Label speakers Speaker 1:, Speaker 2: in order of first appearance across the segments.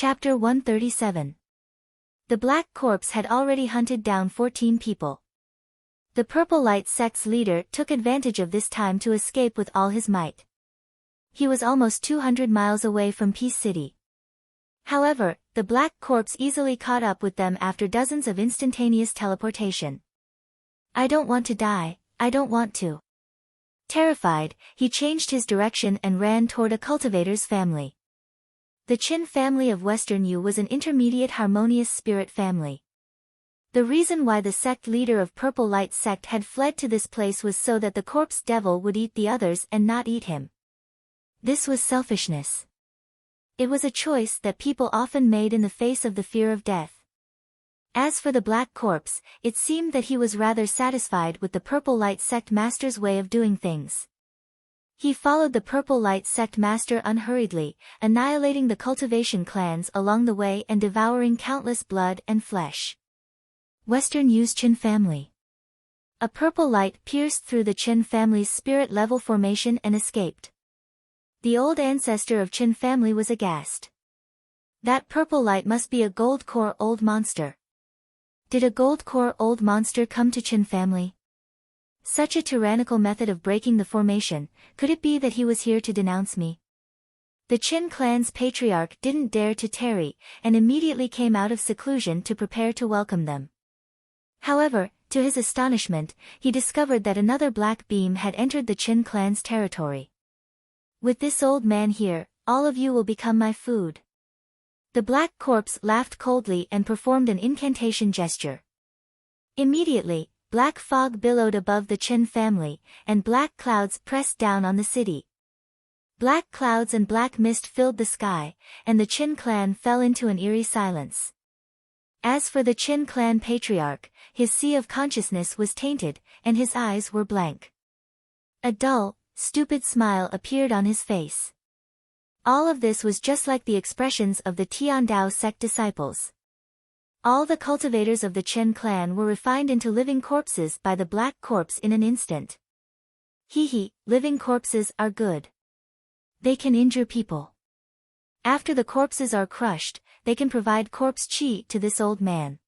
Speaker 1: Chapter 137. The Black Corpse had already hunted down 14 people. The Purple Light sect's leader took advantage of this time to escape with all his might. He was almost 200 miles away from Peace City. However, the Black Corpse easily caught up with them after dozens of instantaneous teleportation. "I don't want to die, I don't want to." Terrified, he changed his direction and ran toward a cultivator's family. The Qin family of Western Yu was an intermediate harmonious spirit family. The reason why the sect leader of Purple Light sect had fled to this place was so that the corpse devil would eat the others and not eat him. This was selfishness. It was a choice that people often made in the face of the fear of death. As for the Black Corpse, it seemed that he was rather satisfied with the Purple Light sect master's way of doing things. He followed the Purple Light sect master unhurriedly, annihilating the cultivation clans along the way and devouring countless blood and flesh. Western Yu's Qin family. A purple light pierced through the Qin family's spirit level formation and escaped. The old ancestor of Qin family was aghast. That purple light must be a gold core old monster. Did a gold core old monster come to Qin family? Such a tyrannical method of breaking the formation, could it be that he was here to denounce me? The Qin clan's patriarch didn't dare to tarry, and immediately came out of seclusion to prepare to welcome them. However, to his astonishment, he discovered that another black beam had entered the Qin clan's territory. "With this old man here, all of you will become my food." The Black Corpse laughed coldly and performed an incantation gesture. Immediately, black fog billowed above the Qin family, and black clouds pressed down on the city. Black clouds and black mist filled the sky, and the Qin clan fell into an eerie silence. As for the Qin clan patriarch, his sea of consciousness was tainted, and his eyes were blank. A dull, stupid smile appeared on his face. All of this was just like the expressions of the Tiandao sect disciples. All the cultivators of the Qin clan were refined into living corpses by the Black Corpse in an instant. Living corpses are good. They can injure people. After the corpses are crushed, they can provide corpse chi to this old man.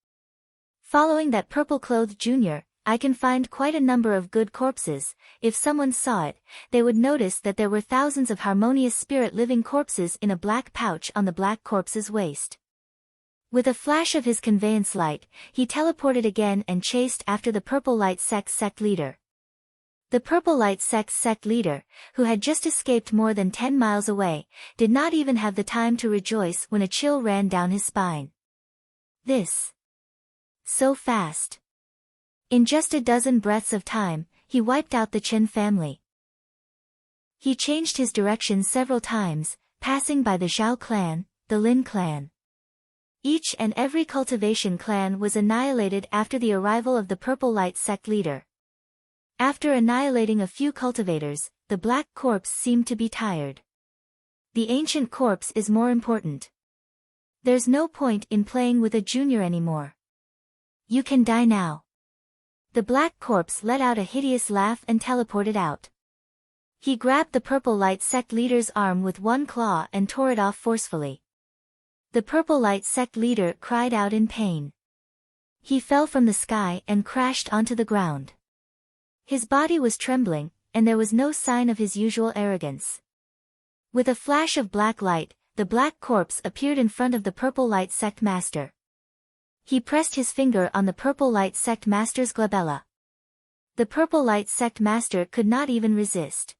Speaker 1: Following that purple-clothed junior, I can find quite a number of good corpses. If someone saw it, they would notice that there were thousands of harmonious spirit living corpses in a black pouch on the Black Corpse's waist. With a flash of his conveyance light, he teleported again and chased after the Purple Light sect leader. The Purple Light sect leader, who had just escaped more than 10 miles away, did not even have the time to rejoice when a chill ran down his spine. This. So fast. In just a dozen breaths of time, he wiped out the Qin family. He changed his direction several times, passing by the Zhao clan, the Lin clan. Each and every cultivation clan was annihilated after the arrival of the Purple Light sect leader. After annihilating a few cultivators, the Black Corpse seemed to be tired. The ancient corpse is more important. There's no point in playing with a junior anymore. You can die now. The Black Corpse let out a hideous laugh and teleported out. He grabbed the Purple Light sect leader's arm with one claw and tore it off forcefully. The Purple Light sect leader cried out in pain. He fell from the sky and crashed onto the ground. His body was trembling, and there was no sign of his usual arrogance. With a flash of black light, the Black Corpse appeared in front of the Purple Light sect master. He pressed his finger on the Purple Light sect master's glabella. The Purple Light sect master could not even resist.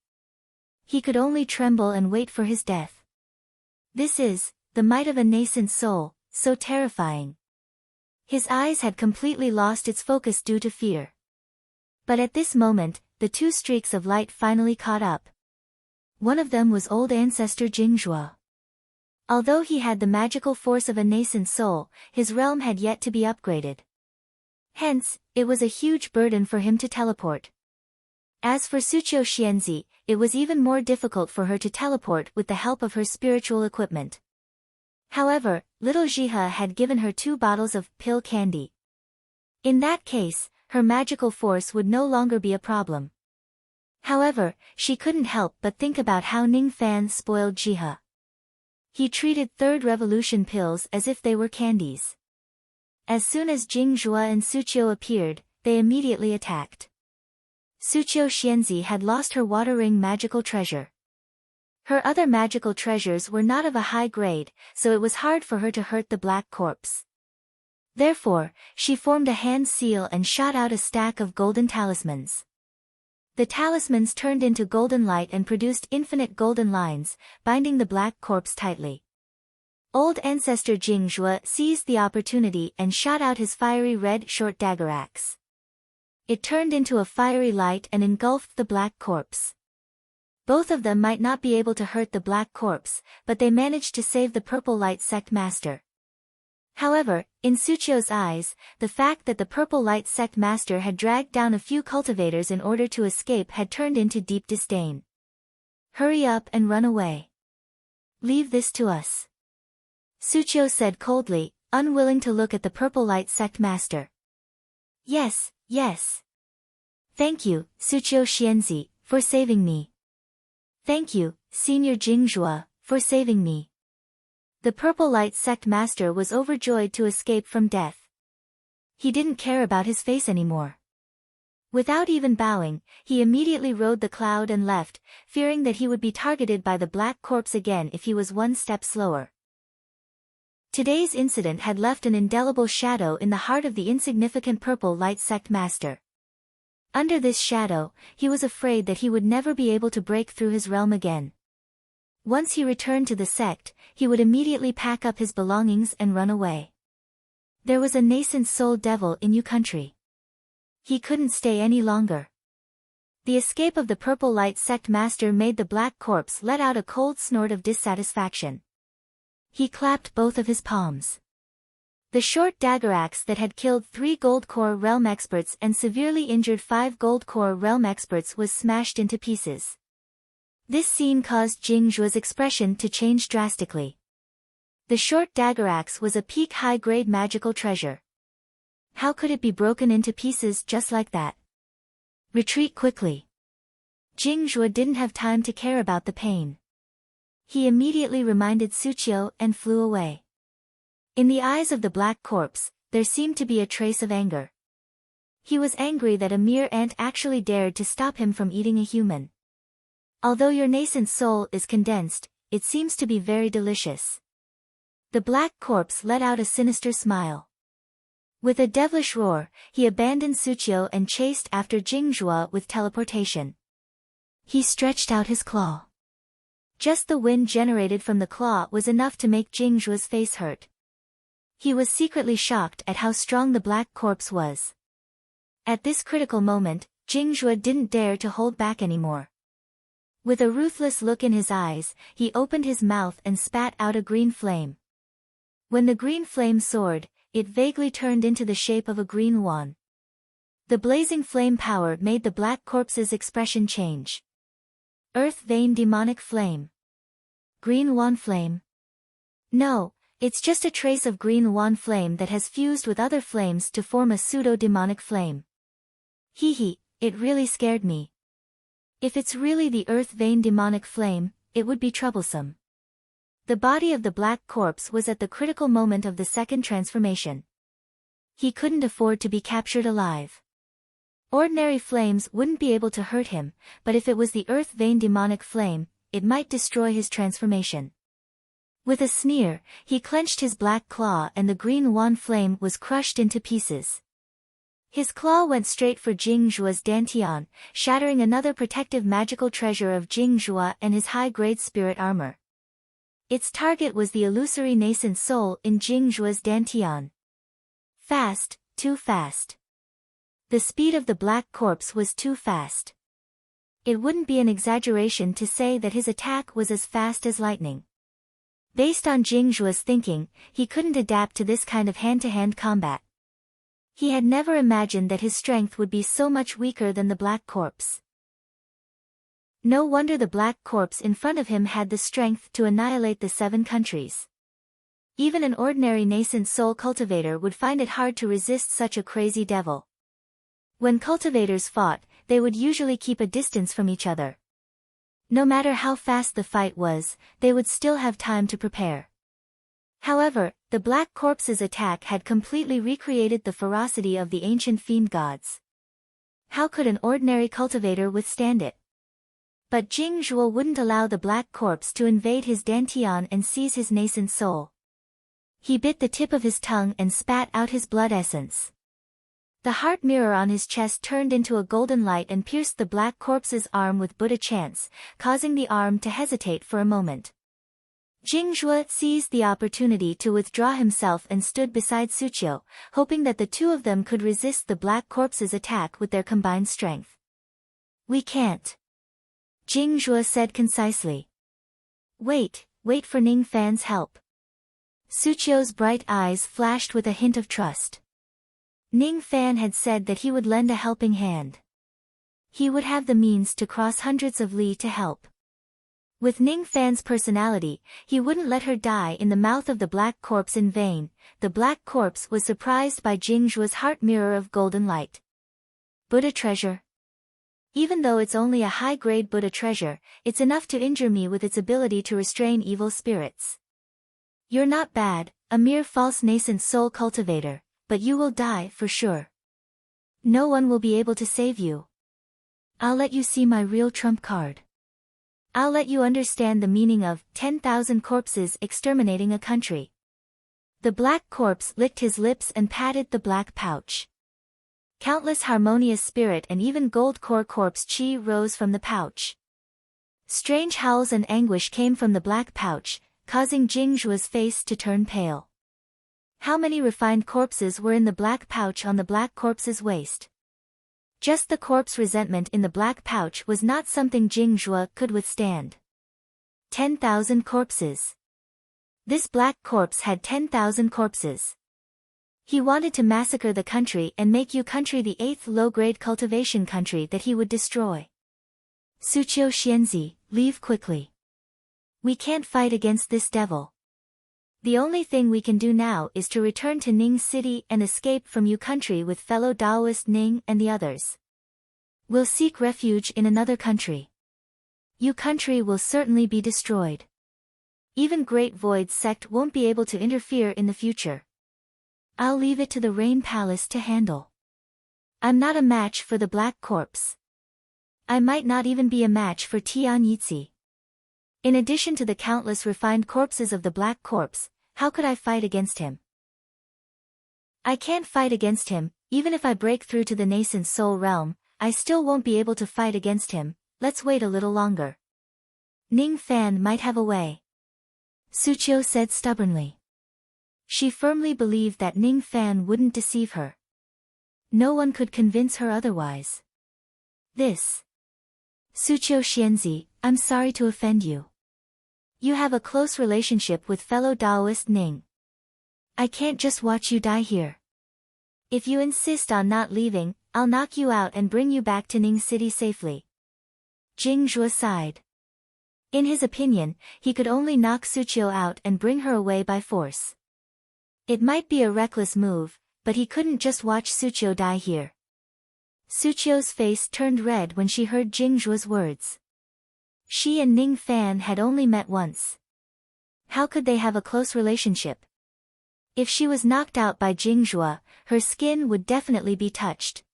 Speaker 1: He could only tremble and wait for his death. This is the might of a nascent soul, so terrifying. His eyes had completely lost its focus due to fear. But at this moment, the two streaks of light finally caught up. One of them was old ancestor Jingzhua. Although he had the magical force of a nascent soul, his realm had yet to be upgraded. Hence, it was a huge burden for him to teleport. As for Suqiu Xianzi, it was even more difficult for her to teleport with the help of her spiritual equipment. However, little Jihe had given her 2 bottles of pill candy. In that case, her magical force would no longer be a problem. However, she couldn't help but think about how Ning Fan spoiled Jihe. He treated third revolution pills as if they were candies. As soon as Jing Zhuo and Suqiu appeared, they immediately attacked. Suqiu Xianzi had lost her water ring magical treasure. Her other magical treasures were not of a high grade, so it was hard for her to hurt the black corpse. Therefore, she formed a hand seal and shot out a stack of golden talismans. The talismans turned into golden light and produced infinite golden lines, binding the black corpse tightly. Old ancestor Jing Zhuo seized the opportunity and shot out his fiery red short dagger axe. It turned into a fiery light and engulfed the black corpse. Both of them might not be able to hurt the black corpse, but they managed to save the purple light sect master. However, in Suqiu's eyes, the fact that the purple light sect master had dragged down a few cultivators in order to escape had turned into deep disdain. "Hurry up and run away. Leave this to us," Suqiu said coldly, unwilling to look at the purple light sect master. Yes. Thank you, Suqiu Xianzi, for saving me. Thank you, Senior Jing Zhuo, for saving me." The purple light sect master was overjoyed to escape from death. He didn't care about his face anymore. Without even bowing, he immediately rode the cloud and left, fearing that he would be targeted by the black corpse again if he was one step slower. Today's incident had left an indelible shadow in the heart of the insignificant purple light sect master. Under this shadow, he was afraid that he would never be able to break through his realm again. Once he returned to the sect, he would immediately pack up his belongings and run away. There was a nascent soul devil in Yu country. He couldn't stay any longer. The escape of the purple light sect master made the black corpse let out a cold snort of dissatisfaction. He clapped both of his palms. The short dagger axe that had killed 3 gold core realm experts and severely injured 5 gold core realm experts was smashed into pieces. This scene caused Jing Zhuo's expression to change drastically. The short dagger axe was a peak high-grade magical treasure. How could it be broken into pieces just like that? Retreat quickly. Jing Zhuo didn't have time to care about the pain. He immediately reminded Suqiu and flew away. In the eyes of the black corpse, there seemed to be a trace of anger. He was angry that a mere ant actually dared to stop him from eating a human. Although your nascent soul is condensed, it seems to be very delicious. The black corpse let out a sinister smile. With a devilish roar, he abandoned Suqiu and chased after Jing Zhuo with teleportation. He stretched out his claw. Just the wind generated from the claw was enough to make Jing Zhuo's face hurt. He was secretly shocked at how strong the black corpse was. At this critical moment, Jing Zhuo didn't dare to hold back anymore. With a ruthless look in his eyes, he opened his mouth and spat out a green flame. When the green flame soared, it vaguely turned into the shape of a green wand. The blazing flame power made the black corpse's expression change. Earth vein demonic flame. Green wand flame. No, it's just a trace of green wand flame that has fused with other flames to form a pseudo-demonic flame. Hee, it really scared me. If it's really the earth vein demonic flame, it would be troublesome. The body of the black corpse was at the critical moment of the second transformation. He couldn't afford to be captured alive. Ordinary flames wouldn't be able to hurt him, but if it was the earth vein demonic flame, it might destroy his transformation. With a sneer, he clenched his black claw and the green wand flame was crushed into pieces. His claw went straight for Jing Zhuo's dantian, shattering another protective magical treasure of Jing Zhuo and his high-grade spirit armor. Its target was the illusory nascent soul in Jing Zhuo's dantian. Fast, too fast. The speed of the black corpse was too fast. It wouldn't be an exaggeration to say that his attack was as fast as lightning. Based on Jing Zhuo's thinking, he couldn't adapt to this kind of hand-to-hand combat. He had never imagined that his strength would be so much weaker than the black corpse. No wonder the black corpse in front of him had the strength to annihilate the 7 countries. Even an ordinary nascent soul cultivator would find it hard to resist such a crazy devil. When cultivators fought, they would usually keep a distance from each other. No matter how fast the fight was, they would still have time to prepare. However, the black corpse's attack had completely recreated the ferocity of the ancient fiend gods. How could an ordinary cultivator withstand it? But Jing Zhuo wouldn't allow the black corpse to invade his dantian and seize his nascent soul. He bit the tip of his tongue and spat out his blood essence. The heart mirror on his chest turned into a golden light and pierced the black corpse's arm with Buddha chants, causing the arm to hesitate for a moment. Jing Zhuo seized the opportunity to withdraw himself and stood beside Suqiu, hoping that the two of them could resist the black corpse's attack with their combined strength. "We can't," Jing Zhuo said concisely. Wait for Ning Fan's help." Suqiu's bright eyes flashed with a hint of trust. Ning Fan had said that he would lend a helping hand. He would have the means to cross hundreds of li to help. With Ning Fan's personality, he wouldn't let her die in the mouth of the black corpse in vain. The black corpse was surprised by Jing Zhuo's heart mirror of golden light. "Buddha treasure? Even though it's only a high-grade Buddha treasure, it's enough to injure me with its ability to restrain evil spirits. You're not bad, a mere false nascent soul cultivator, but you will die for sure. No one will be able to save you. I'll let you see my real trump card. I'll let you understand the meaning of 10,000 corpses exterminating a country." The black corpse licked his lips and patted the black pouch. Countless harmonious spirit and even gold core corpse chi rose from the pouch. Strange howls and anguish came from the black pouch, causing Jing Zhuo's face to turn pale. How many refined corpses were in the black pouch on the black corpse's waist? Just the corpse resentment in the black pouch was not something Jing Zhuo could withstand. 10,000 corpses. This black corpse had 10,000 corpses. He wanted to massacre the country and make Yu country the 8th low-grade cultivation country that he would destroy. "Suqiu Xianzi, leave quickly. We can't fight against this devil. The only thing we can do now is to return to Ning City and escape from Yu country with fellow Taoist Ning and the others. We'll seek refuge in another country. Yu country will certainly be destroyed. Even Great Void sect won't be able to interfere in the future. I'll leave it to the Rain Palace to handle. I'm not a match for the Black Corpse. I might not even be a match for Tian Yitzi. In addition to the countless refined corpses of the Black Corpse, how could I fight against him? I can't fight against him, even if I break through to the nascent soul realm, I still won't be able to fight against him. Let's wait a little longer. Ning Fan might have a way," Suqiu said stubbornly. She firmly believed that Ning Fan wouldn't deceive her. No one could convince her otherwise. Suqiu Xianzi, I'm sorry to offend you. You have a close relationship with fellow Taoist Ning. I can't just watch you die here. If you insist on not leaving, I'll knock you out and bring you back to Ning City safely." Jing Zhuo sighed. In his opinion, he could only knock Suqiu out and bring her away by force. It might be a reckless move, but he couldn't just watch Suqiu die here. Suqiu's face turned red when she heard Jing Zhuo's words. She and Ning Fan had only met once. How could they have a close relationship? If she was knocked out by Jing Zhuo, her skin would definitely be touched.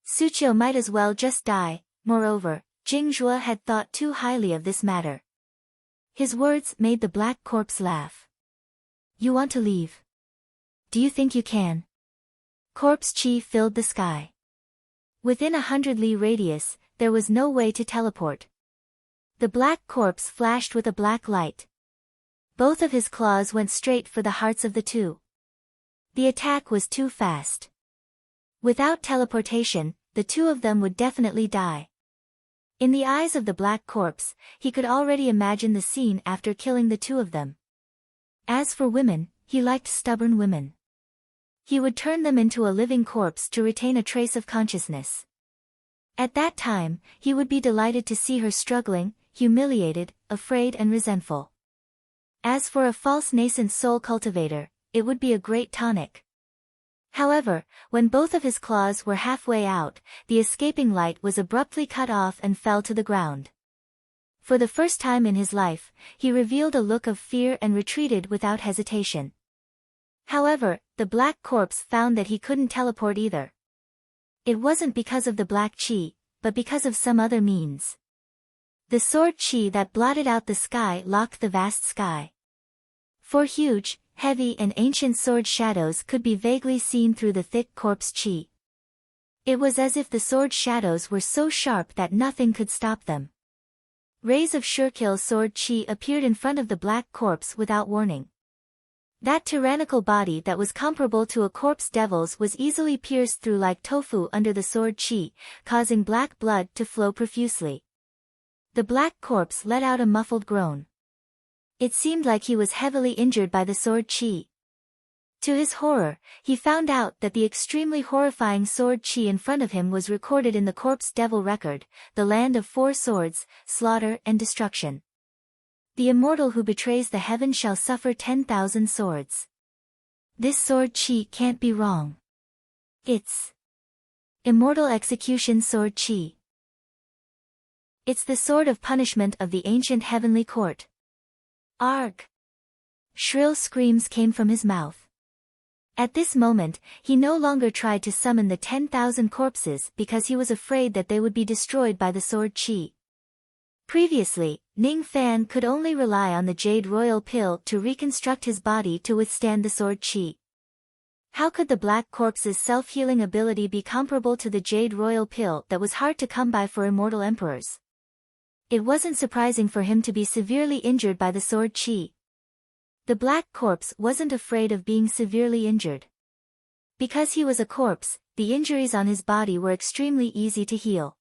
Speaker 1: Suqiu might as well just die. Moreover, Jing Zhuo had thought too highly of this matter. His words made the Black Corpse laugh. "You want to leave? Do you think you can?" Corpse chi filled the sky. Within 100 li radius, there was no way to teleport. The Black Corpse flashed with a black light. Both of his claws went straight for the hearts of the two. The attack was too fast. Without teleportation, the two of them would definitely die. In the eyes of the Black Corpse, he could already imagine the scene after killing the two of them. As for women, he liked stubborn women. He would turn them into a living corpse to retain a trace of consciousness. At that time, he would be delighted to see her struggling, humiliated, afraid and resentful. As for a false nascent soul cultivator, it would be a great tonic. However, when both of his claws were halfway out, the escaping light was abruptly cut off and fell to the ground. For the first time in his life, he revealed a look of fear and retreated without hesitation. However, the black corpse found that he couldn't teleport either. It wasn't because of the black chi, but because of some other means. The sword chi that blotted out the sky locked the vast sky. For huge, heavy and ancient sword shadows could be vaguely seen through the thick corpse chi. It was as if the sword shadows were so sharp that nothing could stop them. Rays of Shurkill sword chi appeared in front of the black corpse without warning. That tyrannical body that was comparable to a corpse devil's was easily pierced through like tofu under the sword chi, causing black blood to flow profusely. The black corpse let out a muffled groan. It seemed like he was heavily injured by the sword chi. To his horror, he found out that the extremely horrifying sword chi in front of him was recorded in the corpse devil record, the land of 4 swords, slaughter and destruction. The immortal who betrays the heaven shall suffer 10,000 swords. This sword chi can't be wrong. It's immortal execution sword chi. It's the sword of punishment of the ancient heavenly court. Arg! Shrill screams came from his mouth. At this moment, he no longer tried to summon the 10,000 corpses because he was afraid that they would be destroyed by the sword chi. Previously, Ning Fan could only rely on the Jade Royal Pill to reconstruct his body to withstand the sword chi. How could the black corpse's self-healing ability be comparable to the Jade Royal Pill that was hard to come by for immortal emperors? It wasn't surprising for him to be severely injured by the sword chi. The black corpse wasn't afraid of being severely injured. Because he was a corpse, the injuries on his body were extremely easy to heal.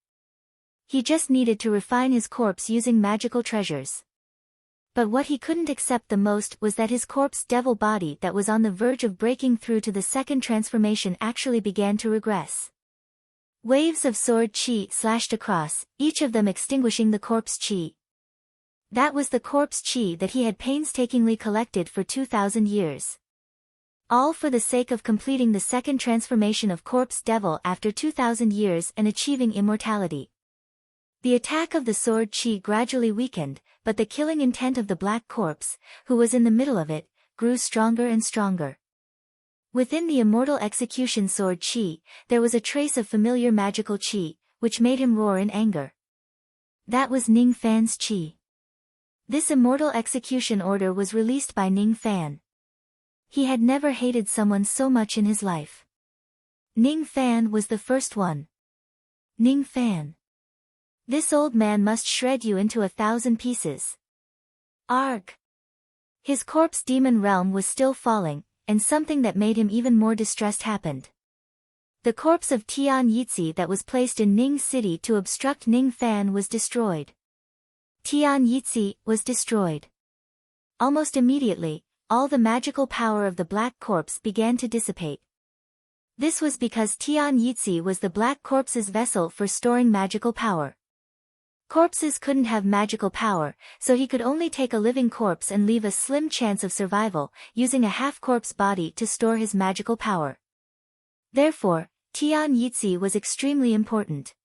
Speaker 1: He just needed to refine his corpse using magical treasures. But what he couldn't accept the most was that his corpse devil body that was on the verge of breaking through to the second transformation actually began to regress. Waves of sword chi slashed across, each of them extinguishing the corpse chi. That was the corpse chi that he had painstakingly collected for 2,000 years. All for the sake of completing the second transformation of corpse devil after 2,000 years and achieving immortality. The attack of the sword chi gradually weakened, but the killing intent of the black corpse, who was in the middle of it, grew stronger and stronger. Within the immortal execution sword chi, there was a trace of familiar magical chi, which made him roar in anger. That was Ning Fan's chi. This immortal execution order was released by Ning Fan. He had never hated someone so much in his life. Ning Fan was the first one. Ning Fan. This old man must shred you into 1,000 pieces. Arg! His corpse demon realm was still falling, and something that made him even more distressed happened. The corpse of Tian Yitzi that was placed in Ning City to obstruct Ning Fan was destroyed. Tian Yitzi was destroyed. Almost immediately, all the magical power of the black corpse began to dissipate. This was because Tian Yitzi was the black corpse's vessel for storing magical power. Corpses couldn't have magical power, so he could only take a living corpse and leave a slim chance of survival, using a half-corpse body to store his magical power. Therefore, Tian Yitzi was extremely important.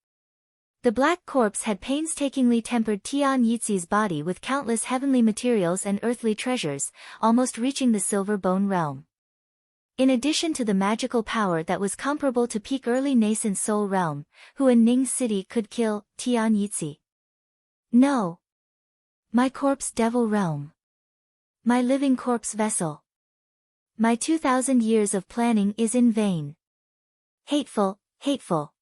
Speaker 1: The black corpse had painstakingly tempered Tian Yitzi's body with countless heavenly materials and earthly treasures, almost reaching the silver bone realm. In addition to the magical power that was comparable to peak early nascent soul realm, who in Ning City could kill Tian Yitzi. No. My corpse devil realm. My living corpse vessel. My 2,000 years of planning is in vain. Hateful, hateful.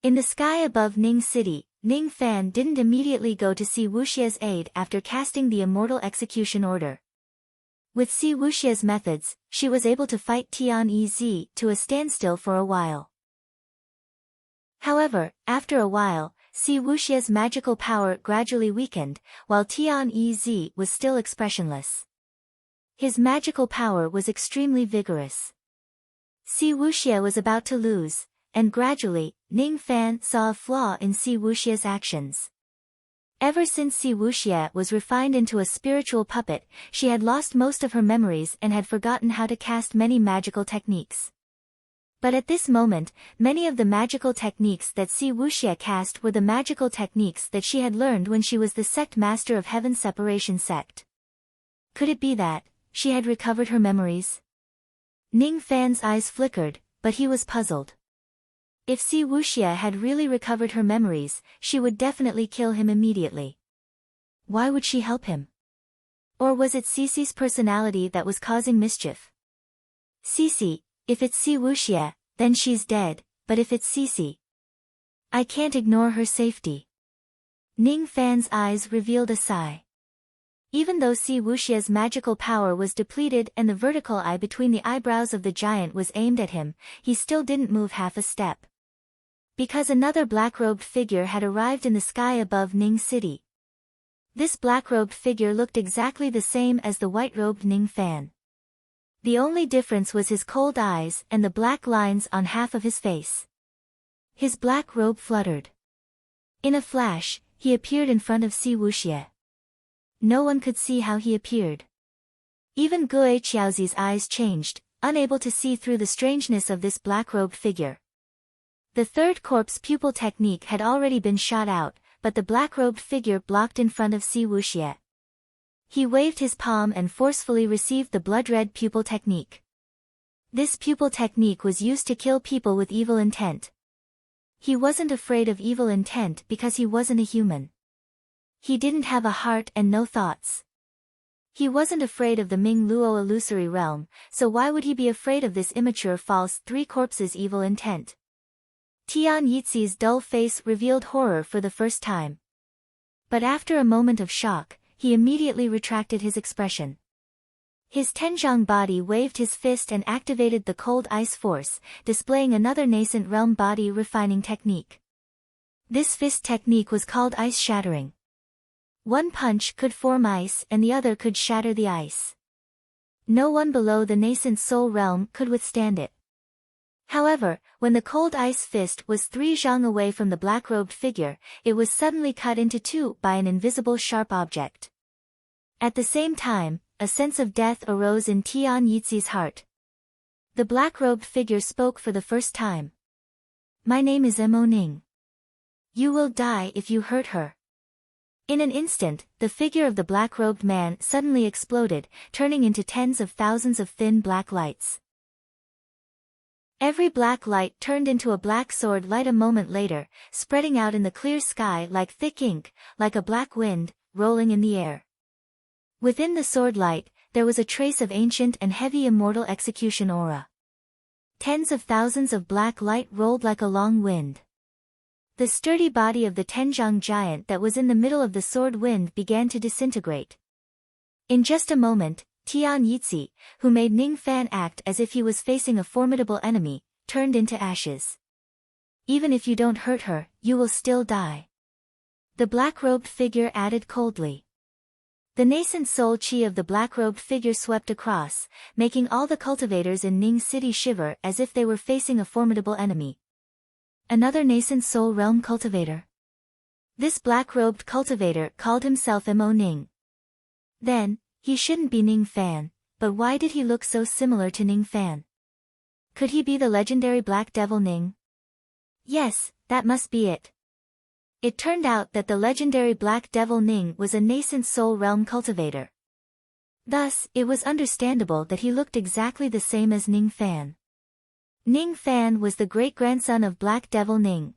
Speaker 1: In the sky above Ning City, Ning Fan didn't immediately go to see Wuxia's aid after casting the immortal execution order. With Si Wuxia's methods, she was able to fight Tian Ez to a standstill for a while. However, after a while, Si Wuxia's magical power gradually weakened, while Tian Ez was still expressionless. His magical power was extremely vigorous. Si Wuxia was about to lose, and gradually, Ning Fan saw a flaw in Si Wuxia's actions. Ever since Si Wuxia was refined into a spiritual puppet, she had lost most of her memories and had forgotten how to cast many magical techniques. But at this moment, many of the magical techniques that Si Wuxia cast were the magical techniques that she had learned when she was the sect master of Heaven Separation Sect. Could it be that she had recovered her memories? Ning Fan's eyes flickered, but he was puzzled. If Si Wuxia had really recovered her memories, she would definitely kill him immediately. Why would she help him? Or was it Cici's personality that was causing mischief? Cici, if it's Si Wuxia, then she's dead, but if it's Cici, I can't ignore her safety. Ning Fan's eyes revealed a sigh. Even though Si Wuxia's magical power was depleted and the vertical eye between the eyebrows of the giant was aimed at him, he still didn't move half a step. Because another black-robed figure had arrived in the sky above Ning City. This black-robed figure looked exactly the same as the white-robed Ning Fan. The only difference was his cold eyes and the black lines on half of his face. His black robe fluttered. In a flash, he appeared in front of Si Wuxia. No one could see how he appeared. Even Gue Qiaozi's eyes changed, unable to see through the strangeness of this black-robed figure. The third corpse pupil technique had already been shot out, but the black-robed figure blocked in front of Si Wuxia. He waved his palm and forcefully received the blood-red pupil technique. This pupil technique was used to kill people with evil intent. He wasn't afraid of evil intent because he wasn't a human. He didn't have a heart and no thoughts. He wasn't afraid of the Ming Luo illusory realm, so why would he be afraid of this immature false three corpses' evil intent? Tian Yixi's dull face revealed horror for the first time. But after a moment of shock, he immediately retracted his expression. His Tenjiang body waved his fist and activated the cold ice force, displaying another nascent realm body refining technique. This fist technique was called ice shattering. One punch could form ice and the other could shatter the ice. No one below the nascent soul realm could withstand it. However, when the cold ice fist was 3 zhang away from the black-robed figure, it was suddenly cut into 2 by an invisible sharp object. At the same time, a sense of death arose in Tian Yixi's heart. The black-robed figure spoke for the first time. My name is Mo Ning. You will die if you hurt her. In an instant, the figure of the black-robed man suddenly exploded, turning into tens of thousands of thin black lights. Every black light turned into a black sword light a moment later, spreading out in the clear sky like thick ink, like a black wind, rolling in the air. Within the sword light, there was a trace of ancient and heavy immortal execution aura. Tens of thousands of black light rolled like a long wind. The sturdy body of the Tenjiang giant that was in the middle of the sword wind began to disintegrate. In just a moment, Tian Yixi, who made Ning Fan act as if he was facing a formidable enemy, turned into ashes. Even if you don't hurt her, you will still die. The black-robed figure added coldly. The nascent soul chi of the black-robed figure swept across, making all the cultivators in Ning City shiver as if they were facing a formidable enemy. Another nascent soul realm cultivator. This black-robed cultivator called himself Mo Ning. Then, he shouldn't be Ning Fan, but why did he look so similar to Ning Fan? Could he be the legendary Black Devil Ning? Yes, that must be it. It turned out that the legendary Black Devil Ning was a nascent soul realm cultivator. Thus, it was understandable that he looked exactly the same as Ning Fan. Ning Fan was the great-grandson of Black Devil Ning.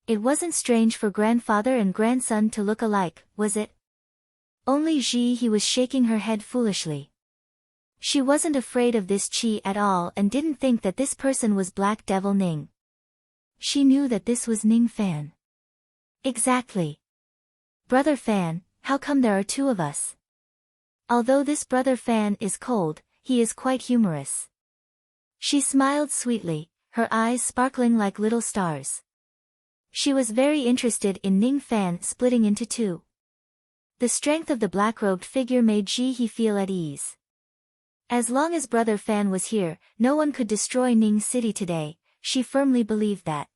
Speaker 1: It wasn't strange for grandfather and grandson to look alike, was it? Only He was shaking her head foolishly. She wasn't afraid of this Qi at all and didn't think that this person was Black Devil Ning. She knew that this was Ning Fan. Exactly. Brother Fan, how come there are 2 of us? Although this Brother Fan is cold, he is quite humorous. She smiled sweetly, her eyes sparkling like little stars. She was very interested in Ning Fan splitting into 2. The strength of the black-robed figure made He feel at ease. As long as Brother Fan was here, no one could destroy Ning City today, she firmly believed that.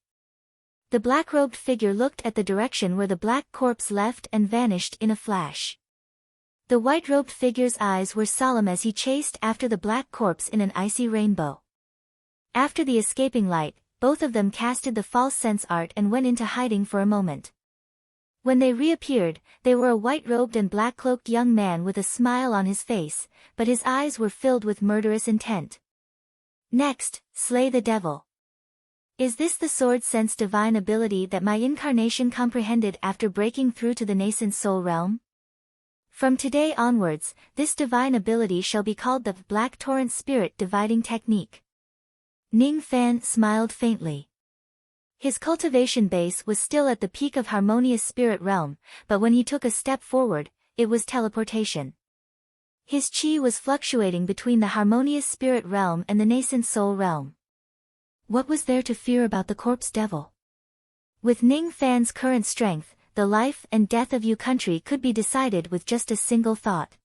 Speaker 1: The black-robed figure looked at the direction where the black corpse left and vanished in a flash. The white-robed figure's eyes were solemn as he chased after the black corpse in an icy rainbow. After the escaping light, both of them casted the false sense art and went into hiding for a moment. When they reappeared, they were a white-robed and black-cloaked young man with a smile on his face, but his eyes were filled with murderous intent. Next, slay the devil. Is this the sword sense divine ability that my incarnation comprehended after breaking through to the nascent soul realm? From today onwards, this divine ability shall be called the Black Torrent Spirit Dividing Technique. Ning Fan smiled faintly. His cultivation base was still at the peak of harmonious spirit realm, but when he took a step forward, it was teleportation. His chi was fluctuating between the harmonious spirit realm and the nascent soul realm. What was there to fear about the corpse devil? With Ning Fan's current strength, the life and death of Yu country could be decided with just a single thought.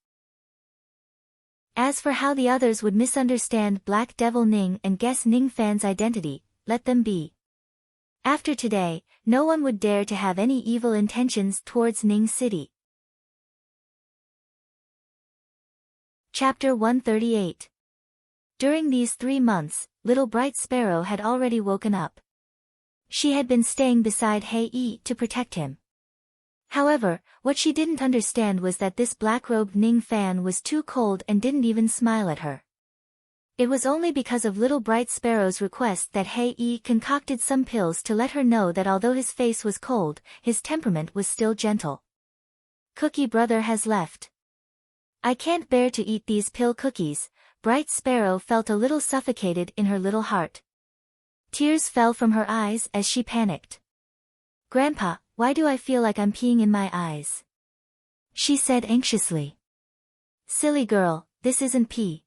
Speaker 1: As for how the others would misunderstand Black Devil Ning and guess Ning Fan's identity, let them be. After today, no one would dare to have any evil intentions towards Ning City. Chapter 138. During these 3 months, little Bright Sparrow had already woken up. She had been staying beside Hei Yi to protect him. However, what she didn't understand was that this black-robed Ning Fan was too cold and didn't even smile at her. It was only because of little Bright Sparrow's request that Hei Yi concocted some pills to let her know that although his face was cold, his temperament was still gentle. Cookie Brother has left. I can't bear to eat these pill cookies. Bright Sparrow felt a little suffocated in her little heart. Tears fell from her eyes as she panicked. Grandpa, why do I feel like I'm peeing in my eyes? She said anxiously. Silly girl, this isn't pee.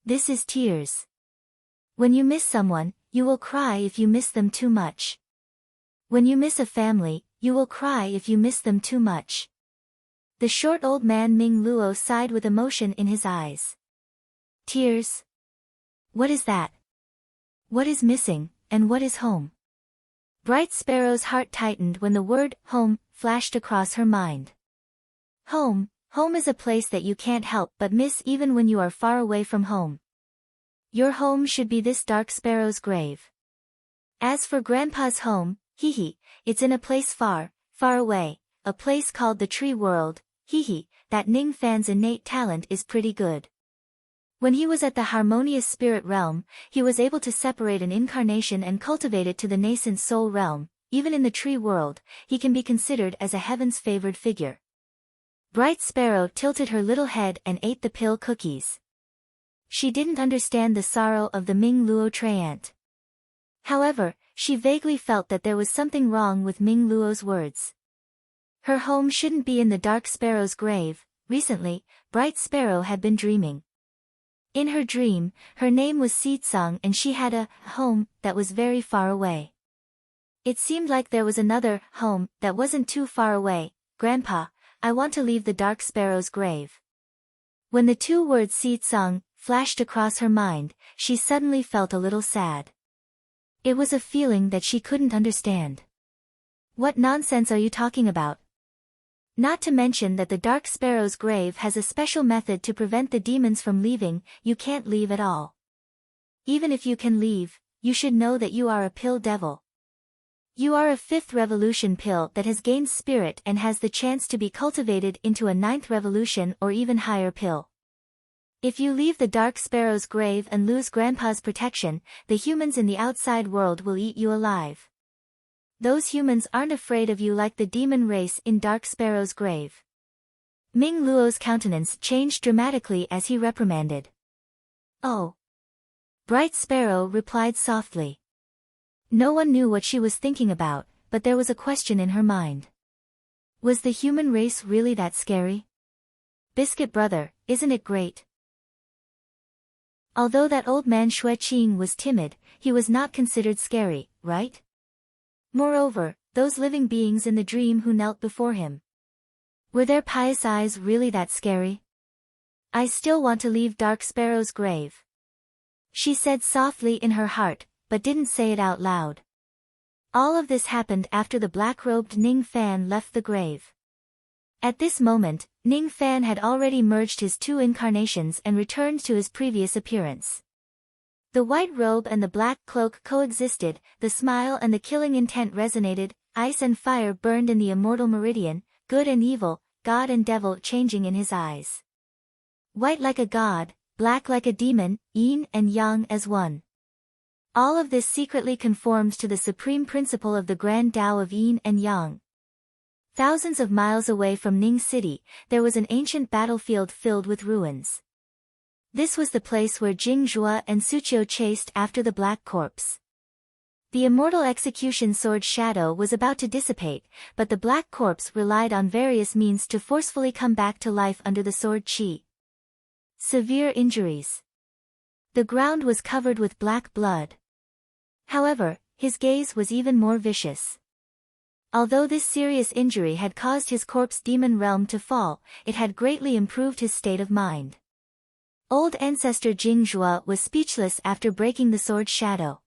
Speaker 1: This is tears. When you miss someone, you will cry if you miss them too much. When you miss a family, you will cry if you miss them too much. The short old man Ming Luo sighed with emotion in his eyes. Tears? What is that? What is missing, and what is home? Bright Sparrow's heart tightened when the word home flashed across her mind. Home is a place that you can't help but miss even when you are far away from home. Your home should be this dark sparrow's grave. As for Grandpa's home, it's in a place far, far away, a place called the Tree World, that Ning Fan's innate talent is pretty good. When he was at the harmonious spirit realm, he was able to separate an incarnation and cultivate it to the nascent soul realm. Even in the Tree World, he can be considered as a heaven's favored figure. Bright Sparrow tilted her little head and ate the pill cookies. She didn't understand the sorrow of the Ming Luo treant. However, she vaguely felt that there was something wrong with Ming Luo's words. Her home shouldn't be in the dark sparrow's grave. Recently, Bright Sparrow had been dreaming. In her dream, her name was Seetsong and she had a home that was very far away. It seemed like there was another home that wasn't too far away. Grandpa, I want to leave the dark sparrow's grave. When the 2 words Seetsong flashed across her mind, she suddenly felt a little sad. It was a feeling that she couldn't understand. What nonsense are you talking about? Not to mention that the dark sparrow's grave has a special method to prevent the demons from leaving. You can't leave at all. Even if you can leave, you should know that you are a pill devil. You are a 5th revolution pill that has gained spirit and has the chance to be cultivated into a 9th revolution or even higher pill. If you leave the dark sparrow's grave and lose Grandpa's protection, the humans in the outside world will eat you alive. Those humans aren't afraid of you like the demon race in Dark Sparrow's grave. Ming Luo's countenance changed dramatically as he reprimanded. Oh. Bright Sparrow replied softly. No one knew what she was thinking about, but there was a question in her mind. Was the human race really that scary? Biscuit Brother, isn't it great? Although that old man Xue Qing was timid, he was not considered scary, right? Moreover, those living beings in the dream who knelt before him. Were their pious eyes really that scary? I still want to leave Dark Sparrow's grave. She said softly in her heart, but didn't say it out loud. All of this happened after the black-robed Ning Fan left the grave. At this moment, Ning Fan had already merged his 2 incarnations and returned to his previous appearance. The white robe and the black cloak coexisted, the smile and the killing intent resonated, ice and fire burned in the immortal meridian, good and evil, God and devil changing in his eyes. White like a god, black like a demon, yin and yang as one. All of this secretly conformed to the supreme principle of the grand Tao of yin and yang. Thousands of miles away from Ning City, there was an ancient battlefield filled with ruins. This was the place where Jing Zhuo and Suqiu chased after the black corpse. The immortal execution sword shadow was about to dissipate, but the black corpse relied on various means to forcefully come back to life under the sword qi. Severe injuries. The ground was covered with black blood. However, his gaze was even more vicious. Although this serious injury had caused his corpse demon realm to fall, it had greatly improved his state of mind. Old ancestor Jing Zhuo was speechless after breaking the sword shadow.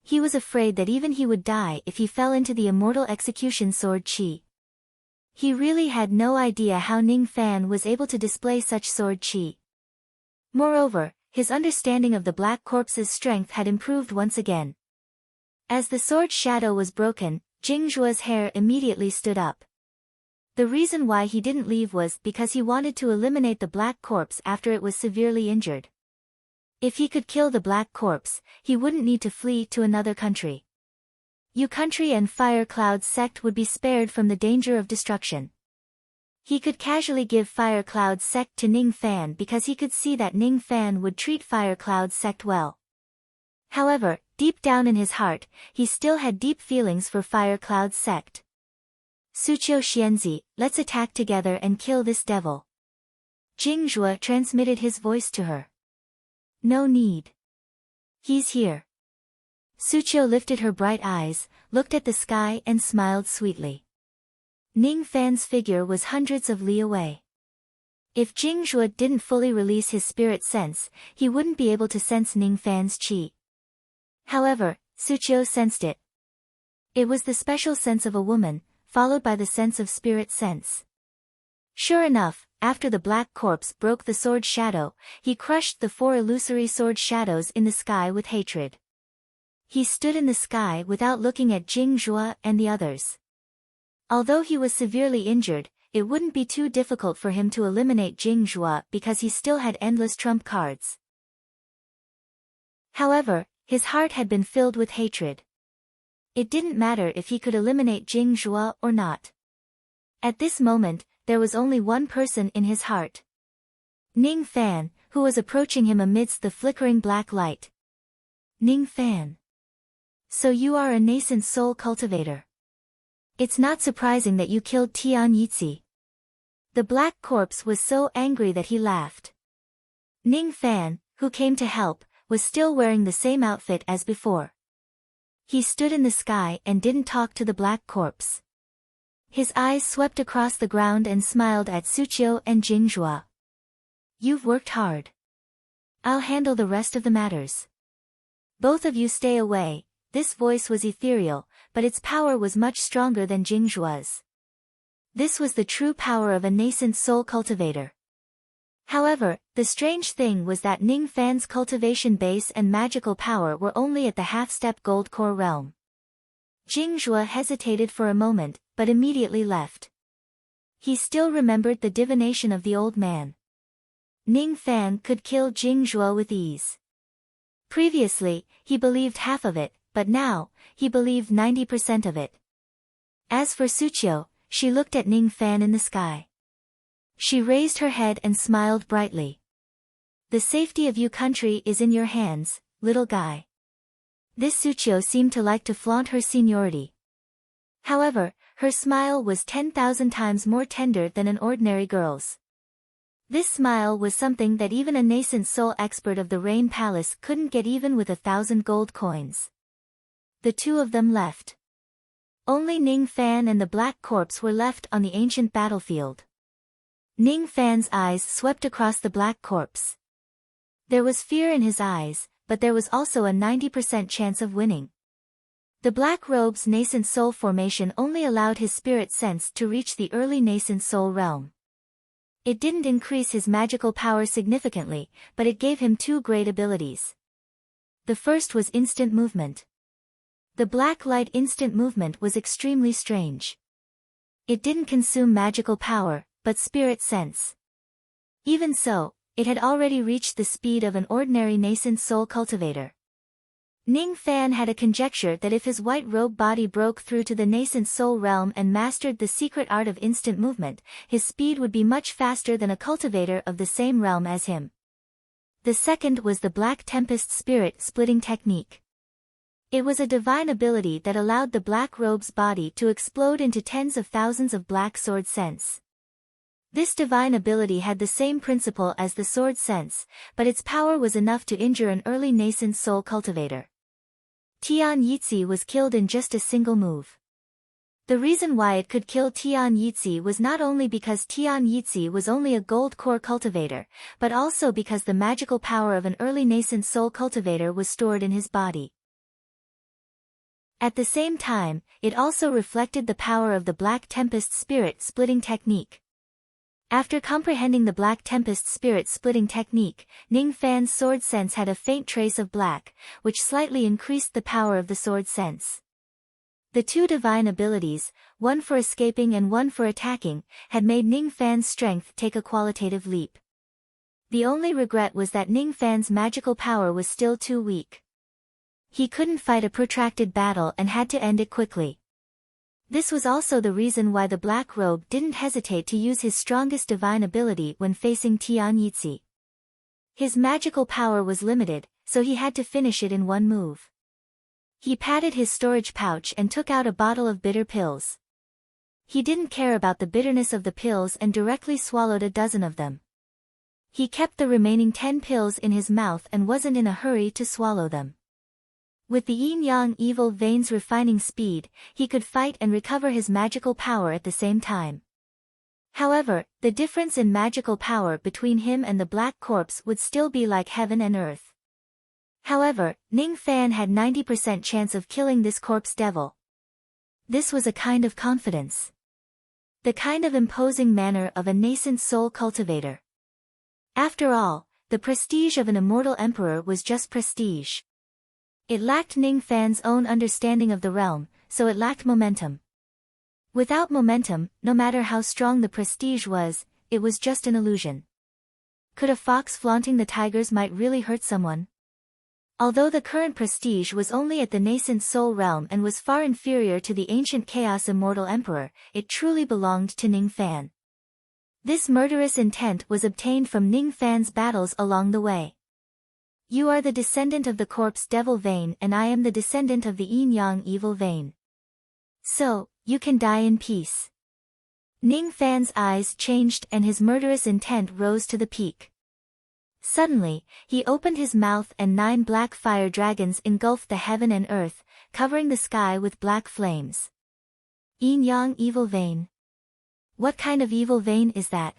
Speaker 1: He was afraid that even he would die if he fell into the immortal execution sword qi. He really had no idea how Ning Fan was able to display such sword qi. Moreover, his understanding of the black corpse's strength had improved once again. As the sword shadow was broken, Jing Zhuo's hair immediately stood up. The reason why he didn't leave was because he wanted to eliminate the black corpse after it was severely injured. If he could kill the black corpse, he wouldn't need to flee to another country. Yu country and Fire Cloud's sect would be spared from the danger of destruction. He could casually give Fire Cloud's sect to Ning Fan because he could see that Ning Fan would treat Fire Cloud's sect well. However, deep down in his heart, he still had deep feelings for Fire Cloud's sect. Suqiu Xianzi, let's attack together and kill this devil. Jing Zhuo transmitted his voice to her. No need. He's here. Suqiu lifted her bright eyes, looked at the sky and smiled sweetly. Ning Fan's figure was hundreds of li away. If Jing Zhuo didn't fully release his spirit sense, he wouldn't be able to sense Ning Fan's qi. However, Suqiu sensed it. It was the special sense of a woman, followed by the sense of spirit sense. Sure enough, after the black corpse broke the sword shadow, he crushed the 4 illusory sword shadows in the sky with hatred. He stood in the sky without looking at Jing Zhuo and the others. Although he was severely injured, it wouldn't be too difficult for him to eliminate Jing Zhuo because he still had endless trump cards. However, his heart had been filled with hatred. It didn't matter if he could eliminate Jing Zhuo or not. At this moment, there was only one person in his heart. Ning Fan, who was approaching him amidst the flickering black light. Ning Fan. So you are a nascent soul cultivator. It's not surprising that you killed Tian Yizi. The black corpse was so angry that he laughed. Ning Fan, who came to help, was still wearing the same outfit as before. He stood in the sky and didn't talk to the black corpse. His eyes swept across the ground and smiled at Suqiu and Jing Zhuo. You've worked hard. I'll handle the rest of the matters. Both of you stay away. This voice was ethereal, but its power was much stronger than Jing Zhuo's. This was the true power of a nascent soul cultivator. However, the strange thing was that Ning Fan's cultivation base and magical power were only at the half-step gold core realm. Jing Zhuo hesitated for a moment, but immediately left. He still remembered the divination of the old man. Ning Fan could kill Jing Zhuo with ease. Previously, he believed half of it, but now, he believed 90% of it. As for Suqiu, she looked at Ning Fan in the sky. She raised her head and smiled brightly. The safety of Yu country is in your hands, little guy. This Suqiu seemed to like to flaunt her seniority. However, her smile was 10,000 times more tender than an ordinary girl's. This smile was something that even a nascent soul expert of the Rain Palace couldn't get even with 1,000 gold coins. The two of them left. Only Ning Fan and the black corpse were left on the ancient battlefield. Ning Fan's eyes swept across the black corpse. There was fear in his eyes, but there was also a 90% chance of winning. The black robe's nascent soul formation only allowed his spirit sense to reach the early nascent soul realm. It didn't increase his magical power significantly, but it gave him 2 great abilities. The first was instant movement. The black light instant movement was extremely strange. It didn't consume magical power, but spirit sense. Even so, it had already reached the speed of an ordinary nascent soul cultivator. Ning Fan had a conjecture that if his white robe body broke through to the nascent soul realm and mastered the secret art of instant movement, his speed would be much faster than a cultivator of the same realm as him. The second was the Black Tempest Spirit Splitting Technique. It was a divine ability that allowed the black robe's body to explode into tens of thousands of black sword sense. This divine ability had the same principle as the sword sense, but its power was enough to injure an early nascent soul cultivator. Tian Yitzi was killed in just a single move. The reason why it could kill Tian Yitzi was not only because Tian Yitzi was only a gold core cultivator, but also because the magical power of an early nascent soul cultivator was stored in his body. At the same time, it also reflected the power of the Black Tempest Spirit Splitting Technique. After comprehending the Black Tempest Spirit Splitting Technique, Ning Fan's sword sense had a faint trace of black, which slightly increased the power of the sword sense. The two divine abilities, one for escaping and one for attacking, had made Ning Fan's strength take a qualitative leap. The only regret was that Ning Fan's magical power was still too weak. He couldn't fight a protracted battle and had to end it quickly. This was also the reason why the Black Robe didn't hesitate to use his strongest divine ability when facing Tian Yitzi. His magical power was limited, so he had to finish it in one move. He patted his storage pouch and took out a bottle of bitter pills. He didn't care about the bitterness of the pills and directly swallowed a dozen of them. He kept the remaining 10 pills in his mouth and wasn't in a hurry to swallow them. With the yin-yang evil vein's refining speed, he could fight and recover his magical power at the same time. However, the difference in magical power between him and the Black Corpse would still be like heaven and earth. However, Ning Fan had 90% chance of killing this corpse devil. This was a kind of confidence. The kind of imposing manner of a nascent soul cultivator. After all, the prestige of an immortal emperor was just prestige. It lacked Ning Fan's own understanding of the realm, so it lacked momentum. Without momentum, no matter how strong the prestige was, it was just an illusion. Could a fox flaunting the tigers might really hurt someone? Although the current prestige was only at the nascent soul realm and was far inferior to the ancient chaos immortal emperor, it truly belonged to Ning Fan. This murderous intent was obtained from Ning Fan's battles along the way. You are the descendant of the corpse devil vein and I am the descendant of the yin-yang evil vein. So, you can die in peace. Ning Fan's eyes changed and his murderous intent rose to the peak. Suddenly, he opened his mouth and 9 black fire dragons engulfed the heaven and earth, covering the sky with black flames. Yin-yang evil vein. What kind of evil vein is that?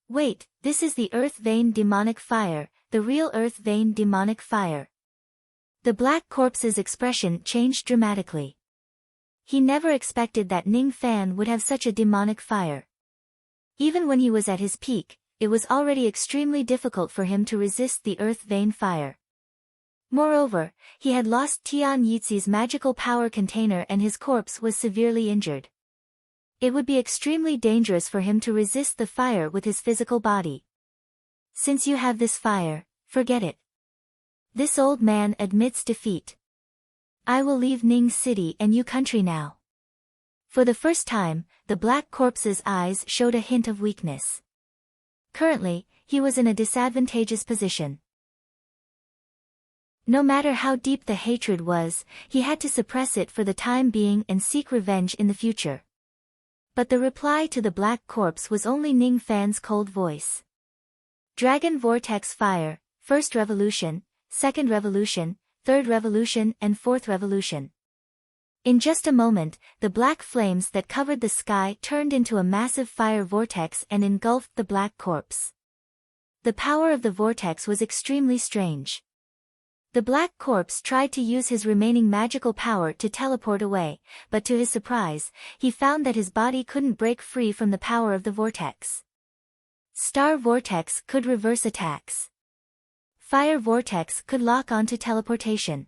Speaker 1: Wait, this is the earth vein demonic fire, the real earth vein demonic fire. The Black Corpse's expression changed dramatically. He never expected that Ning Fan would have such a demonic fire. Even when he was at his peak, it was already extremely difficult for him to resist the earth vein fire. Moreover, he had lost Tian Yitzi's magical power container and his corpse was severely injured. It would be extremely dangerous for him to resist the fire with his physical body. Since you have this fire, forget it. This old man admits defeat. I will leave Ning City and you country now. For the first time, the Black Corpse's eyes showed a hint of weakness. Currently, he was in a disadvantageous position. No matter how deep the hatred was, he had to suppress it for the time being and seek revenge in the future. But the reply to the Black Corpse was only Ning Fan's cold voice. Dragon Vortex Fire, First Revolution, Second Revolution, Third Revolution and Fourth Revolution. In just a moment, the black flames that covered the sky turned into a massive fire vortex and engulfed the Black Corpse. The power of the vortex was extremely strange. The Black Corpse tried to use his remaining magical power to teleport away, but to his surprise, he found that his body couldn't break free from the power of the vortex. Star Vortex could reverse attacks. fire vortex could lock onto teleportation.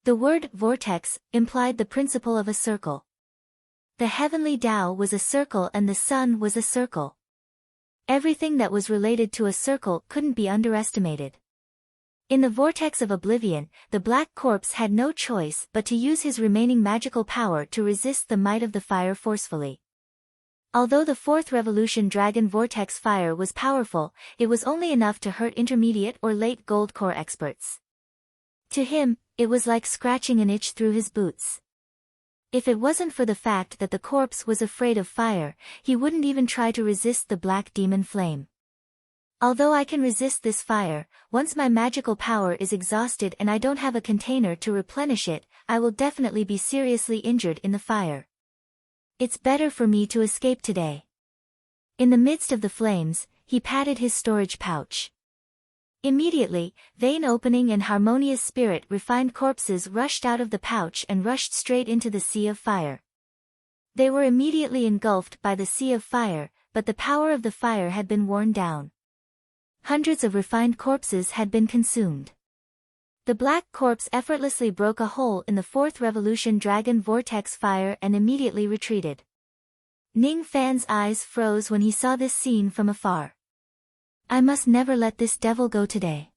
Speaker 1: The word vortex implied the principle of a circle. The heavenly Tao was a circle and the sun was a circle. Everything that was related to a circle couldn't be underestimated. In the vortex of oblivion, the black corpse had no choice but to use his remaining magical power to resist the might of the fire forcefully. Although the fourth revolution dragon vortex fire was powerful, it was only enough to hurt intermediate or late gold core experts. To him, it was like scratching an itch through his boots. If it wasn't for the fact that the corpse was afraid of fire, he wouldn't even try to resist the black demon flame. Although I can resist this fire, once my magical power is exhausted and I don't have a container to replenish it, I will definitely be seriously injured in the fire. It's better for me to escape today. In the midst of the flames, he patted his storage pouch. Immediately, vein opening and harmonious spirit refined corpses rushed out of the pouch and rushed straight into the sea of fire. They were immediately engulfed by the sea of fire, but the power of the fire had been worn down. Hundreds of refined corpses had been consumed. The black corpse effortlessly broke a hole in the fourth revolution dragon vortex fire and immediately retreated. Ning Fan's eyes froze when he saw this scene from afar. I must never let this devil go today.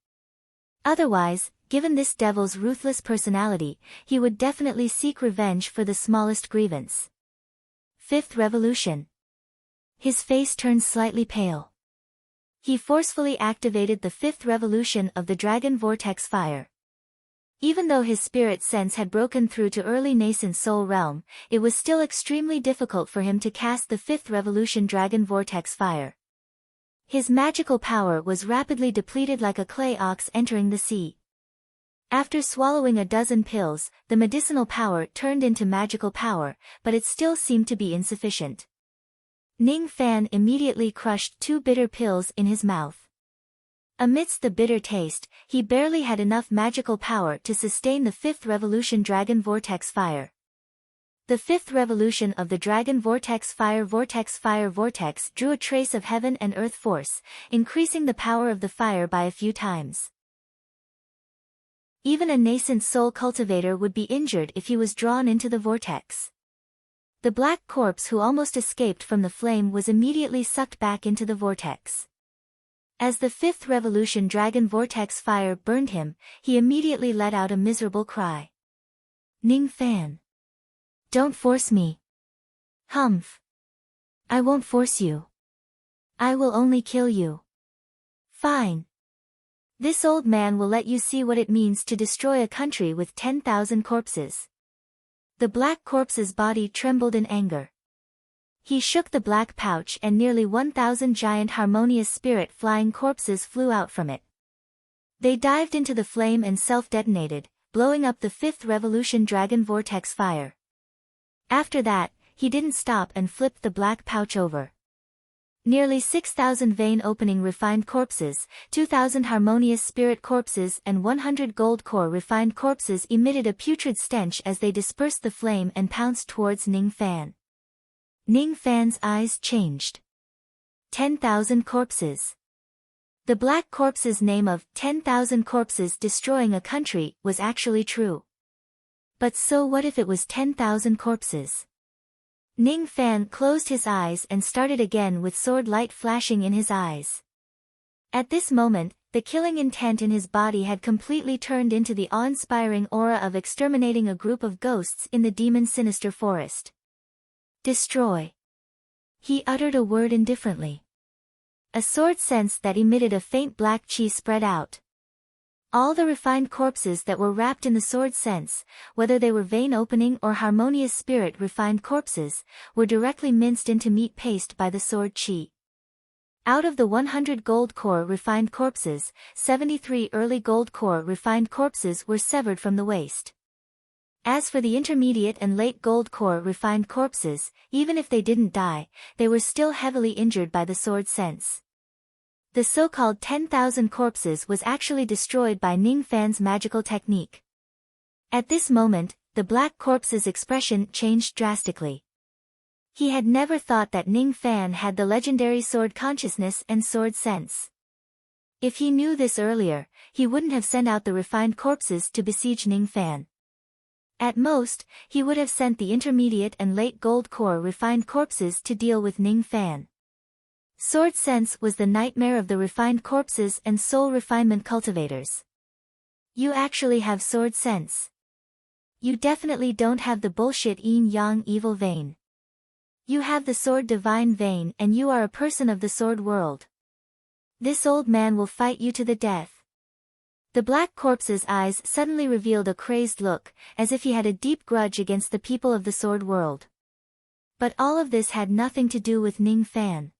Speaker 1: Otherwise, given this devil's ruthless personality, he would definitely seek revenge for the smallest grievance. Fifth revolution. His face turned slightly pale. He forcefully activated the fifth revolution of the dragon vortex fire. Even though his spirit sense had broken through to early nascent soul realm, it was still extremely difficult for him to cast the fifth revolution dragon vortex fire. His magical power was rapidly depleted like a clay ox entering the sea. After swallowing a dozen pills, the medicinal power turned into magical power, but it still seemed to be insufficient. Ning Fan immediately crushed 2 bitter pills in his mouth. Amidst the bitter taste, he barely had enough magical power to sustain the fifth revolution dragon vortex fire. The fifth revolution of the dragon vortex fire drew a trace of heaven and earth force, increasing the power of the fire by a few times. Even a nascent soul cultivator would be injured if he was drawn into the vortex. The black corpse who almost escaped from the flame was immediately sucked back into the vortex. As the fifth revolution dragon vortex fire burned him, he immediately let out a miserable cry. Ning Fan. Don't force me. Humph. I won't force you. I will only kill you. Fine. This old man will let you see what it means to destroy a country with 10,000 corpses. The black corpse's body trembled in anger. He shook the black pouch and nearly 1,000 giant harmonious spirit flying corpses flew out from it. They dived into the flame and self-detonated, blowing up the fifth revolution dragon vortex fire. After that, he didn't stop and flipped the black pouch over. Nearly 6,000 vein opening refined corpses, 2,000 harmonious spirit corpses and 100 gold core refined corpses emitted a putrid stench as they dispersed the flame and pounced towards Ning Fan. Ning Fan's eyes changed. 10,000 corpses. The black corpse's name of 10,000 corpses destroying a country was actually true. But so what if it was 10,000 corpses? Ning Fan closed his eyes and started again with sword light flashing in his eyes. At this moment, the killing intent in his body had completely turned into the awe-inspiring aura of exterminating a group of ghosts in the demon's sinister forest. Destroy. He uttered a word indifferently. A sword sense that emitted a faint black chi spread out. All the refined corpses that were wrapped in the sword sense, whether they were vein opening or harmonious spirit refined corpses, were directly minced into meat paste by the sword chi. Out of the 100 gold core refined corpses, 73 early gold core refined corpses were severed from the waist. As for the intermediate and late gold core refined corpses, even if they didn't die, they were still heavily injured by the sword sense. The so-called 10,000 corpses was actually destroyed by Ning Fan's magical technique. At this moment, the black corpse's expression changed drastically. He had never thought that Ning Fan had the legendary sword consciousness and sword sense. If he knew this earlier, he wouldn't have sent out the refined corpses to besiege Ning Fan. At most, he would have sent the intermediate and late gold core refined corpses to deal with Ning Fan. Sword sense was the nightmare of the refined corpses and soul refinement cultivators. You actually have sword sense. You definitely don't have the bullshit yin-yang evil vein. You have the sword divine vein and you are a person of the sword world. This old man will fight you to the death. The black corpse's eyes suddenly revealed a crazed look, as if he had a deep grudge against the people of the sword world. But all of this had nothing to do with Ning Fan.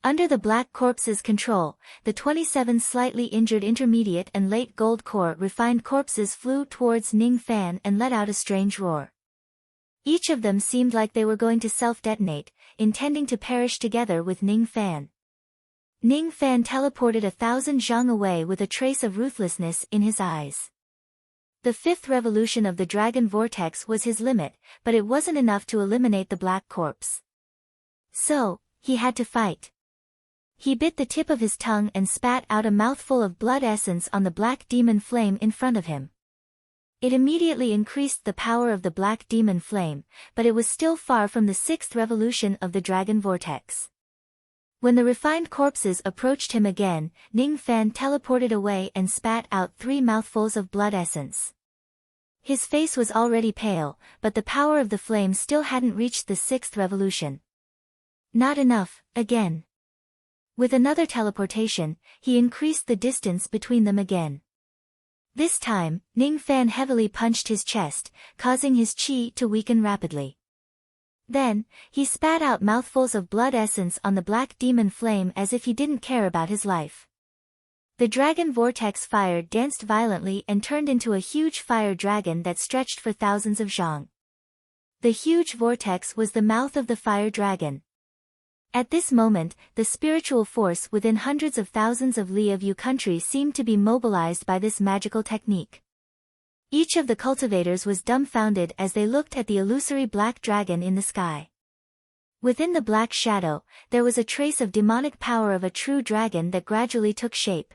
Speaker 1: Under the black corpse's control, the 27 slightly injured intermediate and late gold core refined corpses flew towards Ning Fan and let out a strange roar. Each of them seemed like they were going to self-detonate, intending to perish together with Ning Fan. Ning Fan teleported 1,000 zhang away with a trace of ruthlessness in his eyes. The fifth revolution of the dragon vortex was his limit, but it wasn't enough to eliminate the black corpse. So, he had to fight. He bit the tip of his tongue and spat out a mouthful of blood essence on the black demon flame in front of him. It immediately increased the power of the black demon flame, but it was still far from the sixth revolution of the dragon vortex. When the refined corpses approached him again, Ning Fan teleported away and spat out 3 mouthfuls of blood essence. His face was already pale, but the power of the flame still hadn't reached the sixth revolution. Not enough, again. With another teleportation, he increased the distance between them again. This time, Ning Fan heavily punched his chest, causing his chi to weaken rapidly. Then, he spat out mouthfuls of blood essence on the black demon flame as if he didn't care about his life. The dragon vortex fire danced violently and turned into a huge fire dragon that stretched for thousands of zhang. The huge vortex was the mouth of the fire dragon. At this moment, the spiritual force within hundreds of thousands of li of Yu country seemed to be mobilized by this magical technique. Each of the cultivators was dumbfounded as they looked at the illusory black dragon in the sky. Within the black shadow, there was a trace of demonic power of a true dragon that gradually took shape.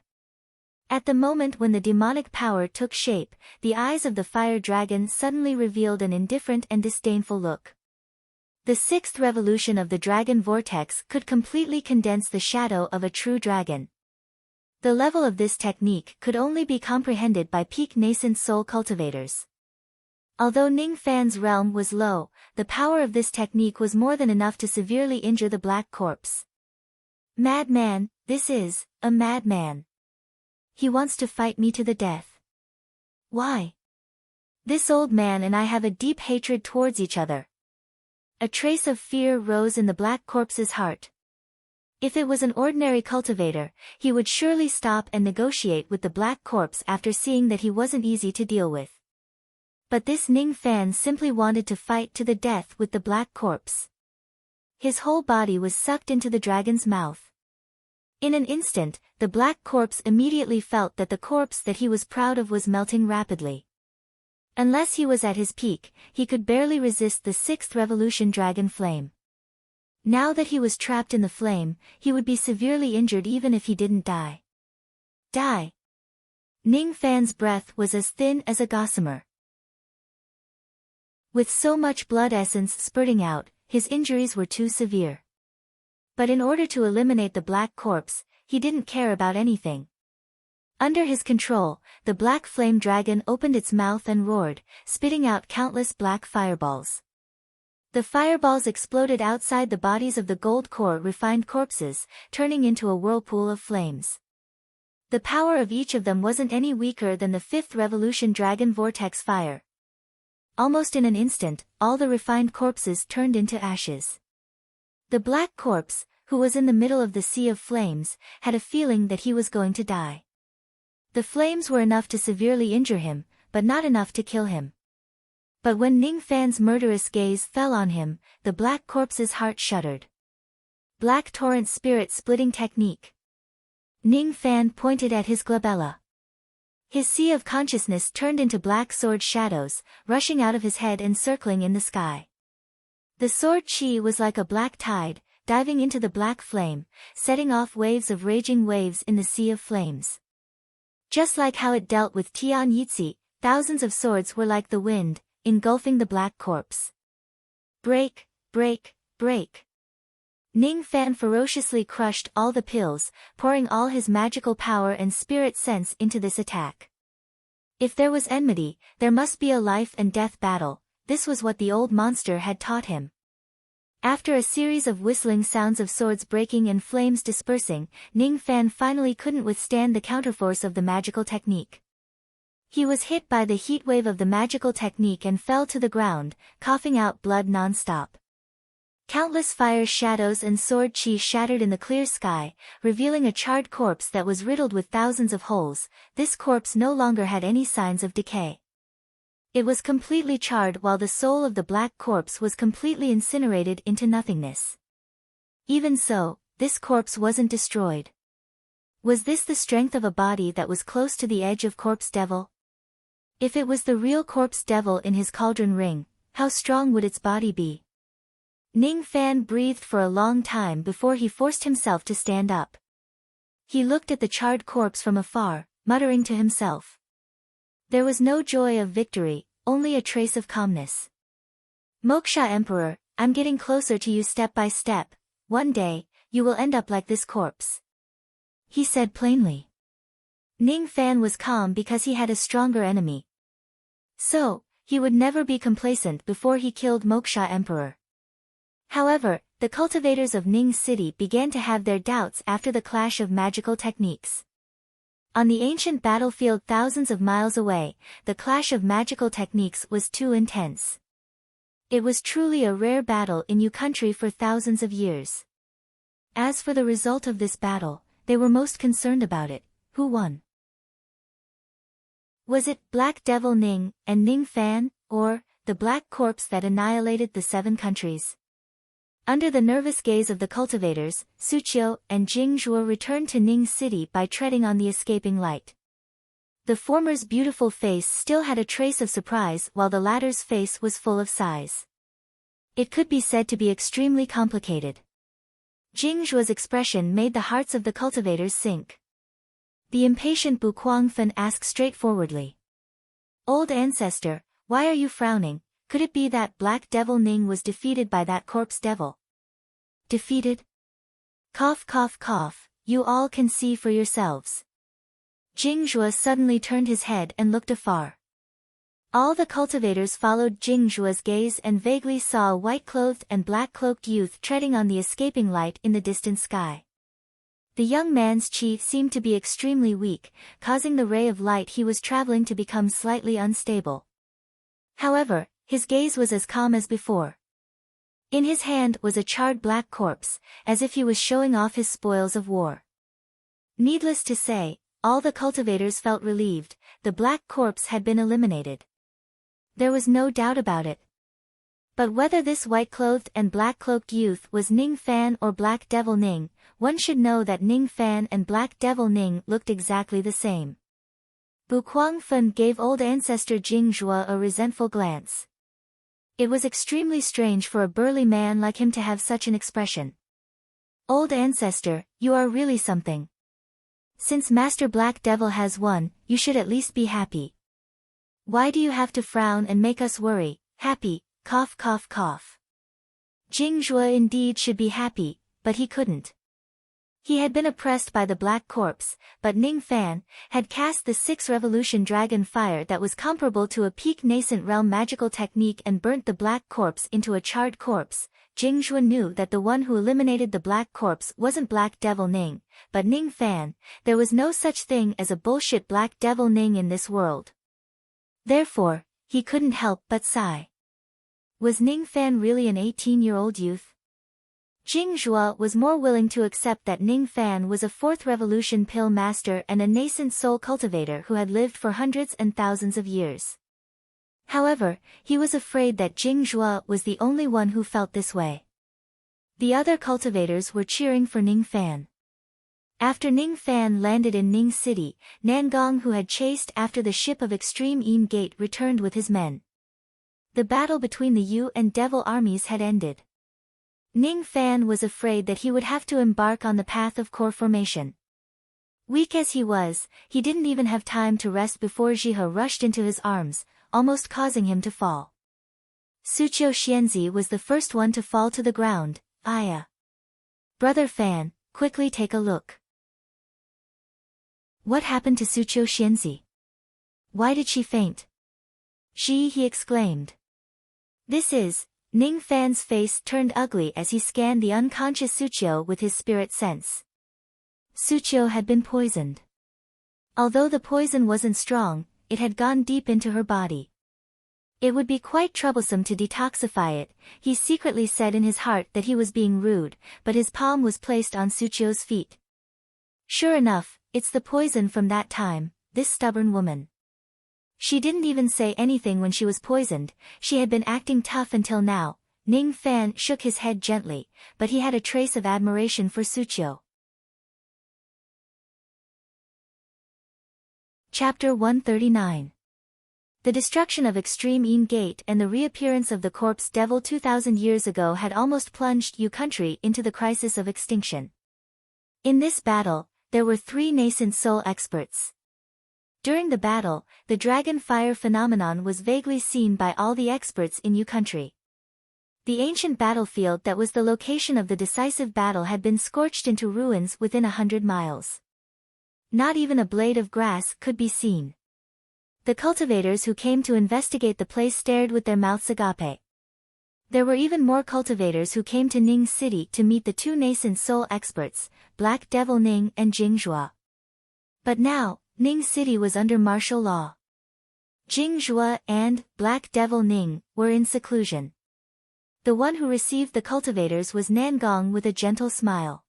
Speaker 1: At the moment when the demonic power took shape, the eyes of the fire dragon suddenly revealed an indifferent and disdainful look. The sixth revolution of the dragon vortex could completely condense the shadow of a true dragon. The level of this technique could only be comprehended by peak nascent soul cultivators. Although Ning Fan's realm was low, the power of this technique was more than enough to severely injure the black corpse. Madman, this is a madman. He wants to fight me to the death. Why? This old man and I have a deep hatred towards each other. A trace of fear rose in the black corpse's heart. If it was an ordinary cultivator, he would surely stop and negotiate with the black corpse after seeing that he wasn't easy to deal with. But this Ning Fan simply wanted to fight to the death with the black corpse. His whole body was sucked into the dragon's mouth. In an instant, the black corpse immediately felt that the corpse that he was proud of was melting rapidly. Unless he was at his peak, he could barely resist the sixth revolution dragon flame. Now that he was trapped in the flame, he would be severely injured even if he didn't die. Die! Ning Fan's breath was as thin as a gossamer. With so much blood essence spurting out, his injuries were too severe. But in order to eliminate the black corpse, he didn't care about anything. Under his control, the black flame dragon opened its mouth and roared, spitting out countless black fireballs. The fireballs exploded outside the bodies of the gold core refined corpses, turning into a whirlpool of flames. The power of each of them wasn't any weaker than the fifth revolution dragon vortex fire. Almost in an instant, all the refined corpses turned into ashes. The black corpse, who was in the middle of the sea of flames, had a feeling that he was going to die. The flames were enough to severely injure him, but not enough to kill him. But when Ning Fan's murderous gaze fell on him, the black corpse's heart shuddered. Black torrent spirit splitting technique. Ning Fan pointed at his glabella. His sea of consciousness turned into black sword shadows, rushing out of his head and circling in the sky. The sword chi was like a black tide, diving into the black flame, setting off waves of raging waves in the sea of flames. Just like how it dealt with Tian Yizhi, thousands of swords were like the wind, engulfing the black corpse. Break, break, break. Ning Fan ferociously crushed all the pills, pouring all his magical power and spirit sense into this attack. If there was enmity, there must be a life and death battle. This was what the old monster had taught him. After a series of whistling sounds of swords breaking and flames dispersing, Ning Fan finally couldn't withstand the counterforce of the magical technique. He was hit by the heat wave of the magical technique and fell to the ground, coughing out blood non-stop. Countless fire shadows and sword chi shattered in the clear sky, revealing a charred corpse that was riddled with thousands of holes. This corpse no longer had any signs of decay. It was completely charred while the soul of the black corpse was completely incinerated into nothingness. Even so, this corpse wasn't destroyed. Was this the strength of a body that was close to the edge of corpse devil? If it was the real corpse devil in his cauldron ring, how strong would its body be? Ning Fan breathed for a long time before he forced himself to stand up. He looked at the charred corpse from afar, muttering to himself. There was no joy of victory, only a trace of calmness. Moksha Emperor, I'm getting closer to you step by step. One day, you will end up like this corpse. He said plainly. Ning Fan was calm because he had a stronger enemy. So, he would never be complacent before he killed Moksha Emperor. However, the cultivators of Ning City began to have their doubts after the clash of magical techniques. On the ancient battlefield thousands of miles away, the clash of magical techniques was too intense. It was truly a rare battle in Yu country for thousands of years. As for the result of this battle, they were most concerned about it. Who won? Was it Black Devil Ning and Ning Fan, or the black corpse that annihilated the 7 countries? Under the nervous gaze of the cultivators, Suqiu and Jing Zhuo returned to Ning City by treading on the escaping light. The former's beautiful face still had a trace of surprise while the latter's face was full of sighs. It could be said to be extremely complicated. Jing Zhuo's expression made the hearts of the cultivators sink. The impatient Bu Kuangfen asked straightforwardly. Old ancestor, why are you frowning? Could it be that Black Devil Ning was defeated by that corpse devil? Defeated? Cough cough cough, you all can see for yourselves. Jing Zhuo suddenly turned his head and looked afar. All the cultivators followed Jing Zhuo's gaze and vaguely saw a white-clothed and black-cloaked youth treading on the escaping light in the distant sky. The young man's chi seemed to be extremely weak, causing the ray of light he was traveling to become slightly unstable. However, his gaze was as calm as before. In his hand was a charred black corpse, as if he was showing off his spoils of war. Needless to say, all the cultivators felt relieved. The black corpse had been eliminated. There was no doubt about it. But whether this white-clothed and black-cloaked youth was Ning Fan or Black Devil Ning, one should know that Ning Fan and Black Devil Ning looked exactly the same. Bu Kuangfen gave old ancestor Jing Zhuo a resentful glance. It was extremely strange for a burly man like him to have such an expression. Old ancestor, you are really something. Since Master Black Devil has won, you should at least be happy. Why do you have to frown and make us worry? Happy, cough cough cough. Jing Zhuo indeed should be happy, but he couldn't. He had been oppressed by the black corpse, but Ning Fan had cast the 6 revolution dragon fire that was comparable to a peak nascent realm magical technique and burnt the black corpse into a charred corpse. Jing Zhuo knew that the one who eliminated the black corpse wasn't Black Devil Ning, but Ning Fan. There was no such thing as a bullshit Black Devil Ning in this world. Therefore, he couldn't help but sigh. Was Ning Fan really an 18-year-old youth? Jing Zhuo was more willing to accept that Ning Fan was a 4th revolution pill master and a nascent soul cultivator who had lived for hundreds and thousands of years. However, he was afraid that Jing Zhuo was the only one who felt this way. The other cultivators were cheering for Ning Fan. After Ning Fan landed in Ning City, Nangong, who had chased after the ship of Extreme Eam Gate, returned with his men. The battle between the Yu and Devil armies had ended. Ning Fan was afraid that he would have to embark on the path of core formation. Weak as he was, he didn't even have time to rest before Jihe rushed into his arms, almost causing him to fall. Suqiu Xianzi was the first one to fall to the ground. Aya. Brother Fan, quickly take a look. What happened to Suqiu Xianzi? Why did she faint? He exclaimed. This is... Ning Fan's face turned ugly as he scanned the unconscious Suqiu with his spirit sense. Suqiu had been poisoned. Although the poison wasn't strong, it had gone deep into her body. It would be quite troublesome to detoxify it, he secretly said in his heart that he was being rude, but his palm was placed on Suqiu's feet. Sure enough, it's the poison from that time, this stubborn woman. She didn't even say anything when she was poisoned, she had been acting tough until now. Ning Fan shook his head gently, but he had a trace of admiration for Suqiu. Chapter 139. The destruction of Extreme Yin Gate and the reappearance of the corpse devil 2000 years ago had almost plunged Yu country into the crisis of extinction. In this battle, there were 3 nascent soul experts. During the battle, the dragon fire phenomenon was vaguely seen by all the experts in Yu country. The ancient battlefield that was the location of the decisive battle had been scorched into ruins within 100 miles. Not even a blade of grass could be seen. The cultivators who came to investigate the place stared with their mouths agape. There were even more cultivators who came to Ning City to meet the 2 nascent soul experts, Black Devil Ning and Jing Zhua. But now, Ning City was under martial law. Jing Zhua and Black Devil Ning were in seclusion. The one who received the cultivators was Nangong with a gentle smile.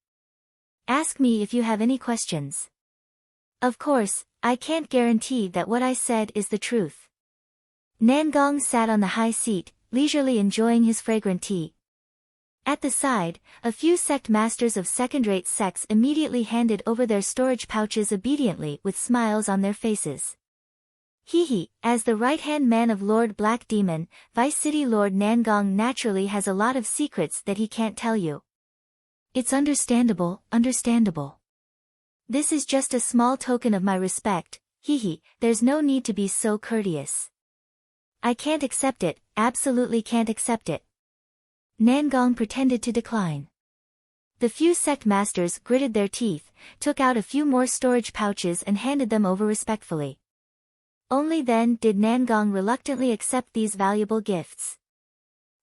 Speaker 1: Ask me if you have any questions. Of course, I can't guarantee that what I said is the truth. Nangong sat on the high seat, leisurely enjoying his fragrant tea. At the side, a few sect masters of second-rate sects immediately handed over their storage pouches obediently with smiles on their faces. As the right-hand man of Lord Black Demon, Vice City Lord Nangong naturally has a lot of secrets that he can't tell you. It's understandable. This is just a small token of my respect, there's no need to be so courteous. I can't accept it, absolutely can't accept it. Nangong pretended to decline. The few sect masters gritted their teeth, took out a few more storage pouches and handed them over respectfully. Only then did Nangong reluctantly accept these valuable gifts.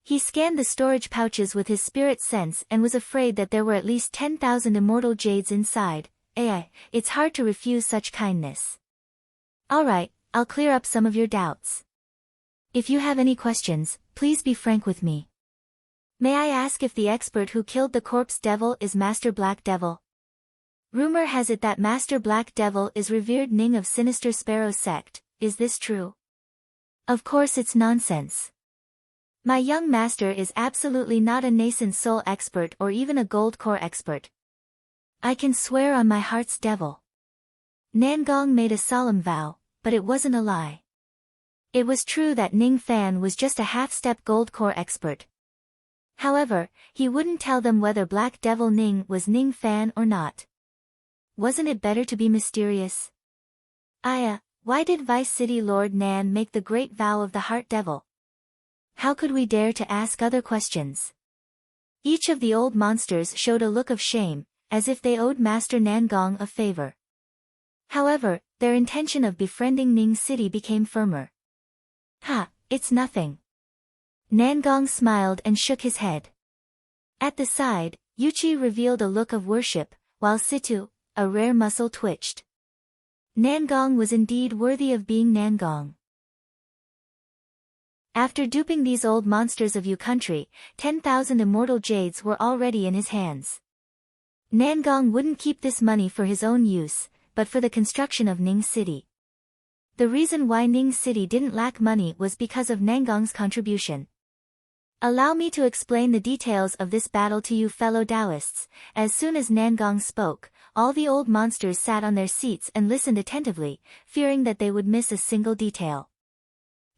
Speaker 1: He scanned the storage pouches with his spirit sense and was afraid that there were at least 10,000 immortal jades inside. It's hard to refuse such kindness. Alright, I'll clear up some of your doubts. If you have any questions, please be frank with me. May I ask if the expert who killed the corpse devil is Master Black Devil? Rumor has it that Master Black Devil is revered Ning of Sinister Sparrow sect, is this true? Of course it's nonsense. My young master is absolutely not a nascent soul expert or even a gold core expert. I can swear on my heart's devil. Nangong made a solemn vow, but it wasn't a lie. It was true that Ning Fan was just a half-step gold core expert. However, he wouldn't tell them whether Black Devil Ning was Ning Fan or not. Wasn't it better to be mysterious? Why did Vice City Lord Nan make the great vow of the Heart Devil? How could we dare to ask other questions? Each of the old monsters showed a look of shame, as if they owed Master Nangong a favor. However, their intention of befriending Ning City became firmer. It's nothing. Nangong smiled and shook his head. At the side, Yuchi revealed a look of worship, while Situ, a rare muscle twitched. Nangong was indeed worthy of being Nangong. After duping these old monsters of Yu country, 10,000 immortal jades were already in his hands. Nangong wouldn't keep this money for his own use, but for the construction of Ning City. The reason why Ning City didn't lack money was because of Nangong's contribution. Allow me to explain the details of this battle to you fellow Taoists. As soon as Nangong spoke, all the old monsters sat on their seats and listened attentively, fearing that they would miss a single detail.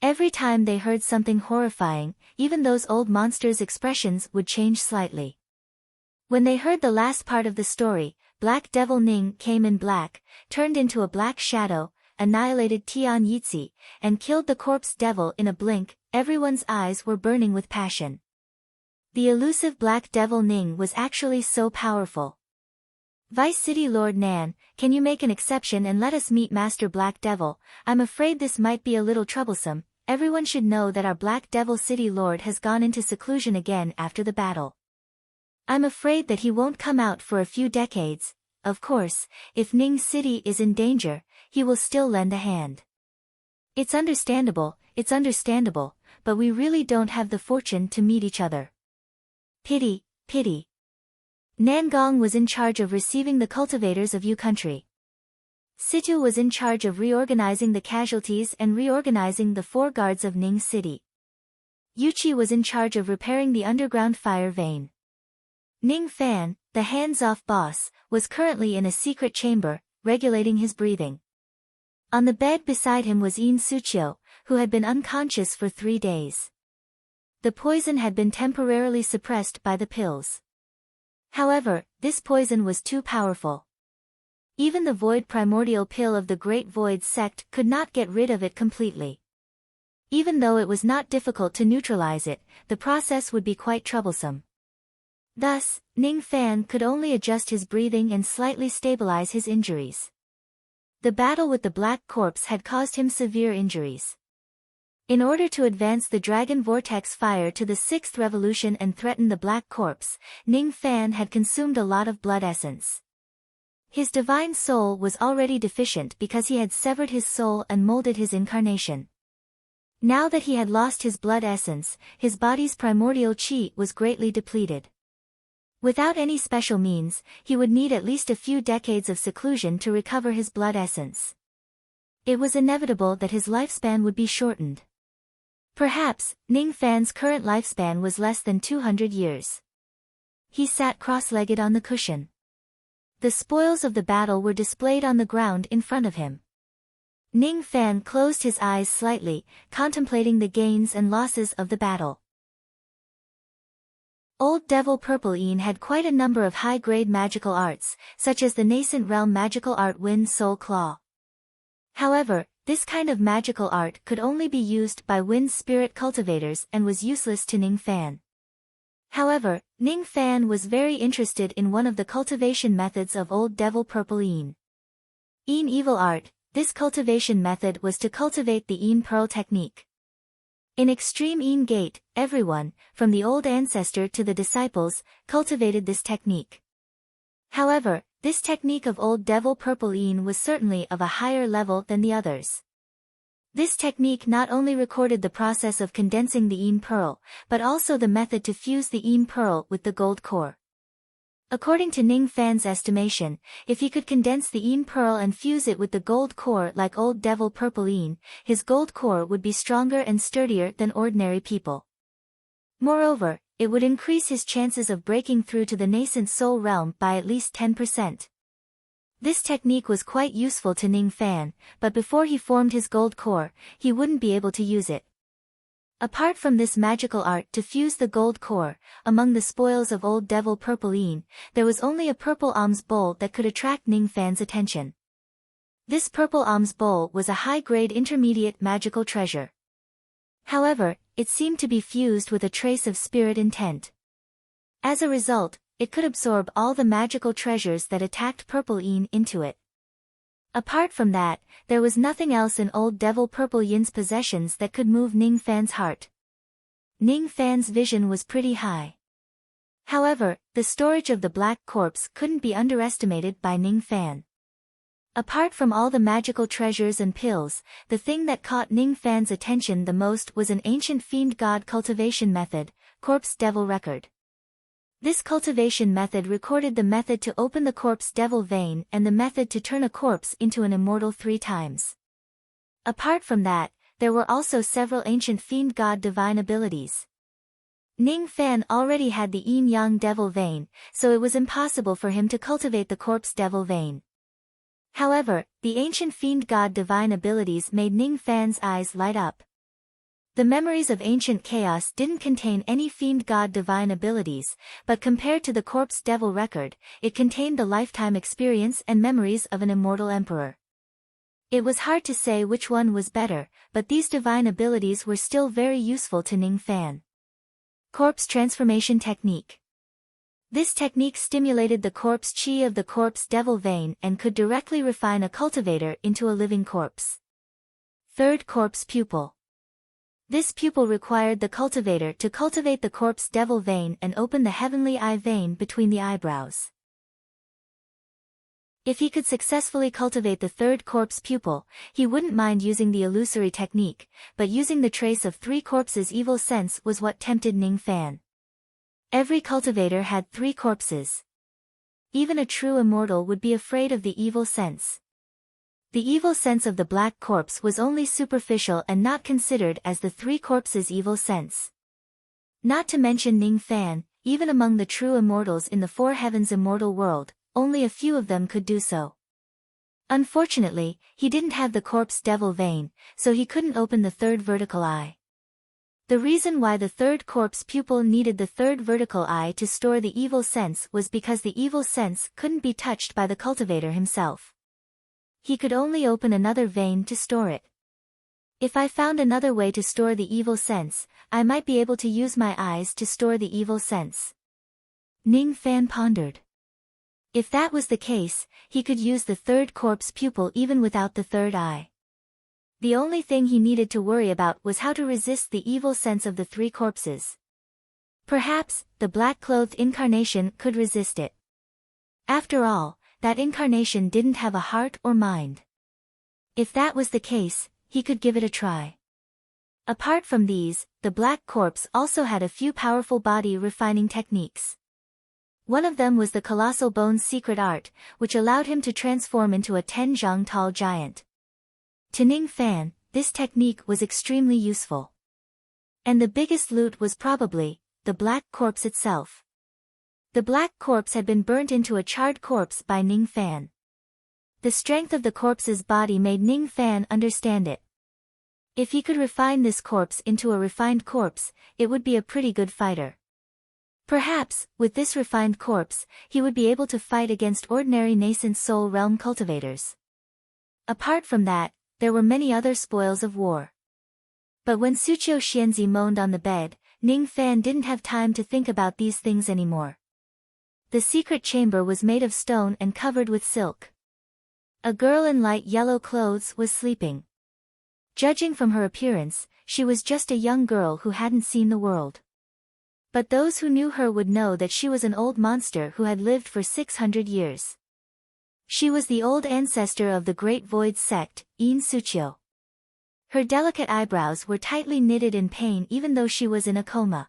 Speaker 1: Every time they heard something horrifying, even those old monsters' expressions would change slightly. When they heard the last part of the story, Black Devil Ning came in black, turned into a black shadow, annihilated Tian Yitzi, and killed the corpse devil in a blink. Everyone's eyes were burning with passion. The elusive Black Devil Ning was actually so powerful. Vice City Lord Nan, can you make an exception and let us meet Master Black Devil? I'm afraid this might be a little troublesome. Everyone should know that our Black Devil City Lord has gone into seclusion again after the battle. I'm afraid that he won't come out for a few decades. Of course, if Ning City is in danger, he will still lend a hand. It's understandable, but we really don't have the fortune to meet each other. Pity, pity. Nangong was in charge of receiving the cultivators of Yu country. Situ was in charge of reorganizing the casualties and reorganizing the 4 guards of Ning City. Yuchi was in charge of repairing the underground fire vein. Ning Fan, the hands-off boss, was currently in a secret chamber, regulating his breathing. On the bed beside him was Yin Suchio, who had been unconscious for 3 days. The poison had been temporarily suppressed by the pills. However, this poison was too powerful. Even the Void Primordial Pill of the Great Void sect could not get rid of it completely. Even though it was not difficult to neutralize it, the process would be quite troublesome. Thus, Ning Fan could only adjust his breathing and slightly stabilize his injuries. The battle with the Black Corpse had caused him severe injuries. In order to advance the Dragon Vortex Fire to the 6th revolution and threaten the Black Corpse, Ning Fan had consumed a lot of blood essence. His divine soul was already deficient because he had severed his soul and molded his incarnation. Now that he had lost his blood essence, his body's primordial chi was greatly depleted. Without any special means, he would need at least a few decades of seclusion to recover his blood essence. It was inevitable that his lifespan would be shortened. Perhaps, Ning Fan's current lifespan was less than 200 years. He sat cross-legged on the cushion. The spoils of the battle were displayed on the ground in front of him. Ning Fan closed his eyes slightly, contemplating the gains and losses of the battle. Old Devil Purple Een had quite a number of high-grade magical arts, such as the nascent realm magical art Wind Soul Claw. However, this kind of magical art could only be used by Wind Spirit cultivators and was useless to Ning Fan. However, Ning Fan was very interested in one of the cultivation methods of Old Devil Purple Een. Een Evil Art. This cultivation method was to cultivate the Een Pearl technique. In Extreme Een Gate, everyone, from the old ancestor to the disciples, cultivated this technique. However, this technique of Old Devil Purple Een was certainly of a higher level than the others. This technique not only recorded the process of condensing the Een Pearl, but also the method to fuse the Een Pearl with the gold core. According to Ning Fan's estimation, if he could condense the Een Pearl and fuse it with the gold core like Old Devil Purple Een, his gold core would be stronger and sturdier than ordinary people. Moreover, it would increase his chances of breaking through to the nascent soul realm by at least 10%. This technique was quite useful to Ning Fan, but before he formed his gold core, he wouldn't be able to use it. Apart from this magical art to fuse the gold core, among the spoils of Old Devil Purple Een, there was only a purple alms bowl that could attract Ning Fan's attention. This purple alms bowl was a high-grade intermediate magical treasure. However, it seemed to be fused with a trace of spirit intent. As a result, it could absorb all the magical treasures that attacked Purple Een into it. Apart from that, there was nothing else in Old Devil Purple Yin's possessions that could move Ning Fan's heart. Ning Fan's vision was pretty high. However, the storage of the Black Corpse couldn't be underestimated by Ning Fan. Apart from all the magical treasures and pills, the thing that caught Ning Fan's attention the most was an ancient fiend god cultivation method, Corpse Devil Record. This cultivation method recorded the method to open the corpse devil vein and the method to turn a corpse into an immortal 3 times. Apart from that, there were also several ancient fiend god divine abilities. Ning Fan already had the Yin Yang devil vein, so it was impossible for him to cultivate the corpse devil vein. However, the ancient fiend god divine abilities made Ning Fan's eyes light up. The memories of ancient chaos didn't contain any fiend god divine abilities, but compared to the corpse devil record, it contained the lifetime experience and memories of an immortal emperor. It was hard to say which one was better, but these divine abilities were still very useful to Ning Fan. Corpse Transformation Technique. This technique stimulated the corpse chi of the corpse devil vein and could directly refine a cultivator into a living corpse. Third corpse pupil. This pupil required the cultivator to cultivate the corpse devil vein and open the heavenly eye vein between the eyebrows. If he could successfully cultivate the third corpse pupil, he wouldn't mind using the illusory technique, but using the trace of 3 corpses' evil sense was what tempted Ning Fan. Every cultivator had 3 corpses. Even a true immortal would be afraid of the evil sense. The evil sense of the black corpse was only superficial and not considered as the 3 corpses' evil sense. Not to mention Ning Fan, even among the true immortals in the 4 heavens immortal world, only a few of them could do so. Unfortunately, he didn't have the corpse devil vein, so he couldn't open the 3rd vertical eye. The reason why the 3rd corpse pupil needed the 3rd vertical eye to store the evil sense was because the evil sense couldn't be touched by the cultivator himself. He could only open another vein to store it. If I found another way to store the evil sense, I might be able to use my eyes to store the evil sense. Ning Fan pondered. If that was the case, he could use the 3rd corpse pupil even without the 3rd eye. The only thing he needed to worry about was how to resist the evil sense of the 3 corpses. Perhaps, the black-clothed incarnation could resist it. After all, that incarnation didn't have a heart or mind. If that was the case, he could give it a try. Apart from these, the black corpse also had a few powerful body-refining techniques. One of them was the Colossal Bone's secret art, which allowed him to transform into a 10-zhang tall giant. To Ning Fan, this technique was extremely useful. And the biggest loot was probably the black corpse itself. The black corpse had been burnt into a charred corpse by Ning Fan. The strength of the corpse's body made Ning Fan understand it. If he could refine this corpse into a refined corpse, it would be a pretty good fighter. Perhaps, with this refined corpse, he would be able to fight against ordinary nascent soul realm cultivators. Apart from that, there were many other spoils of war. But when Suqiu Xianzi moaned on the bed, Ning Fan didn't have time to think about these things anymore. The secret chamber was made of stone and covered with silk. A girl in light yellow clothes was sleeping. Judging from her appearance, she was just a young girl who hadn't seen the world. But those who knew her would know that she was an old monster who had lived for 600 years. She was the old ancestor of the Great Void sect, Yin Suqiu. Her delicate eyebrows were tightly knitted in pain even though she was in a coma.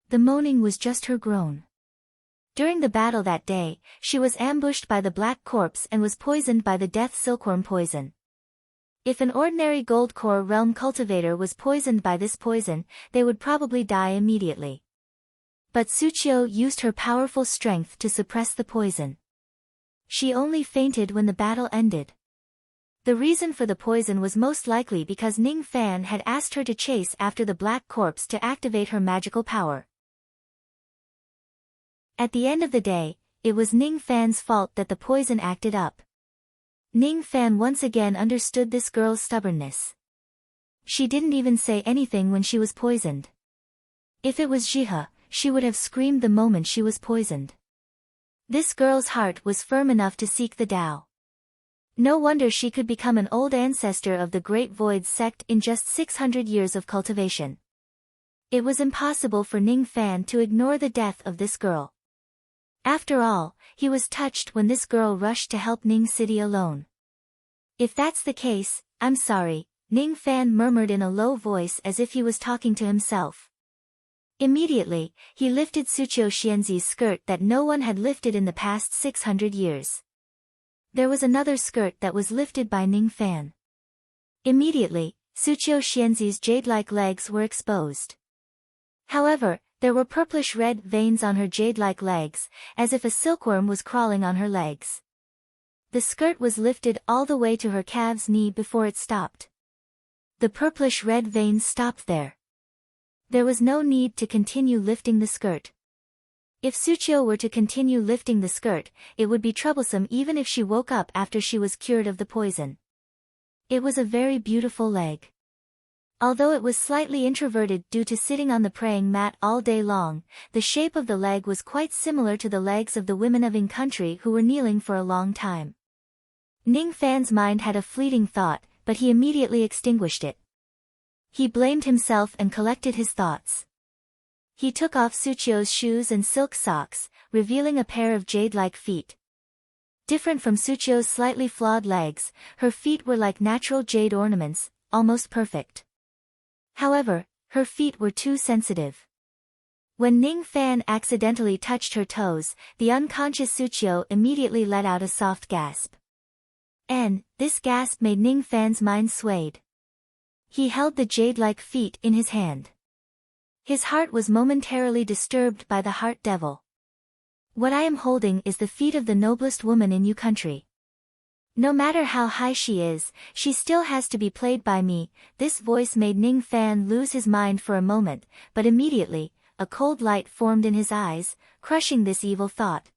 Speaker 1: The moaning was just her groan. During the battle that day, she was ambushed by the black corpse and was poisoned by the death silkworm poison. If an ordinary gold core realm cultivator was poisoned by this poison, they would probably die immediately. But Suqiu used her powerful strength to suppress the poison. She only fainted when the battle ended. The reason for the poison was most likely because Ning Fan had asked her to chase after the black corpse to activate her magical power. At the end of the day, it was Ning Fan's fault that the poison acted up. Ning Fan once again understood this girl's stubbornness. She didn't even say anything when she was poisoned. If it was Jihe, she would have screamed the moment she was poisoned. This girl's heart was firm enough to seek the Tao. No wonder she could become an old ancestor of the Great Void sect in just 600 years of cultivation. It was impossible for Ning Fan to ignore the death of this girl. After all, he was touched when this girl rushed to help Ning City alone. If that's the case, I'm sorry, Ning Fan murmured in a low voice as if he was talking to himself. Immediately, he lifted Suqiu Xianzi's skirt that no one had lifted in the past 600 years. There was another skirt that was lifted by Ning Fan. Immediately, Suqiu Xianzi's jade-like legs were exposed. However, there were purplish-red veins on her jade-like legs, as if a silkworm was crawling on her legs. The skirt was lifted all the way to her calf's knee before it stopped. The purplish-red veins stopped there. There was no need to continue lifting the skirt. If Suchio were to continue lifting the skirt, it would be troublesome even if she woke up after she was cured of the poison. It was a very beautiful leg. Although it was slightly introverted due to sitting on the praying mat all day long, the shape of the leg was quite similar to the legs of the women of Ing country who were kneeling for a long time. Ning Fan's mind had a fleeting thought, but he immediately extinguished it. He blamed himself and collected his thoughts. He took off Suchio's shoes and silk socks, revealing a pair of jade-like feet. Different from Suchio's slightly flawed legs, her feet were like natural jade ornaments, almost perfect. However, her feet were too sensitive. When Ning Fan accidentally touched her toes, the unconscious Suchio immediately let out a soft gasp. And this gasp made Ning Fan's mind swayed. He held the jade-like feet in his hand. His heart was momentarily disturbed by the heart devil. What I am holding is the feet of the noblest woman in Yu country. No matter how high she is, she still has to be played by me. This voice made Ning Fan lose his mind for a moment, but immediately, a cold light formed in his eyes, crushing this evil thought.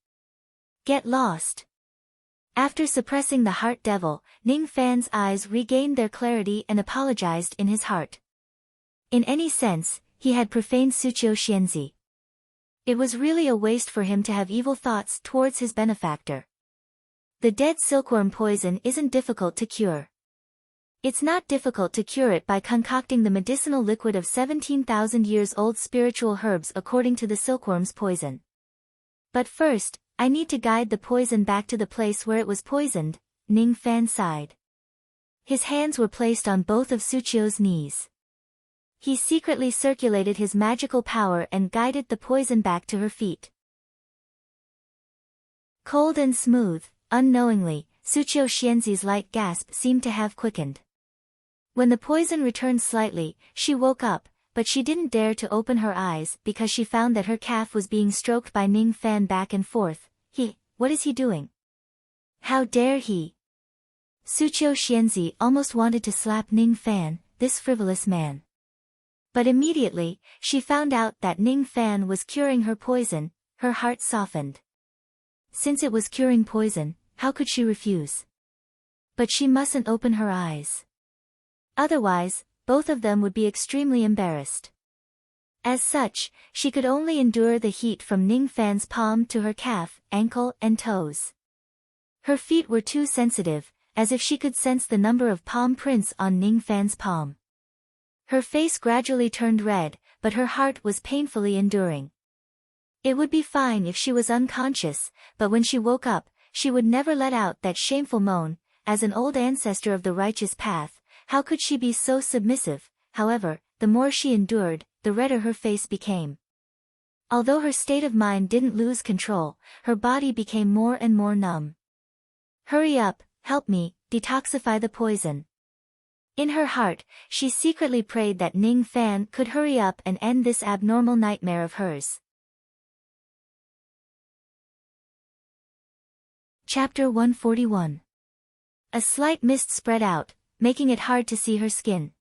Speaker 1: Get lost. After suppressing the heart devil, Ning Fan's eyes regained their clarity and apologized in his heart. In any sense, he had profaned Suchio Xianzi. It was really a waste for him to have evil thoughts towards his benefactor. The dead silkworm poison isn't difficult to cure. It's not difficult to cure it by concocting the medicinal liquid of 17,000 years old spiritual herbs according to the silkworm's poison. But first, I need to guide the poison back to the place where it was poisoned, Ning Fan sighed. His hands were placed on both of Suchio's knees. He secretly circulated his magical power and guided the poison back to her feet. Cold and smooth, unknowingly, Suchio Xianzi's light gasp seemed to have quickened. When the poison returned slightly, she woke up, but she didn't dare to open her eyes because she found that her calf was being stroked by Ning Fan back and forth. What is he doing? How dare he? Suchio Xianzi almost wanted to slap Ning Fan, this frivolous man. But immediately, she found out that Ning Fan was curing her poison. Her heart softened. Since it was curing poison, how could she refuse? But she mustn't open her eyes. Otherwise, both of them would be extremely embarrassed. As such, she could only endure the heat from Ning Fan's palm to her calf, ankle, and toes. Her feet were too sensitive, as if she could sense the number of palm prints on Ning Fan's palm. Her face gradually turned red, but her heart was painfully enduring. It would be fine if she was unconscious, but when she woke up, she would never let out that shameful moan. As an old ancestor of the righteous path, how could she be so submissive? However, the more she endured, the redder her face became. Although her state of mind didn't lose control, her body became more and more numb. Hurry up, help me, detoxify the poison. In her heart, she secretly prayed that Ning Fan could hurry up and end this abnormal nightmare of hers. Chapter 141. A slight mist spread out, making it hard to see her skin.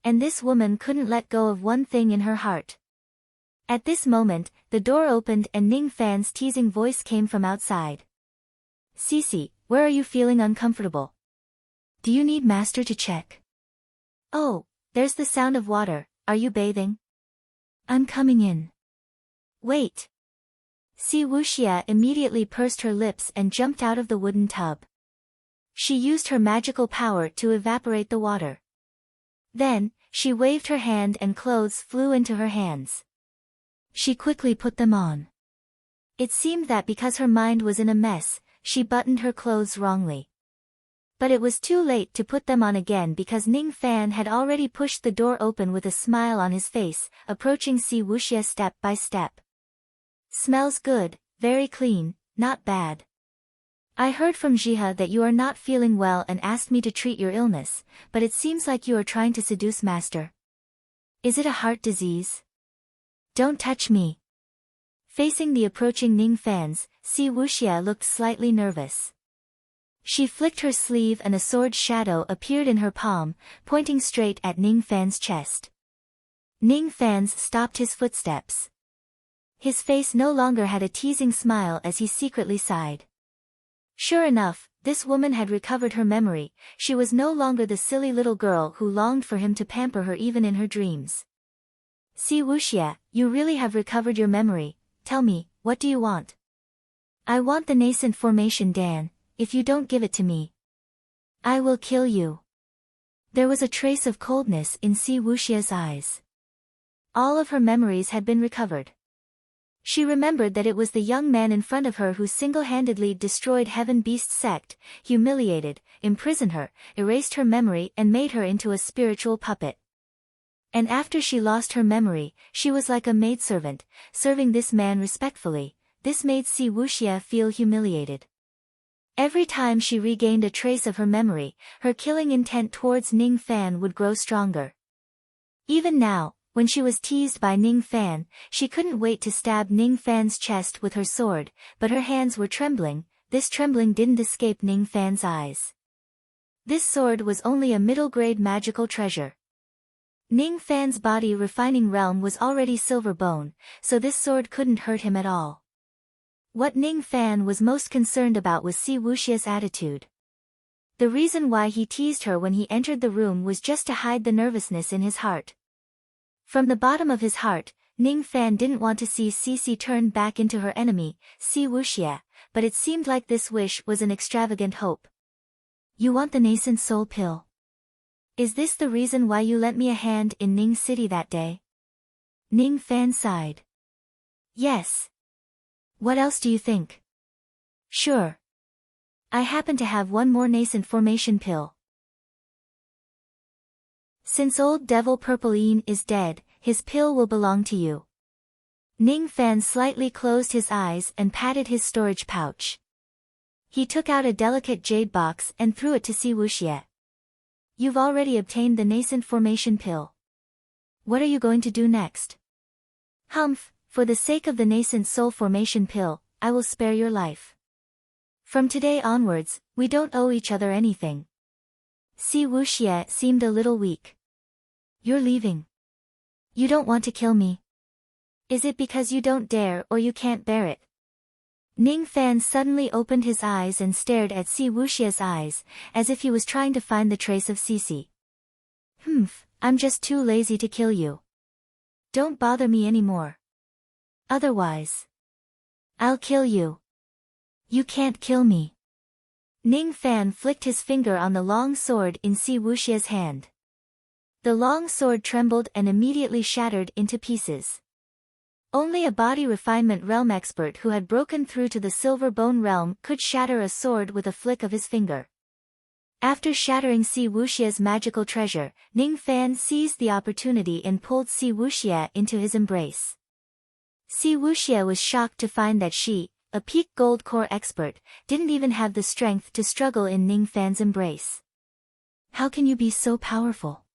Speaker 1: And this woman couldn't let go of one thing in her heart. At this moment, the door opened and Ning Fan's teasing voice came from outside. Cece, where are you feeling uncomfortable? Do you need master to check? Oh, there's the sound of water. Are you bathing? I'm coming in. Wait. Si Wuxia immediately pursed her lips and jumped out of the wooden tub. She used her magical power to evaporate the water. Then, she waved her hand and clothes flew into her hands. She quickly put them on. It seemed that because her mind was in a mess, she buttoned her clothes wrongly. But it was too late to put them on again because Ning Fan had already pushed the door open with a smile on his face, approaching Si Wuxia step by step. Smells good, very clean, not bad. I heard from Jiha that you are not feeling well and asked me to treat your illness, but it seems like you are trying to seduce master. Is it a heart disease? Don't touch me. Facing the approaching Ning Fans, Si Wuxia looked slightly nervous. She flicked her sleeve and a sword shadow appeared in her palm, pointing straight at Ning Fan's chest. Ning Fan stopped his footsteps. His face no longer had a teasing smile as he secretly sighed. Sure enough, this woman had recovered her memory. She was no longer the silly little girl who longed for him to pamper her even in her dreams. "Si Wuxia, you really have recovered your memory. Tell me, what do you want?" "I want the nascent formation, Dan. If you don't give it to me, I will kill you." There was a trace of coldness in Si Wuxia's eyes. All of her memories had been recovered. She remembered that it was the young man in front of her who single-handedly destroyed Heaven Beast sect, humiliated, imprisoned her, erased her memory and made her into a spiritual puppet. And after she lost her memory, she was like a maidservant, serving this man respectfully. This made Si Wuxia feel humiliated. Every time she regained a trace of her memory, her killing intent towards Ning Fan would grow stronger. Even now, when she was teased by Ning Fan, she couldn't wait to stab Ning Fan's chest with her sword, but her hands were trembling. This trembling didn't escape Ning Fan's eyes. This sword was only a middle-grade magical treasure. Ning Fan's body refining realm was already silver bone, so this sword couldn't hurt him at all. What Ning Fan was most concerned about was Si Wuxia's attitude. The reason why he teased her when he entered the room was just to hide the nervousness in his heart. From the bottom of his heart, Ning Fan didn't want to see Cici turn back into her enemy, Si Wuxia, but it seemed like this wish was an extravagant hope. "You want the nascent soul pill? Is this the reason why you lent me a hand in Ning City that day?" Ning Fan sighed. "Yes. What else do you think?" "Sure. I happen to have one more nascent formation pill. Since old devil Purple Een is dead, his pill will belong to you." Ning Fan slightly closed his eyes and patted his storage pouch. He took out a delicate jade box and threw it to Si Wuxia. "You've already obtained the nascent formation pill. What are you going to do next?" "Humph, for the sake of the nascent soul formation pill, I will spare your life. From today onwards, we don't owe each other anything." Si Wuxia seemed a little weak. "You're leaving? You don't want to kill me? Is it because you don't dare or you can't bear it?" Ning Fan suddenly opened his eyes and stared at Si Wuxia's eyes, as if he was trying to find the trace of Cici. "Humph, I'm just too lazy to kill you. Don't bother me anymore. Otherwise, I'll kill you." "You can't kill me." Ning Fan flicked his finger on the long sword in Si Wuxia's hand. The long sword trembled and immediately shattered into pieces. Only a body refinement realm expert who had broken through to the silver bone realm could shatter a sword with a flick of his finger. After shattering Si Wuxia's magical treasure, Ning Fan seized the opportunity and pulled Si Wuxia into his embrace. Si Wuxia was shocked to find that she, a peak gold core expert, didn't even have the strength to struggle in Ning Fan's embrace. "How can you be so powerful?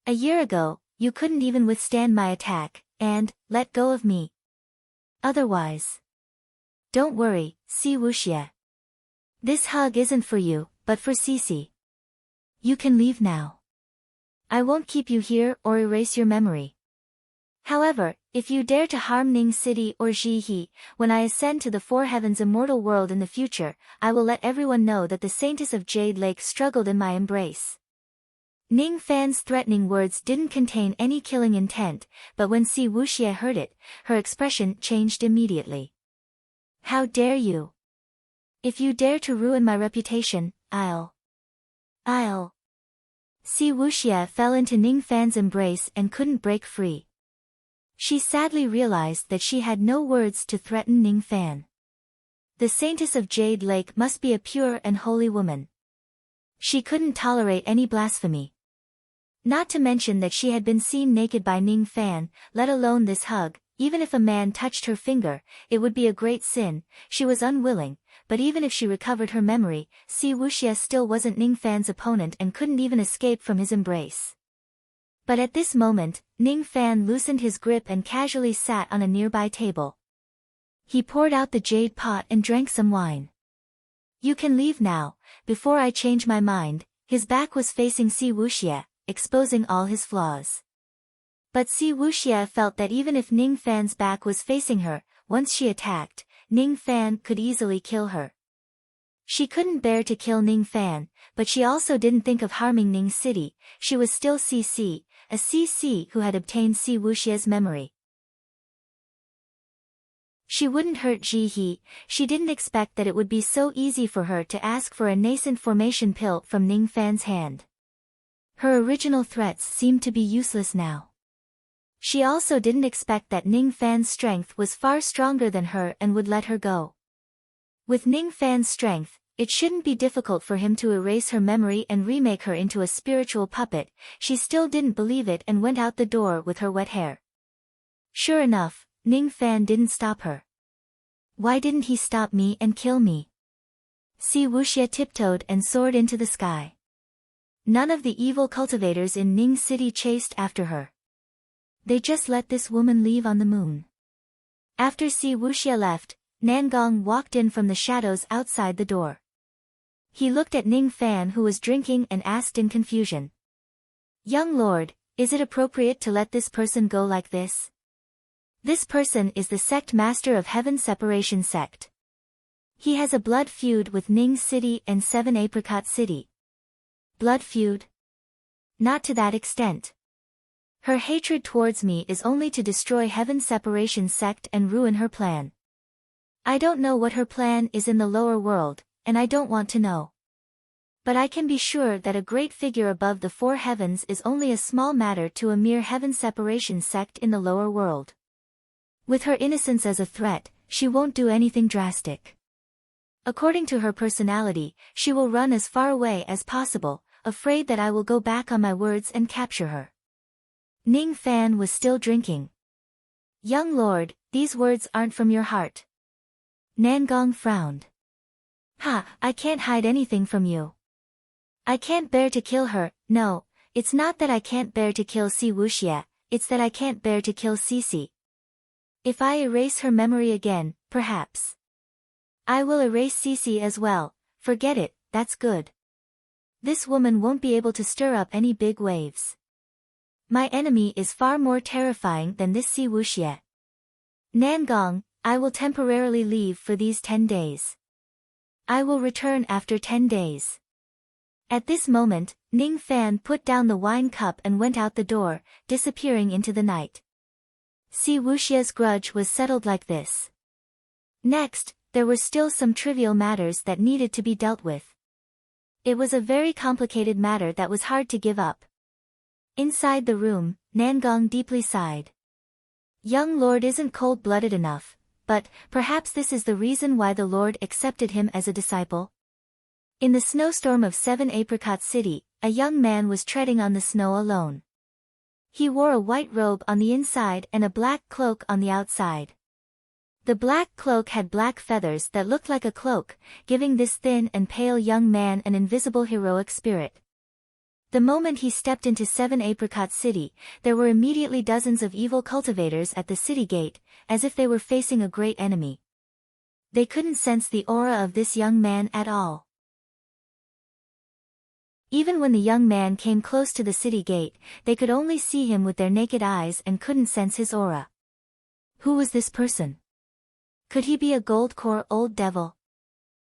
Speaker 1: A year ago, you couldn't even withstand my attack, and let go of me. Otherwise. Don't worry, Si Wuxia. This hug isn't for you, but for Cici. You can leave now. I won't keep you here or erase your memory. However, if you dare to harm Ning City or Jihe, when I ascend to the Four Heavens immortal world in the future, I will let everyone know that the Saintess of Jade Lake struggled in my embrace." Ning Fan's threatening words didn't contain any killing intent, but when Si Wuxia heard it, her expression changed immediately. "How dare you? If you dare to ruin my reputation, I'll... Si Wuxia fell into Ning Fan's embrace and couldn't break free. She sadly realized that she had no words to threaten Ning Fan. The Saintess of Jade Lake must be a pure and holy woman. She couldn't tolerate any blasphemy. Not to mention that she had been seen naked by Ning Fan, let alone this hug. Even if a man touched her finger, it would be a great sin. She was unwilling, but even if she recovered her memory, Si Wuxia still wasn't Ning Fan's opponent and couldn't even escape from his embrace. But at this moment, Ning Fan loosened his grip and casually sat on a nearby table. He poured out the jade pot and drank some wine. "You can leave now, before I change my mind. His back was facing Si Wuxia, exposing all his flaws. But Si Wuxia felt that even if Ning Fan's back was facing her, once she attacked, Ning Fan could easily kill her. She couldn't bear to kill Ning Fan, but she also didn't think of harming Ning City. She was still CC, a CC who had obtained Si Wuxia's memory. She wouldn't hurt Ji He. She didn't expect that it would be so easy for her to ask for a nascent formation pill from Ning Fan's hand. Her original threats seemed to be useless now. She also didn't expect that Ning Fan's strength was far stronger than her and would let her go. With Ning Fan's strength, it shouldn't be difficult for him to erase her memory and remake her into a spiritual puppet. She still didn't believe it and went out the door with her wet hair. Sure enough, Ning Fan didn't stop her. Why didn't he stop me and kill me? Si Wuxia tiptoed and soared into the sky. None of the evil cultivators in Ning City chased after her. They just let this woman leave on the moon. After Si Wuxia left, Nangong walked in from the shadows outside the door. He looked at Ning Fan who was drinking and asked in confusion. "Young lord, is it appropriate to let this person go like this?" This person is the sect master of Heaven Separation Sect. He has a blood feud with Ning City and 7 Apricot City. Blood feud? Not to that extent. Her hatred towards me is only to destroy Heaven Separation Sect and ruin her plan. I don't know what her plan is in the lower world, and I don't want to know. But I can be sure that a great figure above the 4 heavens is only a small matter to a mere Heaven Separation Sect in the lower world. With her innocence as a threat, she won't do anything drastic. According to her personality, she will run as far away as possible, afraid that I will go back on my words and capture her. Ning Fan was still drinking. "Young lord, these words aren't from your heart." Nangong frowned. "Ha, I can't hide anything from you. I can't bear to kill her. No, it's not that I can't bear to kill Si Wuxia, it's that I can't bear to kill Cici. If I erase her memory again, perhaps I will erase Cici as well. Forget it, that's good. This woman won't be able to stir up any big waves. My enemy is far more terrifying than this Si Wuxia. Nangong, I will temporarily leave for these 10 days. I will return after 10 days. At this moment, Ning Fan put down the wine cup and went out the door, disappearing into the night. Si Wuxia's grudge was settled like this. Next, there were still some trivial matters that needed to be dealt with. It was a very complicated matter that was hard to give up. Inside the room, Nangong deeply sighed. Young lord isn't cold-blooded enough, but perhaps this is the reason why the Lord accepted him as a disciple. In the snowstorm of 7 Apricot City, a young man was treading on the snow alone. He wore a white robe on the inside and a black cloak on the outside. The black cloak had black feathers that looked like a cloak, giving this thin and pale young man an invisible heroic spirit. The moment he stepped into 7 Apricot City, there were immediately dozens of evil cultivators at the city gate, as if they were facing a great enemy. They couldn't sense the aura of this young man at all. Even when the young man came close to the city gate, they could only see him with their naked eyes and couldn't sense his aura. Who was this person? Could he be a gold-core old devil?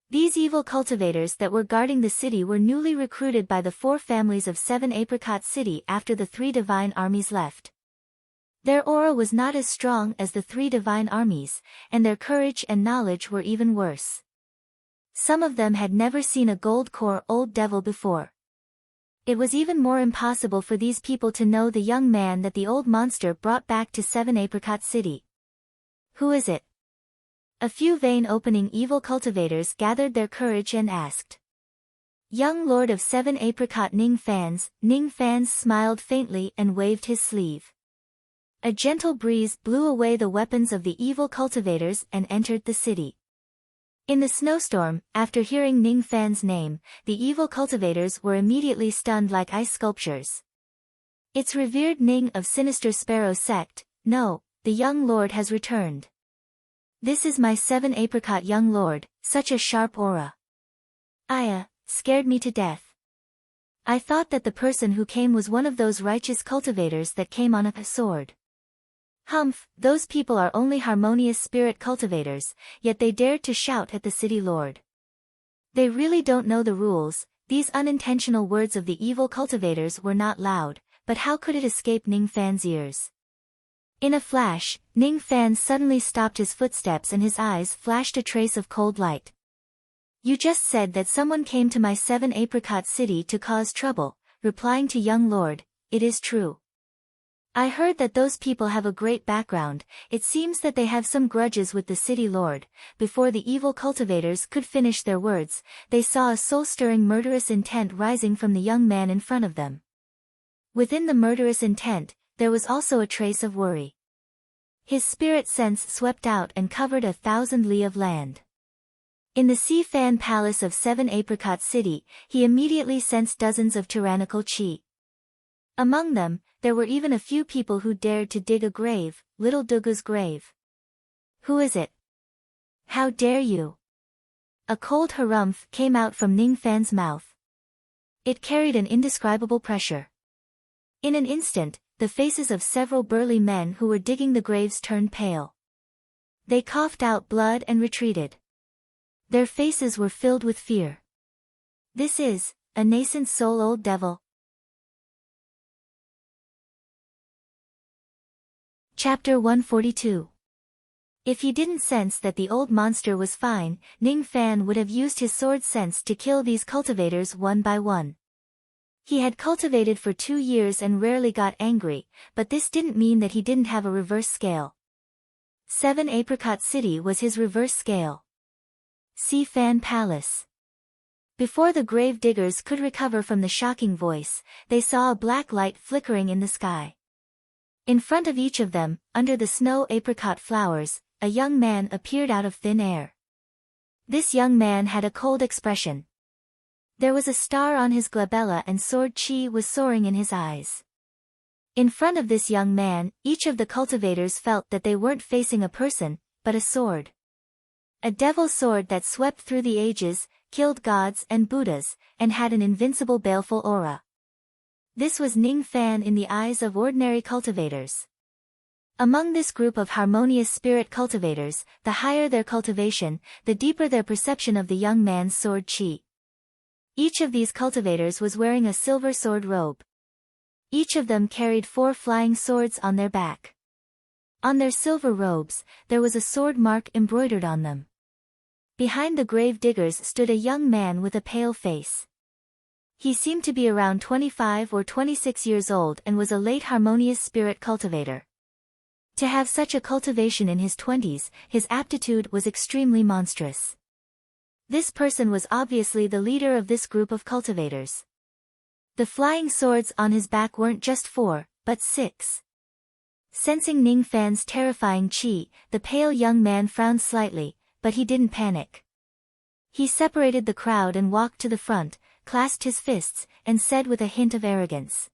Speaker 1: These evil cultivators that were guarding the city were newly recruited by the 4 families of 7 Apricot City after the 3 divine armies left. Their aura was not as strong as the 3 divine armies, and their courage and knowledge were even worse. Some of them had never seen a gold-core old devil before. It was even more impossible for these people to know the young man that the old monster brought back to 7 Apricot City. Who is it? A few vein-opening evil cultivators gathered their courage and asked. Young lord of 7 Apricot Ning Fans smiled faintly and waved his sleeve. A gentle breeze blew away the weapons of the evil cultivators and entered the city. In the snowstorm, after hearing Ning Fan's name, the evil cultivators were immediately stunned like ice sculptures. It's revered Ning of Sinister Sparrow Sect. No, the young lord has returned. This is my 7 Apricot young lord, such a sharp aura. Aya, scared me to death. I thought that the person who came was one of those righteous cultivators that came on a sword. Humph, those people are only harmonious spirit cultivators, yet they dared to shout at the city lord. They really don't know the rules. These unintentional words of the evil cultivators were not loud, but how could it escape Ning Fan's ears? In a flash, Ning Fan suddenly stopped his footsteps and his eyes flashed a trace of cold light. You just said that someone came to my 7-apricot city to cause trouble, replying to young lord, it is true. I heard that those people have a great background. It seems that they have some grudges with the city lord. Before the evil cultivators could finish their words, they saw a soul-stirring murderous intent rising from the young man in front of them. Within the murderous intent, there was also a trace of worry. His spirit sense swept out and covered 1,000 li of land. In the Si Fan Palace of 7-apricot city, he immediately sensed dozens of tyrannical chi. Among them, there were even a few people who dared to dig a grave, Little Dugu's grave. Who is it? How dare you? A cold harumph came out from Ning Fan's mouth. It carried an indescribable pressure. In an instant, the faces of several burly men who were digging the graves turned pale. They coughed out blood and retreated. Their faces were filled with fear. This is a nascent soul old devil. Chapter 142. If he didn't sense that the old monster was fine, Ning Fan would have used his sword sense to kill these cultivators one by one. He had cultivated for 2 years and rarely got angry, but this didn't mean that he didn't have a reverse scale. 7-apricot city was his reverse scale. Si Fan Palace. Before the grave diggers could recover from the shocking voice, they saw a black light flickering in the sky. In front of each of them, under the snow apricot flowers, a young man appeared out of thin air. This young man had a cold expression. There was a star on his glabella and sword chi was soaring in his eyes. In front of this young man, each of the cultivators felt that they weren't facing a person, but a sword. A devil sword that swept through the ages, killed gods and Buddhas, and had an invincible baleful aura. This was Ning Fan in the eyes of ordinary cultivators. Among this group of harmonious spirit cultivators, the higher their cultivation, the deeper their perception of the young man's sword chi. Each of these cultivators was wearing a silver sword robe. Each of them carried 4 flying swords on their back. On their silver robes, there was a sword mark embroidered on them. Behind the grave diggers stood a young man with a pale face. He seemed to be around 25 or 26 years old and was a late harmonious spirit cultivator. To have such a cultivation in his 20s, his aptitude was extremely monstrous. This person was obviously the leader of this group of cultivators. The flying swords on his back weren't just 4, but 6. Sensing Ning Fan's terrifying chi, the pale young man frowned slightly, but he didn't panic. He separated the crowd and walked to the front, clasped his fists, and said with a hint of arrogance.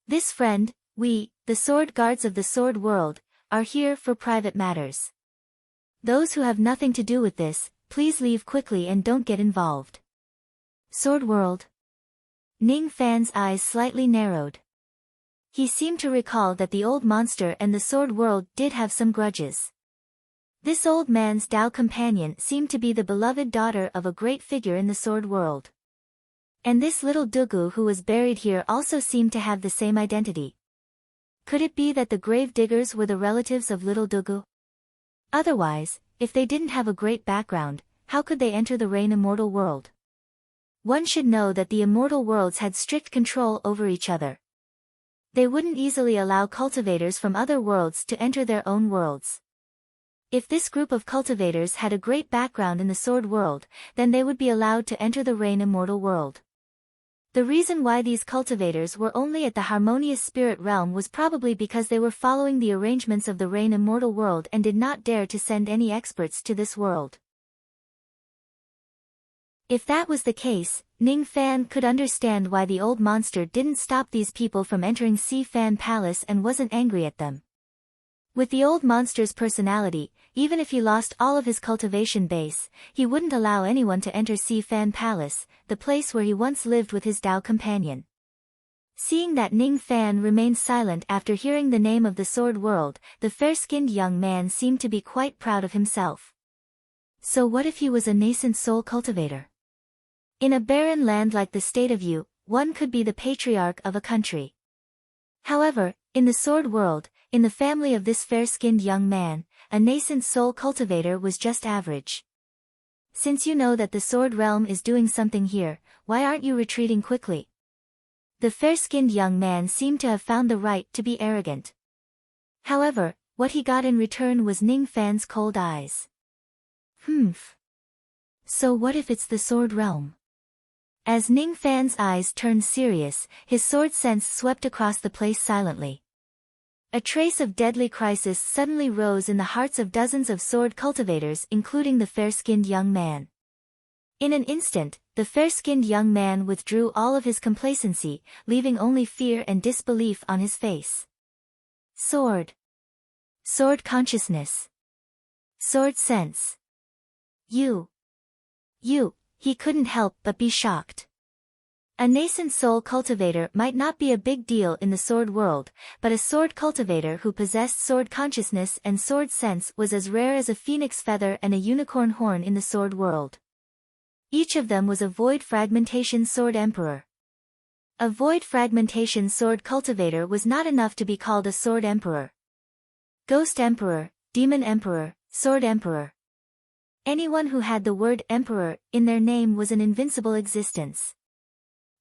Speaker 1: This friend, we, the sword guards of the sword world, are here for private matters. Those who have nothing to do with this, please leave quickly and don't get involved. Sword world. Ning Fan's eyes slightly narrowed. He seemed to recall that the old monster and the sword world did have some grudges. This old man's Dao companion seemed to be the beloved daughter of a great figure in the sword world. And this little Dugu who was buried here also seemed to have the same identity. Could it be that the grave diggers were the relatives of little Dugu? Otherwise, if they didn't have a great background, how could they enter the Rain Immortal world? One should know that the immortal worlds had strict control over each other. They wouldn't easily allow cultivators from other worlds to enter their own worlds. If this group of cultivators had a great background in the sword world, then they would be allowed to enter the Rain Immortal world. The reason why these cultivators were only at the harmonious spirit realm was probably because they were following the arrangements of the Rain Immortal world and did not dare to send any experts to this world. If that was the case, Ning Fan could understand why the old monster didn't stop these people from entering Si Fan Palace and wasn't angry at them. With the old monster's personality, even if he lost all of his cultivation base, he wouldn't allow anyone to enter Si Fan Palace, the place where he once lived with his Dao companion. Seeing that Ning Fan remained silent after hearing the name of the Sword World, the fair-skinned young man seemed to be quite proud of himself. So what if he was a nascent soul cultivator? In a barren land like the state of Yu, one could be the patriarch of a country. However, in the Sword World, in the family of this fair-skinned young man, a nascent soul cultivator was just average. Since you know that the Sword Realm is doing something here, why aren't you retreating quickly? The fair-skinned young man seemed to have found the right to be arrogant. However, what he got in return was Ning Fan's cold eyes. So what if it's the Sword Realm? As Ning Fan's eyes turned serious, his sword sense swept across the place silently. A trace of deadly crisis suddenly rose in the hearts of dozens of sword cultivators, including the fair-skinned young man. In an instant, the fair-skinned young man withdrew all of his complacency, leaving only fear and disbelief on his face. Sword consciousness. Sword sense. He couldn't help but be shocked. A nascent soul cultivator might not be a big deal in the sword world, but a sword cultivator who possessed sword consciousness and sword sense was as rare as a phoenix feather and a unicorn horn in the sword world. Each of them was a void fragmentation sword emperor. A void fragmentation sword cultivator was not enough to be called a sword emperor. Ghost emperor, demon emperor, sword emperor. Anyone who had the word emperor in their name was an invincible existence.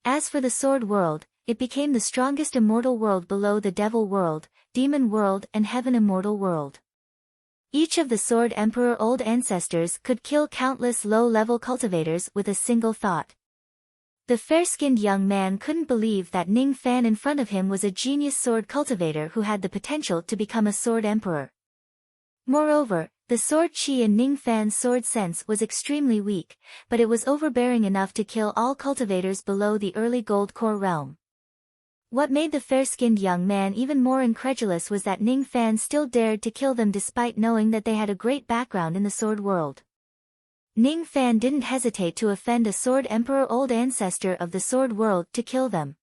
Speaker 1: As for the sword world, it became the strongest immortal world below the devil world, demon world and heaven immortal world. Each of the sword emperor old ancestors could kill countless low-level cultivators with a single thought. The fair-skinned young man couldn't believe that Ning Fan in front of him was a genius sword cultivator who had the potential to become a sword emperor. Moreover, the sword chi in Ning Fan's sword sense was extremely weak, but it was overbearing enough to kill all cultivators below the early gold core realm. What made the fair-skinned young man even more incredulous was that Ning Fan still dared to kill them despite knowing that they had a great background in the sword world. Ning Fan didn't hesitate to offend a sword emperor old ancestor of the sword world to kill them.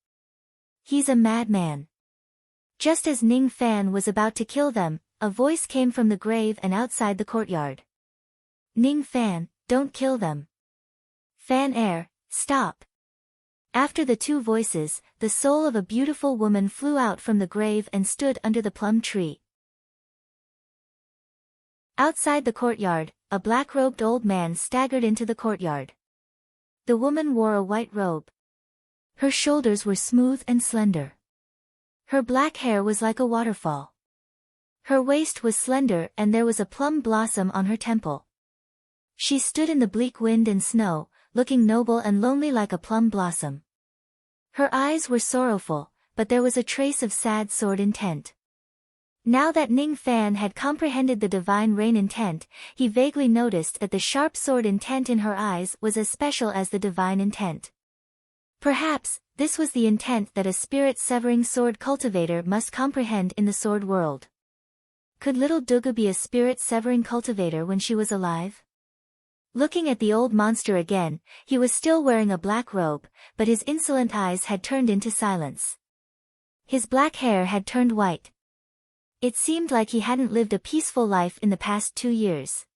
Speaker 1: He's a madman. Just as Ning Fan was about to kill them, a voice came from the grave and outside the courtyard. Ning Fan, don't kill them. Fan Air, stop. After the two voices, the soul of a beautiful woman flew out from the grave and stood under the plum tree. Outside the courtyard, a black-robed old man staggered into the courtyard. The woman wore a white robe. Her shoulders were smooth and slender. Her black hair was like a waterfall. Her waist was slender and there was a plum blossom on her temple. She stood in the bleak wind and snow, looking noble and lonely like a plum blossom. Her eyes were sorrowful, but there was a trace of sad sword intent. Now that Ning Fan had comprehended the divine rain intent, he vaguely noticed that the sharp sword intent in her eyes was as special as the divine intent. Perhaps, this was the intent that a spirit-severing sword cultivator must comprehend in the sword world. Could little Dugu be a spirit-severing cultivator when she was alive? Looking at the old monster again, he was still wearing a black robe, but his insolent eyes had turned into silence. His black hair had turned white. It seemed like he hadn't lived a peaceful life in the past 2 years.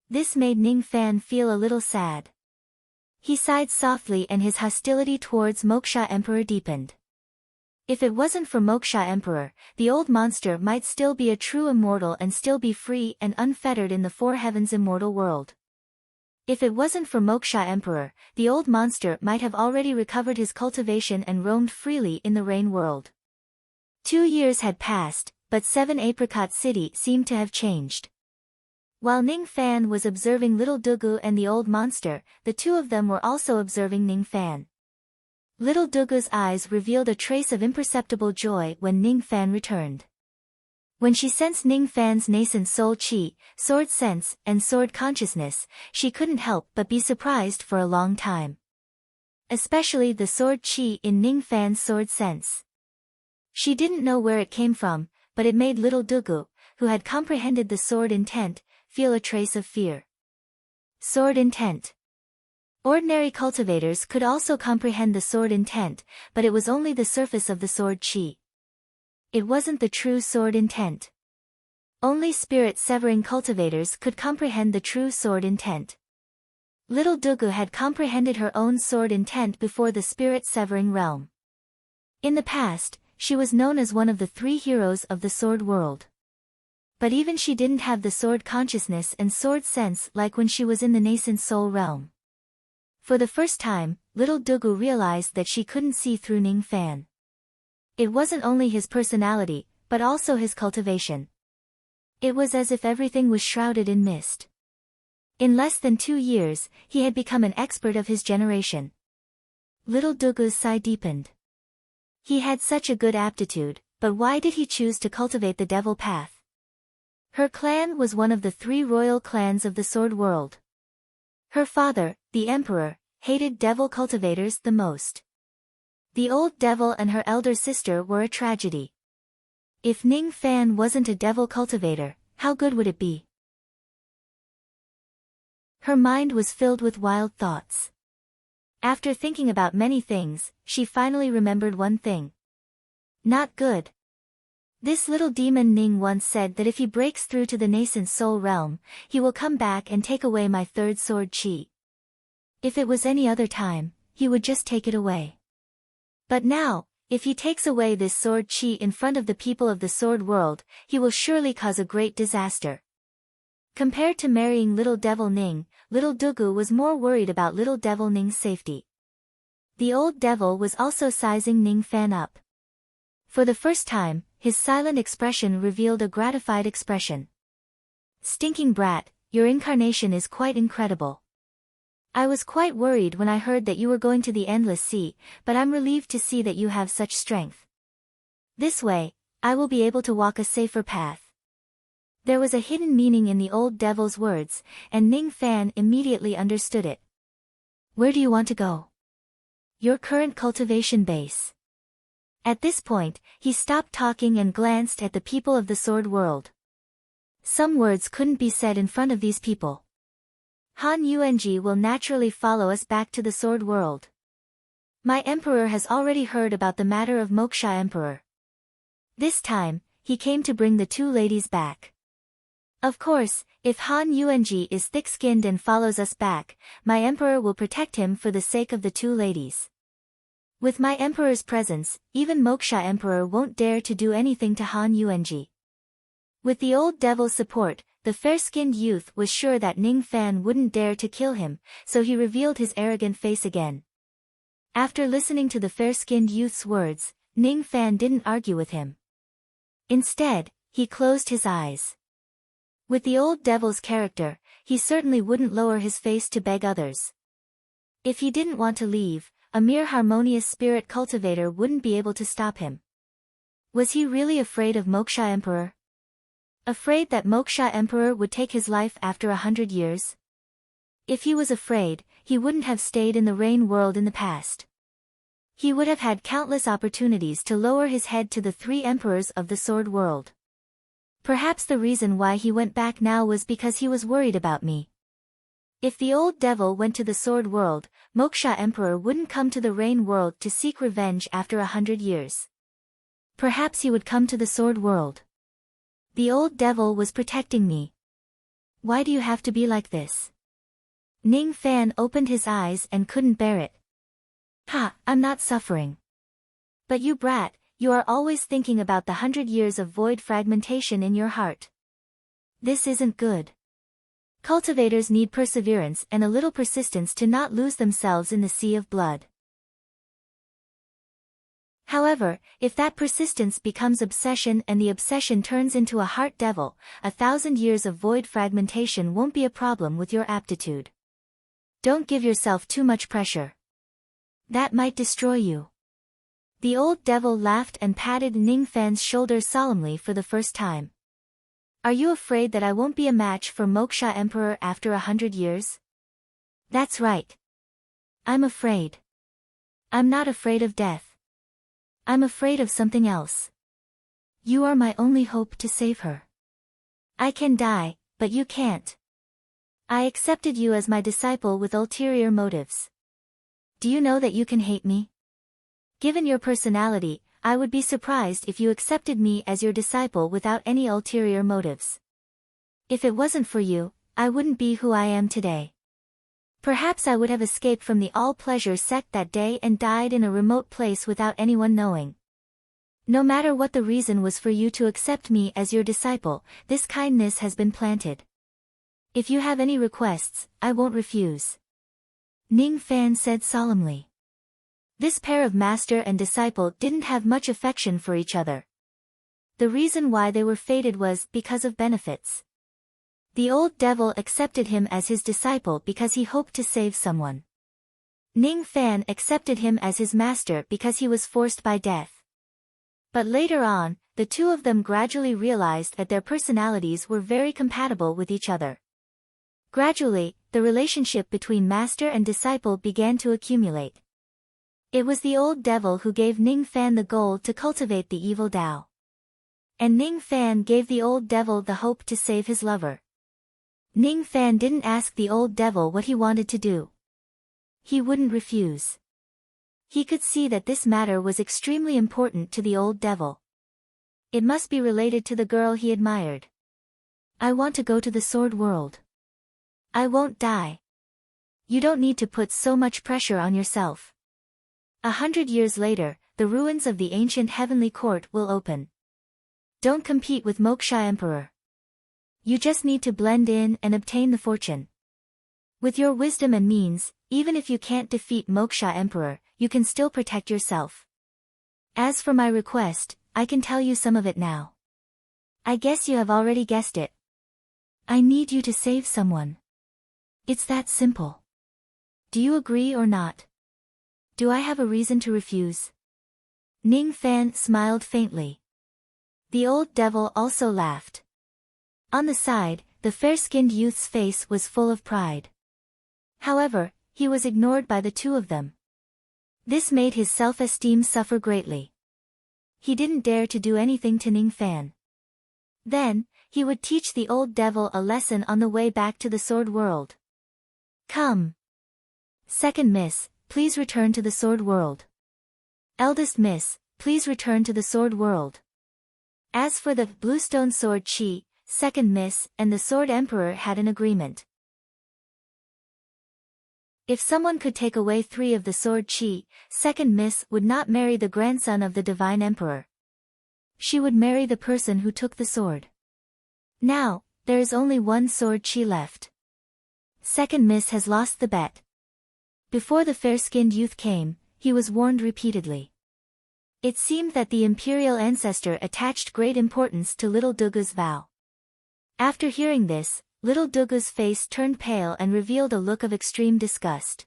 Speaker 1: This made Ning Fan feel a little sad. He sighed softly and his hostility towards Moksha Emperor deepened. If it wasn't for Moksha Emperor, the old monster might still be a true immortal and still be free and unfettered in the four heavens immortal world. If it wasn't for Moksha Emperor, the old monster might have already recovered his cultivation and roamed freely in the rain world. 2 years had passed, but 7 Apricot City seemed to have changed. While Ning Fan was observing little Dugu and the old monster, the two of them were also observing Ning Fan. Little Dugu's eyes revealed a trace of imperceptible joy when Ning Fan returned. When she sensed Ning Fan's nascent soul chi, sword sense, and sword consciousness, she couldn't help but be surprised for a long time. Especially the sword chi in Ning Fan's sword sense. She didn't know where it came from, but it made little Dugu, who had comprehended the sword intent, feel a trace of fear. Sword intent. Ordinary cultivators could also comprehend the sword intent, but it was only the surface of the sword chi. It wasn't the true sword intent. Only spirit-severing cultivators could comprehend the true sword intent. Little Dugu had comprehended her own sword intent before the spirit-severing realm. In the past, she was known as one of the 3 heroes of the sword world. But even she didn't have the sword consciousness and sword sense like when she was in the nascent soul realm. For the first time, little Dugu realized that she couldn't see through Ning Fan. It wasn't only his personality, but also his cultivation. It was as if everything was shrouded in mist. In less than 2 years, he had become an expert of his generation. Little Dugu's sigh deepened. He had such a good aptitude, but why did he choose to cultivate the devil path? Her clan was one of the 3 royal clans of the sword world. Her father, the emperor, hated devil cultivators the most. The old devil and her elder sister were a tragedy. If Ning Fan wasn't a devil cultivator, how good would it be? Her mind was filled with wild thoughts. After thinking about many things, she finally remembered one thing. Not good. This little demon Ning once said that if he breaks through to the nascent soul realm, he will come back and take away my 3rd sword chi. If it was any other time, he would just take it away. But now, if he takes away this sword chi in front of the people of the sword world, he will surely cause a great disaster. Compared to marrying little devil Ning, little Dugu was more worried about little devil Ning's safety. The old devil was also sizing Ning Fan up. For the first time, his silent expression revealed a gratified expression. Stinking brat, your incarnation is quite incredible. I was quite worried when I heard that you were going to the endless sea, but I'm relieved to see that you have such strength. This way, I will be able to walk a safer path. There was a hidden meaning in the old devil's words, and Ning Fan immediately understood it. Where do you want to go? Your current cultivation base. At this point, he stopped talking and glanced at the people of the sword world. Some words couldn't be said in front of these people. Han Yuanji will naturally follow us back to the sword world. My emperor has already heard about the matter of Moksha Emperor. This time, he came to bring the 2 ladies back. Of course, if Han Yuanji is thick-skinned and follows us back, my emperor will protect him for the sake of the 2 ladies. With my emperor's presence, even Moksha Emperor won't dare to do anything to Han Yuanji. With the old devil's support, the fair-skinned youth was sure that Ning Fan wouldn't dare to kill him, so he revealed his arrogant face again. After listening to the fair-skinned youth's words, Ning Fan didn't argue with him. Instead, he closed his eyes. With the old devil's character, he certainly wouldn't lower his face to beg others. If he didn't want to leave, a mere harmonious spirit cultivator wouldn't be able to stop him. Was he really afraid of Moksha Emperor? Afraid that Moksha Emperor would take his life after 100 years? If he was afraid, he wouldn't have stayed in the rain world in the past. He would have had countless opportunities to lower his head to the 3 emperors of the sword world. Perhaps the reason why he went back now was because he was worried about me. If the old devil went to the sword world, Moksha Emperor wouldn't come to the rain world to seek revenge after 100 years. Perhaps he would come to the sword world. The old devil was protecting me. Why do you have to be like this? Ning Fan opened his eyes and couldn't bear it. Ha, I'm not suffering. But you brat, you are always thinking about the 100 years of void fragmentation in your heart. This isn't good. Cultivators need perseverance and a little persistence to not lose themselves in the sea of blood. However, if that persistence becomes obsession and the obsession turns into a heart devil, 1,000 years of void fragmentation won't be a problem with your aptitude. Don't give yourself too much pressure. That might destroy you. The old devil laughed and patted Ning Fan's shoulder solemnly for the first time. Are you afraid that I won't be a match for Moksha Emperor after 100 years? That's right. I'm afraid. I'm not afraid of death. I'm afraid of something else. You are my only hope to save her. I can die, but you can't. I accepted you as my disciple with ulterior motives. Do you know that you can hate me? Given your personality, I would be surprised if you accepted me as your disciple without any ulterior motives. If it wasn't for you, I wouldn't be who I am today. Perhaps I would have escaped from the all-pleasure sect that day and died in a remote place without anyone knowing. No matter what the reason was for you to accept me as your disciple, this kindness has been planted. If you have any requests, I won't refuse. Ning Fan said solemnly. This pair of master and disciple didn't have much affection for each other. The reason why they were fated was because of benefits. The old devil accepted him as his disciple because he hoped to save someone. Ning Fan accepted him as his master because he was forced by death. But later on, the two of them gradually realized that their personalities were very compatible with each other. Gradually, the relationship between master and disciple began to accumulate. It was the old devil who gave Ning Fan the goal to cultivate the evil Tao. And Ning Fan gave the old devil the hope to save his lover. Ning Fan didn't ask the old devil what he wanted to do. He wouldn't refuse. He could see that this matter was extremely important to the old devil. It must be related to the girl he admired. I want to go to the sword world. I won't die. You don't need to put so much pressure on yourself. 100 years later, the ruins of the ancient heavenly court will open. Don't compete with Moksha Emperor. You just need to blend in and obtain the fortune. With your wisdom and means, even if you can't defeat Moksha Emperor, you can still protect yourself. As for my request, I can tell you some of it now. I guess you have already guessed it. I need you to save someone. It's that simple. Do you agree or not? Do I have a reason to refuse? Ning Fan smiled faintly. The old devil also laughed. On the side, the fair-skinned youth's face was full of pride. However, he was ignored by the two of them. This made his self-esteem suffer greatly. He didn't dare to do anything to Ning Fan. Then, he would teach the old devil a lesson on the way back to the sword world. Come. Second miss, please return to the sword world. Eldest miss, please return to the sword world. As for the bluestone sword Chi, second miss, and the sword emperor had an agreement. If someone could take away 3 of the sword Chi, second miss would not marry the grandson of the divine emperor. She would marry the person who took the sword. Now, there is only 1 sword Chi left. Second miss has lost the bet. Before the fair-skinned youth came, he was warned repeatedly. It seemed that the imperial ancestor attached great importance to little Dugu's vow. After hearing this, little Dugu's face turned pale and revealed a look of extreme disgust.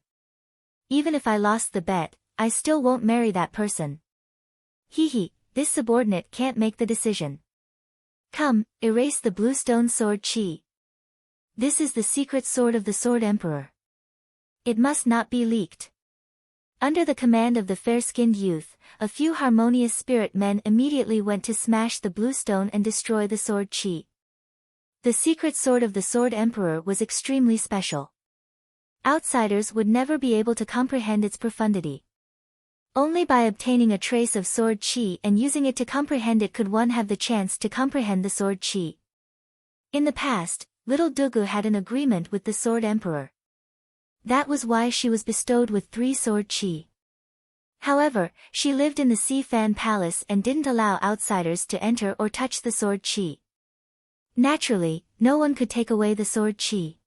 Speaker 1: Even if I lost the bet, I still won't marry that person. Hee, this subordinate can't make the decision. Come, erase the bluestone sword Chi. This is the secret sword of the Sword Emperor. It must not be leaked. Under the command of the fair-skinned youth, a few harmonious spirit men immediately went to smash the bluestone and destroy the sword Chi. The secret sword of the Sword Emperor was extremely special. Outsiders would never be able to comprehend its profundity. Only by obtaining a trace of sword Chi and using it to comprehend it could one have the chance to comprehend the sword Chi. In the past, little Dugu had an agreement with the Sword Emperor. That was why she was bestowed with 3 sword Chi. However, she lived in the Si Fan Palace and didn't allow outsiders to enter or touch the sword Chi. Naturally, no one could take away the sword Chi.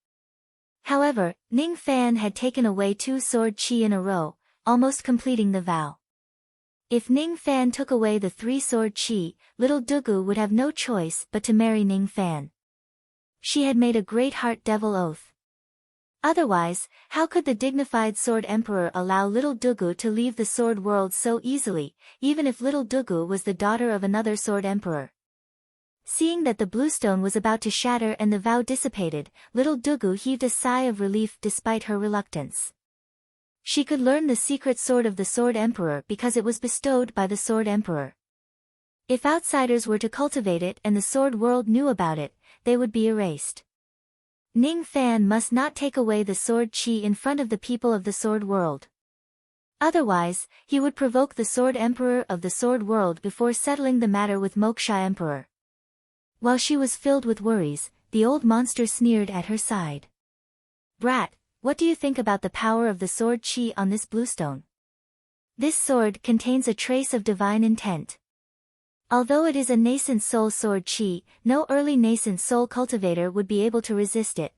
Speaker 1: However, Ning Fan had taken away 2 sword Chi in a row, almost completing the vow. If Ning Fan took away the 3 sword Chi, little Dugu would have no choice but to marry Ning Fan. She had made a great heart devil oath. Otherwise, how could the dignified Sword Emperor allow little Dugu to leave the sword world so easily, even if little Dugu was the daughter of another Sword Emperor? Seeing that the bluestone was about to shatter and the vow dissipated, little Dugu heaved a sigh of relief despite her reluctance. She could learn the secret sword of the Sword Emperor because it was bestowed by the Sword Emperor. If outsiders were to cultivate it and the sword world knew about it, they would be erased. Ning Fan must not take away the sword qi in front of the people of the Sword World. Otherwise, he would provoke the Sword Emperor of the Sword World before settling the matter with Moksha Emperor. While she was filled with worries, the old monster sneered at her side. "Brat, what do you think about the power of the sword qi on this bluestone? This sword contains a trace of divine intent. Although it is a nascent soul sword qi, no early nascent soul cultivator would be able to resist it.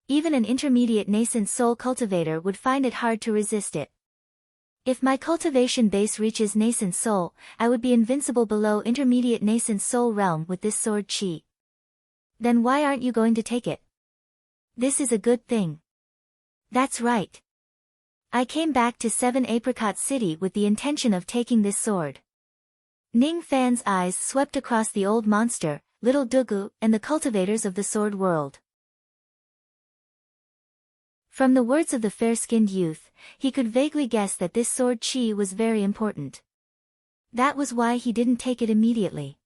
Speaker 1: Even an intermediate nascent soul cultivator would find it hard to resist it. If my cultivation base reaches nascent soul, I would be invincible below intermediate nascent soul realm with this sword qi. Then why aren't you going to take it? This is a good thing." "That's right. I came back to 7 Apricot City with the intention of taking this sword." Ning Fan's eyes swept across the old monster, little Dugu, and the cultivators of the Sword World. From the words of the fair-skinned youth, he could vaguely guess that this sword qi was very important. That was why he didn't take it immediately.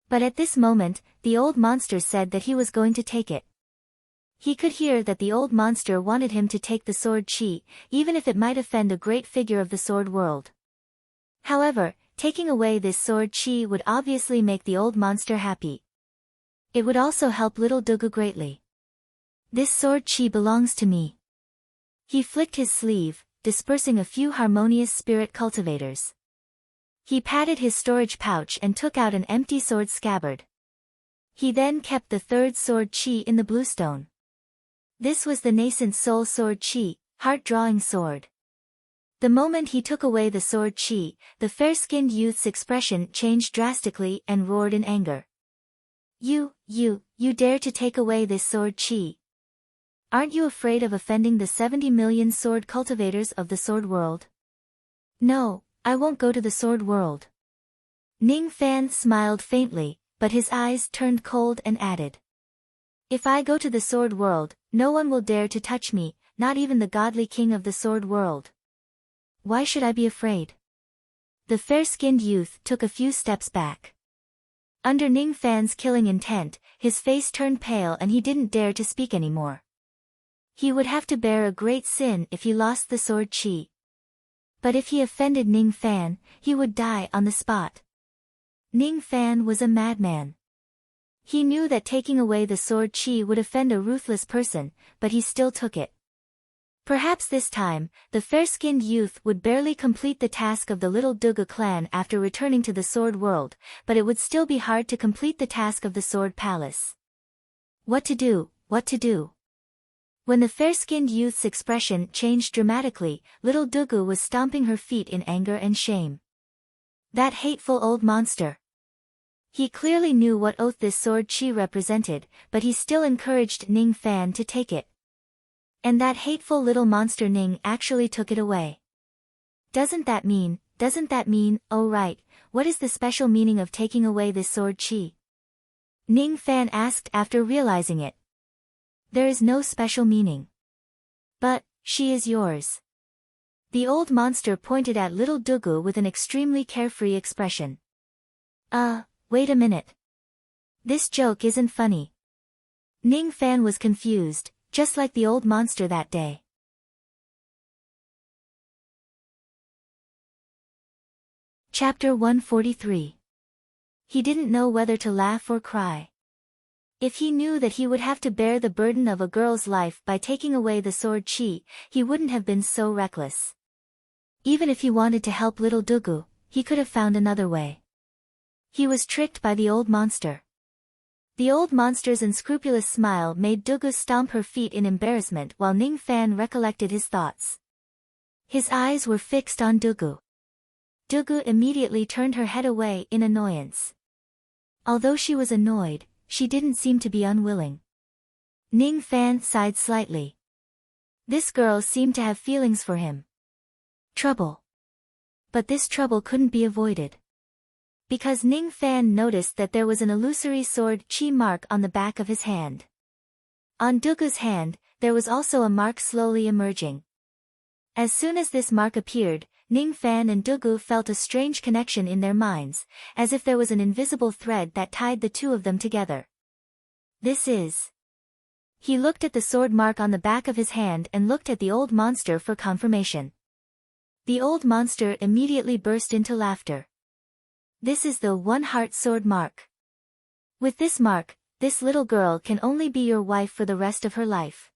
Speaker 1: But at this moment, the old monster said that he was going to take it. He could hear that the old monster wanted him to take the sword qi, even if it might offend a great figure of the Sword World. However, taking away this sword qi would obviously make the old monster happy. It would also help little Dugu greatly. "This sword qi belongs to me." He flicked his sleeve, dispersing a few harmonious spirit cultivators. He patted his storage pouch and took out an empty sword scabbard. He then kept the third sword qi in the bluestone. This was the nascent soul sword qi, heart-drawing sword. The moment he took away the sword qi, the fair-skinned youth's expression changed drastically and roared in anger. You dare to take away this sword qi? Aren't you afraid of offending the 70 million sword cultivators of the Sword World?" "No, I won't go to the Sword World." Ning Fan smiled faintly, but his eyes turned cold and added. "If I go to the Sword World, no one will dare to touch me, not even the godly king of the Sword World. Why should I be afraid?" The fair-skinned youth took a few steps back. Under Ning Fan's killing intent, his face turned pale and he didn't dare to speak anymore. He would have to bear a great sin if he lost the sword qi. But if he offended Ning Fan, he would die on the spot. Ning Fan was a madman. He knew that taking away the sword qi would offend a ruthless person, but he still took it. Perhaps this time, the fair-skinned youth would barely complete the task of the little Dugu clan after returning to the Sword World, but it would still be hard to complete the task of the Sword Palace. What to do, what to do? When the fair-skinned youth's expression changed dramatically, little Dugu was stomping her feet in anger and shame. That hateful old monster. He clearly knew what oath this sword qi represented, but he still encouraged Ning Fan to take it. And that hateful little monster Ning actually took it away. Doesn't that mean, oh right, what is the special meaning of taking away this sword qi? Ning Fan asked after realizing it. There is no special meaning. But, she is yours. The old monster pointed at little Dugu with an extremely carefree expression. Wait a minute. This joke isn't funny. Ning Fan was confused, just like the old monster that day. Chapter 143. He didn't know whether to laugh or cry. If he knew that he would have to bear the burden of a girl's life by taking away the sword qi, he wouldn't have been so reckless. Even if he wanted to help little Dugu, he could have found another way. He was tricked by the old monster. The old monster's unscrupulous smile made Dugu stomp her feet in embarrassment while Ning Fan recollected his thoughts. His eyes were fixed on Dugu. Dugu immediately turned her head away in annoyance. Although she was annoyed, she didn't seem to be unwilling. Ning Fan sighed slightly. This girl seemed to have feelings for him. Trouble. But this trouble couldn't be avoided. Because Ning Fan noticed that there was an illusory sword qi mark on the back of his hand. On Dugu's hand, there was also a mark slowly emerging. As soon as this mark appeared, Ning Fan and Dugu felt a strange connection in their minds, as if there was an invisible thread that tied the two of them together. This is. He looked at the sword mark on the back of his hand and looked at the old monster for confirmation. The old monster immediately burst into laughter. This is the one-heart sword mark. With this mark, this little girl can only be your wife for the rest of her life.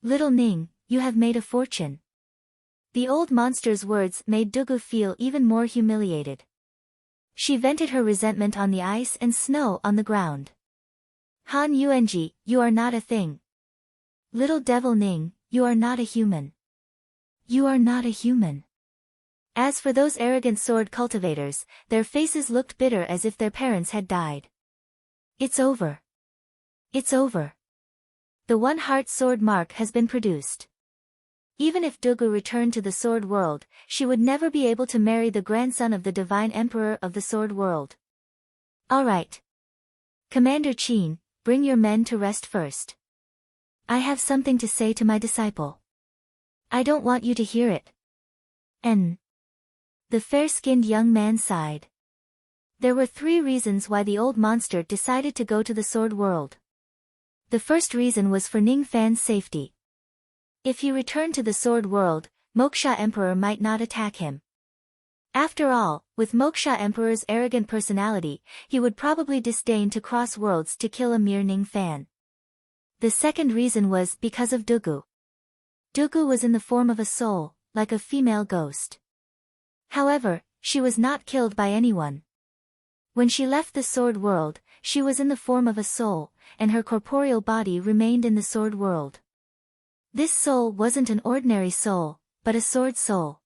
Speaker 1: Little Ning, you have made a fortune. The old monster's words made Dugu feel even more humiliated. She vented her resentment on the ice and snow on the ground. Han Yuanji, you are not a thing. Little devil Ning, you are not a human. You are not a human. As for those arrogant sword cultivators, their faces looked bitter as if their parents had died. It's over. It's over. The one-heart sword mark has been produced. Even if Dugu returned to the sword world, she would never be able to marry the grandson of the divine emperor of the sword world. All right. Commander Qin, bring your men to rest first. I have something to say to my disciple. I don't want you to hear it. The fair-skinned young man sighed. There were 3 reasons why the old monster decided to go to the sword world. The first reason was for Ning Fan's safety. If he returned to the sword world, Moksha Emperor might not attack him. After all, with Moksha Emperor's arrogant personality, he would probably disdain to cross worlds to kill a mere Ning Fan. The second reason was because of Dugu. Dugu was in the form of a soul, like a female ghost. However, she was not killed by anyone. When she left the sword world, she was in the form of a soul, and her corporeal body remained in the sword world. This soul wasn't an ordinary soul, but a sword soul.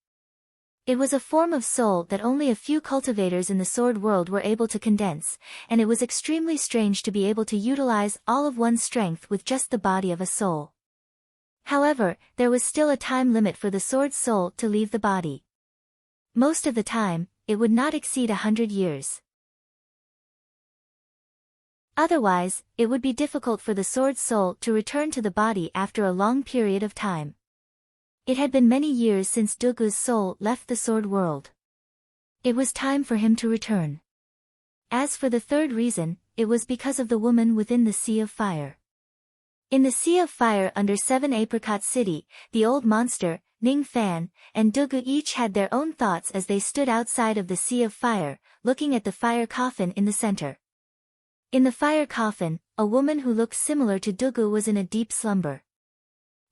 Speaker 1: It was a form of soul that only a few cultivators in the sword world were able to condense, and it was extremely strange to be able to utilize all of one's strength with just the body of a soul. However, there was still a time limit for the sword soul to leave the body. Most of the time, it would not exceed 100 years. Otherwise, it would be difficult for the sword soul to return to the body after a long period of time. It had been many years since Dugu's soul left the sword world. It was time for him to return. As for the third reason, it was because of the woman within the Sea of Fire. In the Sea of Fire under 7 Apricot City, the old monster, Ning Fan, and Dugu each had their own thoughts as they stood outside of the Sea of Fire, looking at the fire coffin in the center. In the fire coffin, a woman who looked similar to Dugu was in a deep slumber.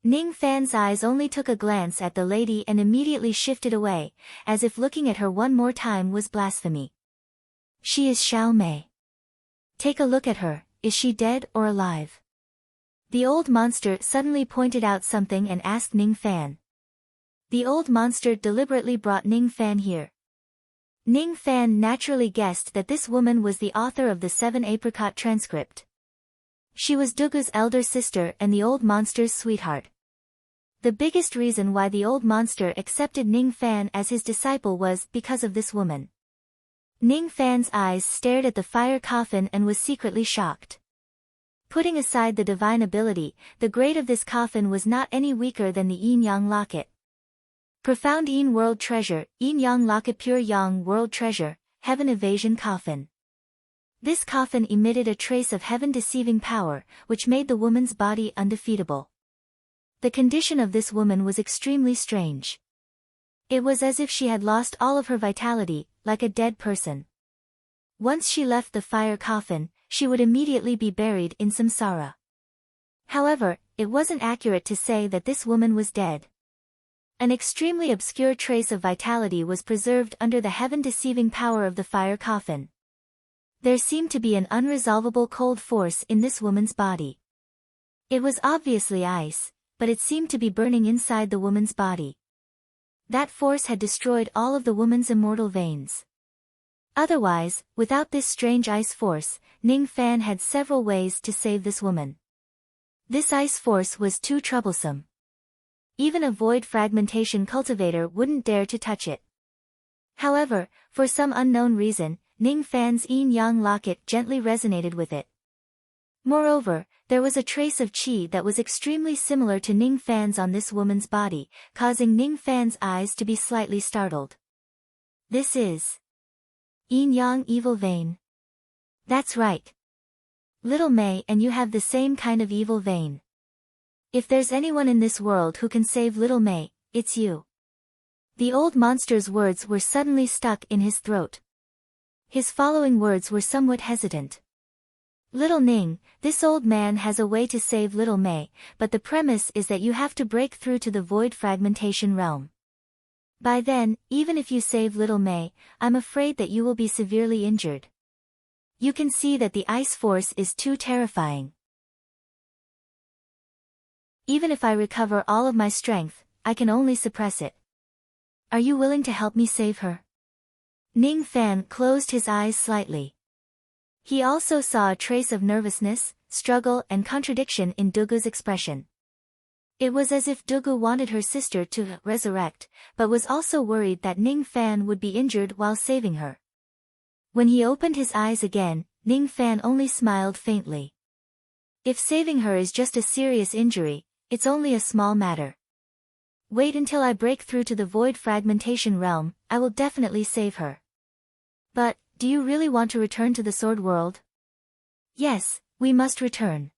Speaker 1: Ning Fan's eyes only took a glance at the lady and immediately shifted away, as if looking at her one more time was blasphemy. She is Xiao Mei. Take a look at her, is she dead or alive? The old monster suddenly pointed out something and asked Ning Fan. The old monster deliberately brought Ning Fan here. Ning Fan naturally guessed that this woman was the author of the 7 Apricot transcript. She was Dugu's elder sister and the old monster's sweetheart. The biggest reason why the old monster accepted Ning Fan as his disciple was because of this woman. Ning Fan's eyes stared at the fire coffin and was secretly shocked. Putting aside the divine ability, the grade of this coffin was not any weaker than the Yin Yang Locket. Profound Yin World Treasure, Yin Yang Locket Pure Yang World Treasure, Heaven Evasion Coffin. This coffin emitted a trace of heaven-deceiving power, which made the woman's body undefeatable. The condition of this woman was extremely strange. It was as if she had lost all of her vitality, like a dead person. Once she left the fire coffin, she would immediately be buried in samsara. However, it wasn't accurate to say that this woman was dead. An extremely obscure trace of vitality was preserved under the heaven-deceiving power of the fire coffin. There seemed to be an unresolvable cold force in this woman's body. It was obviously ice, but it seemed to be burning inside the woman's body. That force had destroyed all of the woman's immortal veins. Otherwise, without this strange ice force, Ning Fan had several ways to save this woman. This ice force was too troublesome. Even a void fragmentation cultivator wouldn't dare to touch it. However, for some unknown reason, Ning Fan's Yin Yang Locket gently resonated with it. Moreover, there was a trace of qi that was extremely similar to Ning Fan's on this woman's body, causing Ning Fan's eyes to be slightly startled. This is Yin Yang Evil Vein. That's right. Little May and you have the same kind of evil vein. If there's anyone in this world who can save Little May, it's you." The old monster's words were suddenly stuck in his throat. His following words were somewhat hesitant. "Little Ning, this old man has a way to save Little May, but the premise is that you have to break through to the void fragmentation realm. By then, even if you save Little May, I'm afraid that you will be severely injured. You can see that the ice force is too terrifying. Even if I recover all of my strength, I can only suppress it. Are you willing to help me save her?" Ning Fan closed his eyes slightly. He also saw a trace of nervousness, struggle and contradiction in Dugu's expression. It was as if Dugu wanted her sister to resurrect, but was also worried that Ning Fan would be injured while saving her. When he opened his eyes again, Ning Fan only smiled faintly. "If saving her is just a serious injury, it's only a small matter. Wait until I break through to the void fragmentation realm, I will definitely save her." "But, do you really want to return to the Sword World?" "Yes, we must return.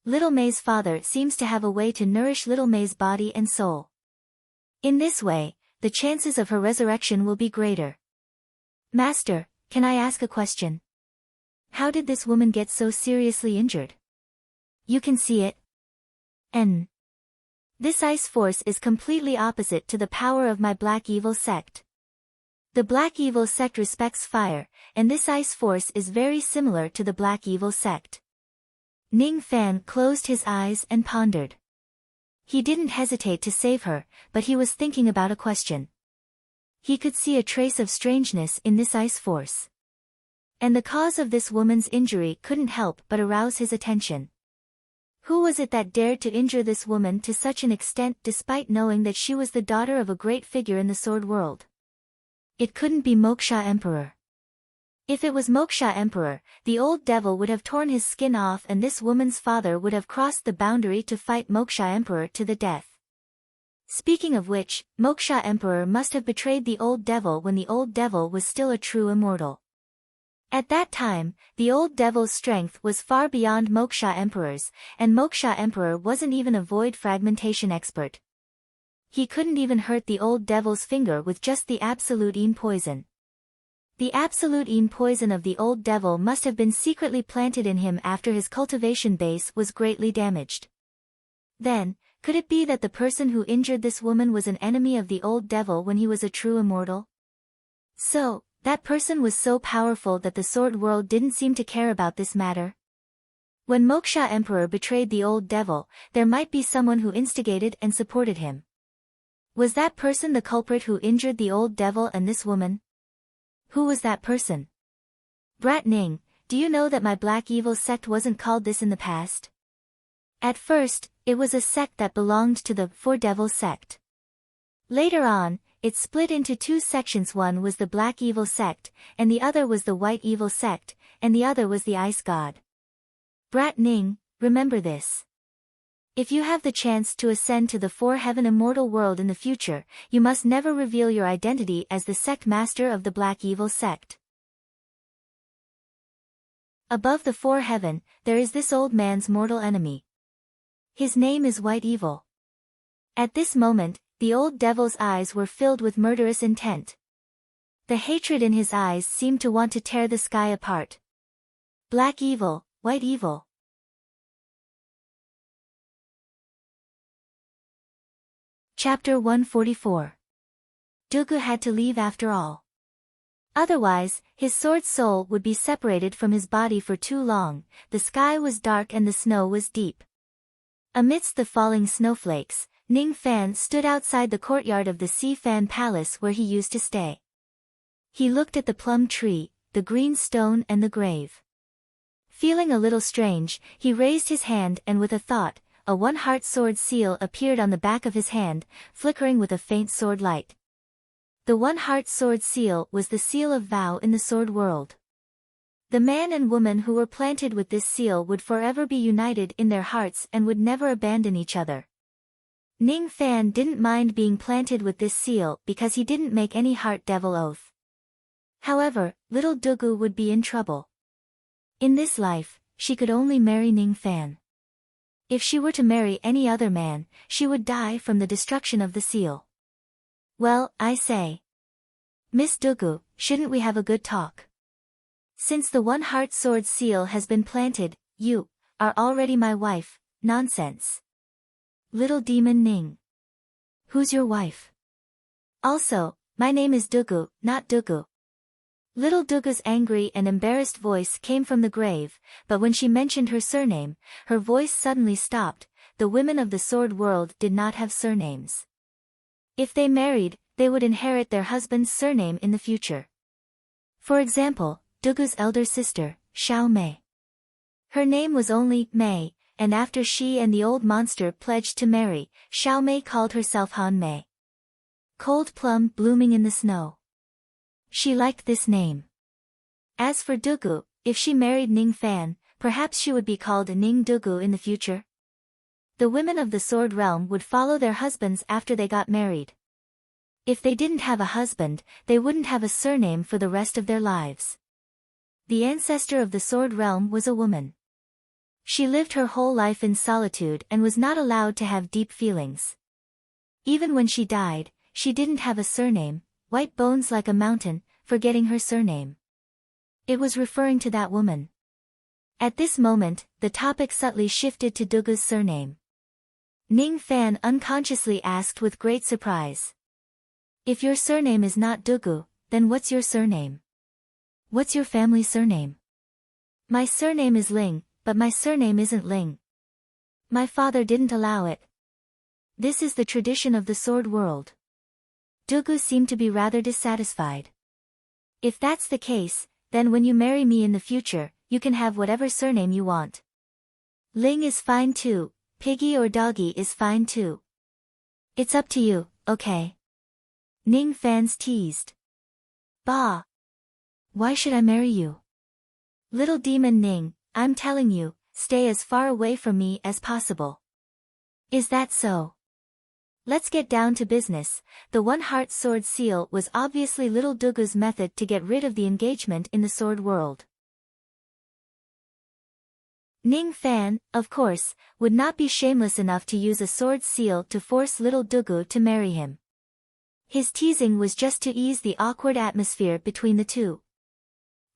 Speaker 1: Little May's father seems to have a way to nourish Little May's body and soul. In this way, the chances of her resurrection will be greater." "Master, can I ask a question? How did this woman get so seriously injured? You can see it. And this ice force is completely opposite to the power of my Black Evil sect. The Black Evil sect respects fire, and this ice force is very similar to the Black Evil sect." Ning Fan closed his eyes and pondered. He didn't hesitate to save her, but he was thinking about a question. He could see a trace of strangeness in this ice force. And the cause of this woman's injury couldn't help but arouse his attention. Who was it that dared to injure this woman to such an extent despite knowing that she was the daughter of a great figure in the Sword World? It couldn't be Moksha Emperor. If it was Moksha Emperor, the old devil would have torn his skin off and this woman's father would have crossed the boundary to fight Moksha Emperor to the death. Speaking of which, Moksha Emperor must have betrayed the old devil when the old devil was still a true immortal. At that time, the old devil's strength was far beyond Moksha Emperor's, and Moksha Emperor wasn't even a void fragmentation expert. He couldn't even hurt the old devil's finger with just the absolute Een poison. The absolute Een poison of the old devil must have been secretly planted in him after his cultivation base was greatly damaged. Then, could it be that the person who injured this woman was an enemy of the old devil when he was a true immortal? So, that person was so powerful that the Sword World didn't seem to care about this matter. When Moksha Emperor betrayed the old devil, there might be someone who instigated and supported him. Was that person the culprit who injured the old devil and this woman? Who was that person? Brat Ning, do you know that my Black Evil sect wasn't called this in the past? At first, it was a sect that belonged to the Four Devils sect. Later on, it split into two sections. One was the Black Evil sect, and the other was the White Evil sect, and the other was the Ice God. Brat Ning, remember this. If you have the chance to ascend to the Four-Heaven Immortal World in the future, you must never reveal your identity as the sect master of the Black Evil sect. Above the Four-Heaven, there is this old man's mortal enemy. His name is White Evil. At this moment, the old devil's eyes were filled with murderous intent. The hatred in his eyes seemed to want to tear the sky apart. Black Evil, White Evil. Chapter 144. Dugu had to leave after all. Otherwise, his sword soul would be separated from his body for too long. The sky was dark and the snow was deep. Amidst the falling snowflakes, Ning Fan stood outside the courtyard of the Si Fan Palace where he used to stay. He looked at the plum tree, the green stone and the grave. Feeling a little strange, he raised his hand and with a thought, a one-heart sword seal appeared on the back of his hand, flickering with a faint sword light. The one-heart sword seal was the seal of vow in the Sword World. The man and woman who were planted with this seal would forever be united in their hearts and would never abandon each other. Ning Fan didn't mind being planted with this seal because he didn't make any heart devil oath. However, little Dugu would be in trouble. In this life, she could only marry Ning Fan. If she were to marry any other man, she would die from the destruction of the seal. Well, I say. Miss Dugu, shouldn't we have a good talk? Since the one-heart sword seal has been planted, you are already my wife. Nonsense. Little demon Ning. Who's your wife? Also, my name is Dugu, not Dugu. Little Dugu's angry and embarrassed voice came from the grave, but when she mentioned her surname, her voice suddenly stopped. The women of the sword world did not have surnames. If they married, they would inherit their husband's surname in the future. For example, Dugu's elder sister, Xiao Mei. Her name was only Mei, and after she and the old monster pledged to marry, Xiao Mei called herself Han Mei. Cold plum blooming in the snow. She liked this name. As for Dugu, if she married Ning Fan, perhaps she would be called Ning Dugu in the future. The women of the sword realm would follow their husbands after they got married. If they didn't have a husband, they wouldn't have a surname for the rest of their lives. The ancestor of the sword realm was a woman. She lived her whole life in solitude and was not allowed to have deep feelings. Even when she died, she didn't have a surname, white bones like a mountain, forgetting her surname. It was referring to that woman. At this moment, the topic subtly shifted to Dugu's surname. Ning Fan unconsciously asked with great surprise. If your surname is not Dugu, then what's your surname? What's your family surname? My surname is Ling, but my surname isn't Ling. My father didn't allow it. This is the tradition of the sword world. Dugu seemed to be rather dissatisfied. If that's the case, then when you marry me in the future, you can have whatever surname you want. Ling is fine too, Piggy or Doggy is fine too. It's up to you, okay? Ning Fan's teased. Bah! Why should I marry you? Little demon Ning, I'm telling you, stay as far away from me as possible. Is that so? Let's get down to business. The one-heart sword seal was obviously Little Dugu's method to get rid of the engagement in the sword world. Ning Fan, of course, would not be shameless enough to use a sword seal to force Little Dugu to marry him. His teasing was just to ease the awkward atmosphere between the two.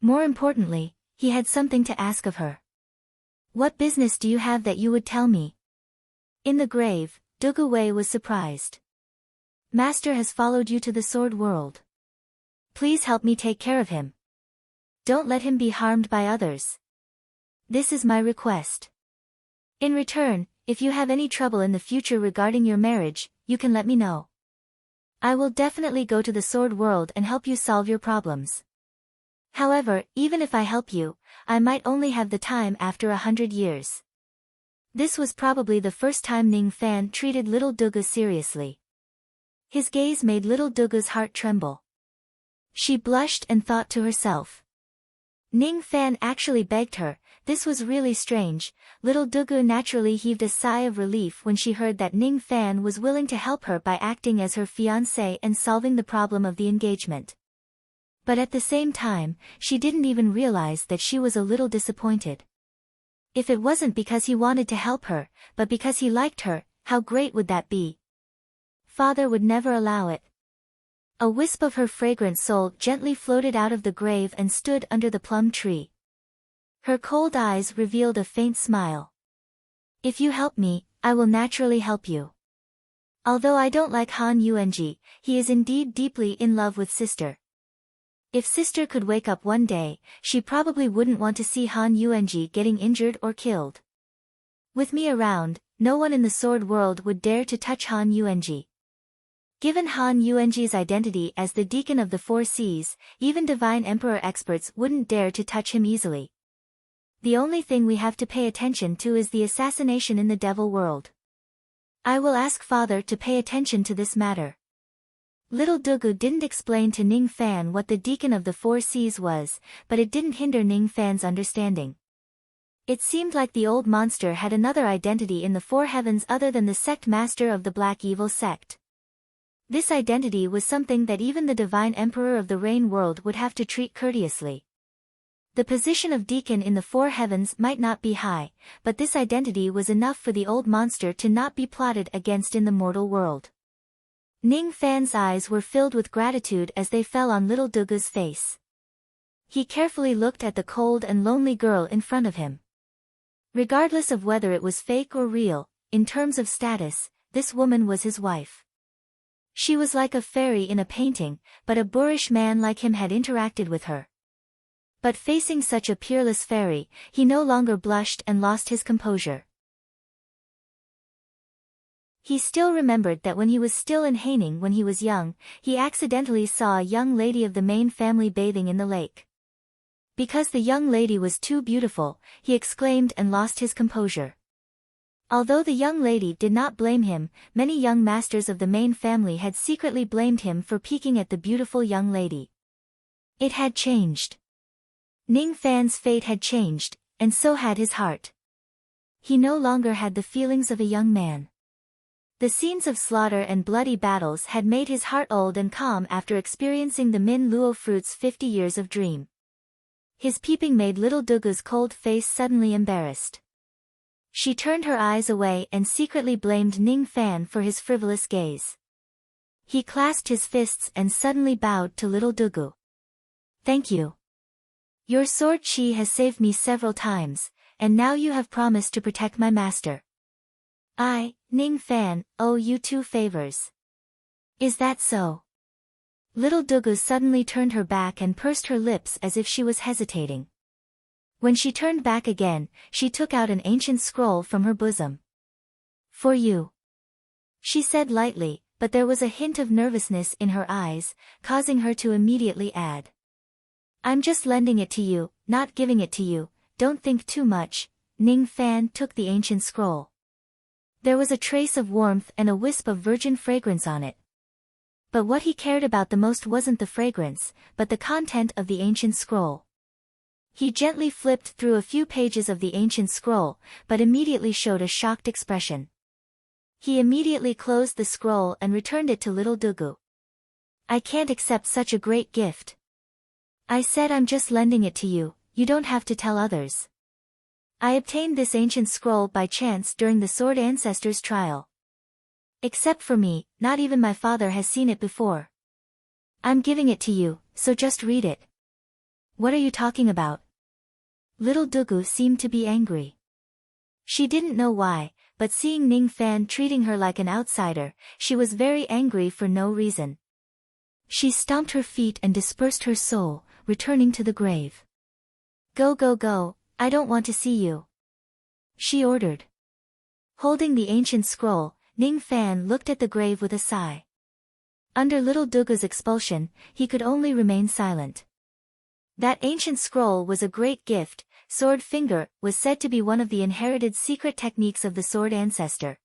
Speaker 1: More importantly, he had something to ask of her. What business do you have that you would tell me? In the grave, Dugu Wei was surprised. Master has followed you to the sword world. Please help me take care of him. Don't let him be harmed by others. This is my request. In return, if you have any trouble in the future regarding your marriage, you can let me know. I will definitely go to the sword world and help you solve your problems. However, even if I help you, I might only have the time after 100 years. This was probably the first time Ning Fan treated Little Dugu seriously. His gaze made Little Dugu's heart tremble. She blushed and thought to herself. Ning Fan actually begged her. This was really strange. Little Dugu naturally heaved a sigh of relief when she heard that Ning Fan was willing to help her by acting as her fiancé and solving the problem of the engagement. But at the same time, she didn't even realize that she was a little disappointed. If it wasn't because he wanted to help her, but because he liked her, how great would that be? Father would never allow it. A wisp of her fragrant soul gently floated out of the grave and stood under the plum tree. Her cold eyes revealed a faint smile. If you help me, I will naturally help you. Although I don't like Han Yuanji, he is indeed deeply in love with sister. If sister could wake up one day, she probably wouldn't want to see Han Yuanji getting injured or killed. With me around, no one in the sword world would dare to touch Han Yuanji. Given Han Yuanji's identity as the deacon of the four seas, even divine emperor experts wouldn't dare to touch him easily. The only thing we have to pay attention to is the assassination in the devil world. I will ask father to pay attention to this matter. Little Dugu didn't explain to Ning Fan what the deacon of the four seas was, but it didn't hinder Ning Fan's understanding. It seemed like the old monster had another identity in the four heavens other than the sect master of the black evil sect. This identity was something that even the divine emperor of the rain world would have to treat courteously. The position of deacon in the four heavens might not be high, but this identity was enough for the old monster to not be plotted against in the mortal world. Ning Fan's eyes were filled with gratitude as they fell on little Dugu's face. He carefully looked at the cold and lonely girl in front of him. Regardless of whether it was fake or real, in terms of status, this woman was his wife. She was like a fairy in a painting, but a boorish man like him had interacted with her. But facing such a peerless fairy, he no longer blushed and lost his composure. He still remembered that when he was still in Haining when he was young, he accidentally saw a young lady of the main family bathing in the lake. Because the young lady was too beautiful, he exclaimed and lost his composure. Although the young lady did not blame him, many young masters of the main family had secretly blamed him for peeking at the beautiful young lady. It had changed. Ning Fan's fate had changed, and so had his heart. He no longer had the feelings of a young man. The scenes of slaughter and bloody battles had made his heart old and calm after experiencing the Min Luo fruit's 50 years of dream. His peeping made little Dugu's cold face suddenly embarrassed. She turned her eyes away and secretly blamed Ning Fan for his frivolous gaze. He clasped his fists and suddenly bowed to little Dugu. "Thank you. Your sword chi has saved me several times, and now you have promised to protect my master. I, Ning Fan, owe you 2 favors. Is that so?" Little Dugu suddenly turned her back and pursed her lips as if she was hesitating. When she turned back again, she took out an ancient scroll from her bosom. "For you," she said lightly, but there was a hint of nervousness in her eyes, causing her to immediately add, "I'm just lending it to you, not giving it to you, don't think too much." Ning Fan took the ancient scroll. There was a trace of warmth and a wisp of virgin fragrance on it. But what he cared about the most wasn't the fragrance, but the content of the ancient scroll. He gently flipped through a few pages of the ancient scroll, but immediately showed a shocked expression. He immediately closed the scroll and returned it to little Dugu. "I can't accept such a great gift. I said I'm just lending it to you, you don't have to tell others. I obtained this ancient scroll by chance during the Sword Ancestors trial. Except for me, not even my father has seen it before. I'm giving it to you, so just read it." "What are you talking about?" Little Dugu seemed to be angry. She didn't know why, but seeing Ning Fan treating her like an outsider, she was very angry for no reason. She stomped her feet and dispersed her soul, returning to the grave. "Go go go, I don't want to see you," she ordered. Holding the ancient scroll, Ning Fan looked at the grave with a sigh. Under little Dugu's expulsion, he could only remain silent. That ancient scroll was a great gift. Sword Finger was said to be one of the inherited secret techniques of the sword ancestor.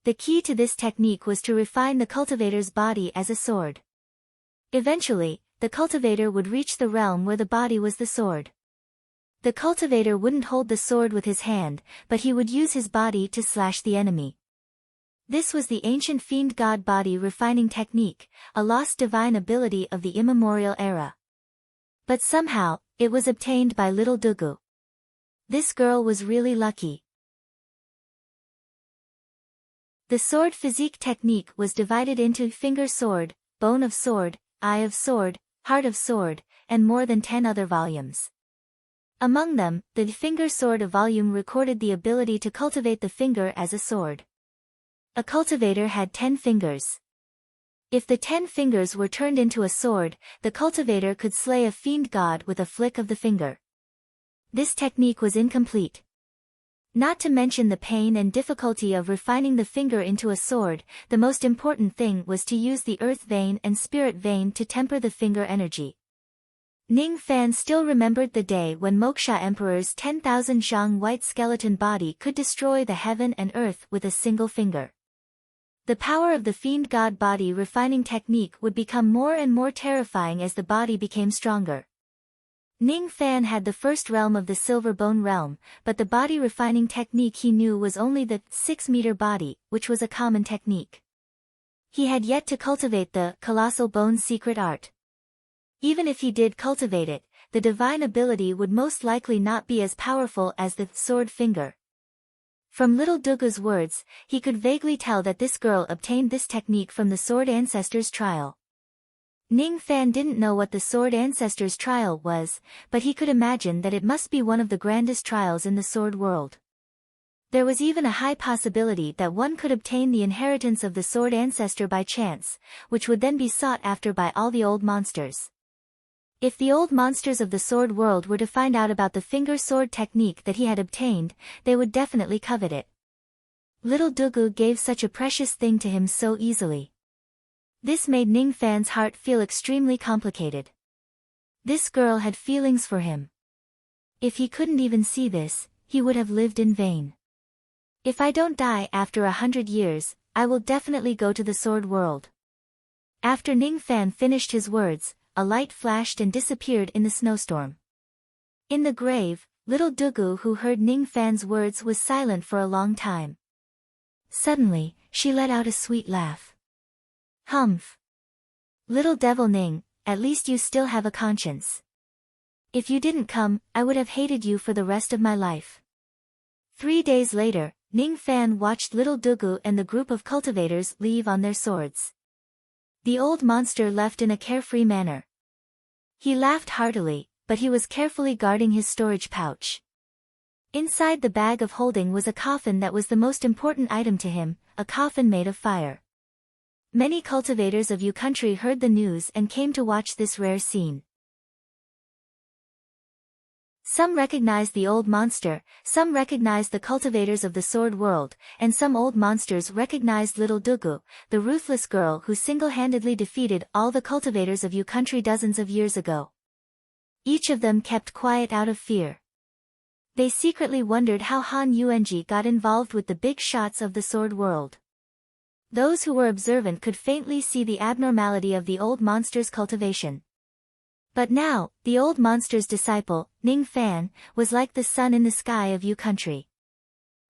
Speaker 1: The key to this technique was to refine the cultivator's body as a sword. Eventually, the cultivator would reach the realm where the body was the sword. The cultivator wouldn't hold the sword with his hand, but he would use his body to slash the enemy. This was the ancient fiend god body refining technique, a lost divine ability of the immemorial era. But somehow, it was obtained by little Dugu. This girl was really lucky. The sword physique technique was divided into finger sword, bone of sword, eye of sword, heart of sword, and more than 10 other volumes. Among them, the finger sword volume recorded the ability to cultivate the finger as a sword. A cultivator had 10 fingers. If the 10 fingers were turned into a sword, the cultivator could slay a fiend god with a flick of the finger. This technique was incomplete. Not to mention the pain and difficulty of refining the finger into a sword, the most important thing was to use the earth vein and spirit vein to temper the finger energy. Ning Fan still remembered the day when Moksha Emperor's 10,000 zhang white skeleton body could destroy the heaven and earth with a single finger. The power of the fiend god body refining technique would become more and more terrifying as the body became stronger. Ning Fan had the first realm of the silver bone realm, but the body refining technique he knew was only the 6-meter body, which was a common technique. He had yet to cultivate the colossal bone secret art. Even if he did cultivate it, the divine ability would most likely not be as powerful as the sword finger. From little Dugu's words, he could vaguely tell that this girl obtained this technique from the Sword Ancestors trial. Ning Fan didn't know what the Sword Ancestors trial was, but he could imagine that it must be one of the grandest trials in the sword world. There was even a high possibility that one could obtain the inheritance of the Sword Ancestor by chance, which would then be sought after by all the old monsters. If the old monsters of the sword world were to find out about the finger sword technique that he had obtained, they would definitely covet it. Little Dugu gave such a precious thing to him so easily. This made Ning Fan's heart feel extremely complicated. This girl had feelings for him. If he couldn't even see this, he would have lived in vain. If I don't die after 100 years, I will definitely go to the sword world. After Ning Fan finished his words, a light flashed and disappeared in the snowstorm. In the grave, little Dugu, who heard Ning Fan's words, was silent for a long time. Suddenly, she let out a sweet laugh. Humph! Little devil Ning, at least you still have a conscience. If you didn't come, I would have hated you for the rest of my life. 3 days later, Ning Fan watched little Dugu and the group of cultivators leave on their swords. The old monster left in a carefree manner. He laughed heartily, but he was carefully guarding his storage pouch. Inside the bag of holding was a coffin that was the most important item to him, a coffin made of fire. Many cultivators of Yu country heard the news and came to watch this rare scene. Some recognized the old monster, some recognized the cultivators of the sword world, and some old monsters recognized little Dugu, the ruthless girl who single-handedly defeated all the cultivators of Yu country dozens of years ago. Each of them kept quiet out of fear. They secretly wondered how Han Yuanji got involved with the big shots of the sword world. Those who were observant could faintly see the abnormality of the old monster's cultivation. But now, the old monster's disciple, Ning Fan, was like the sun in the sky of Yu country.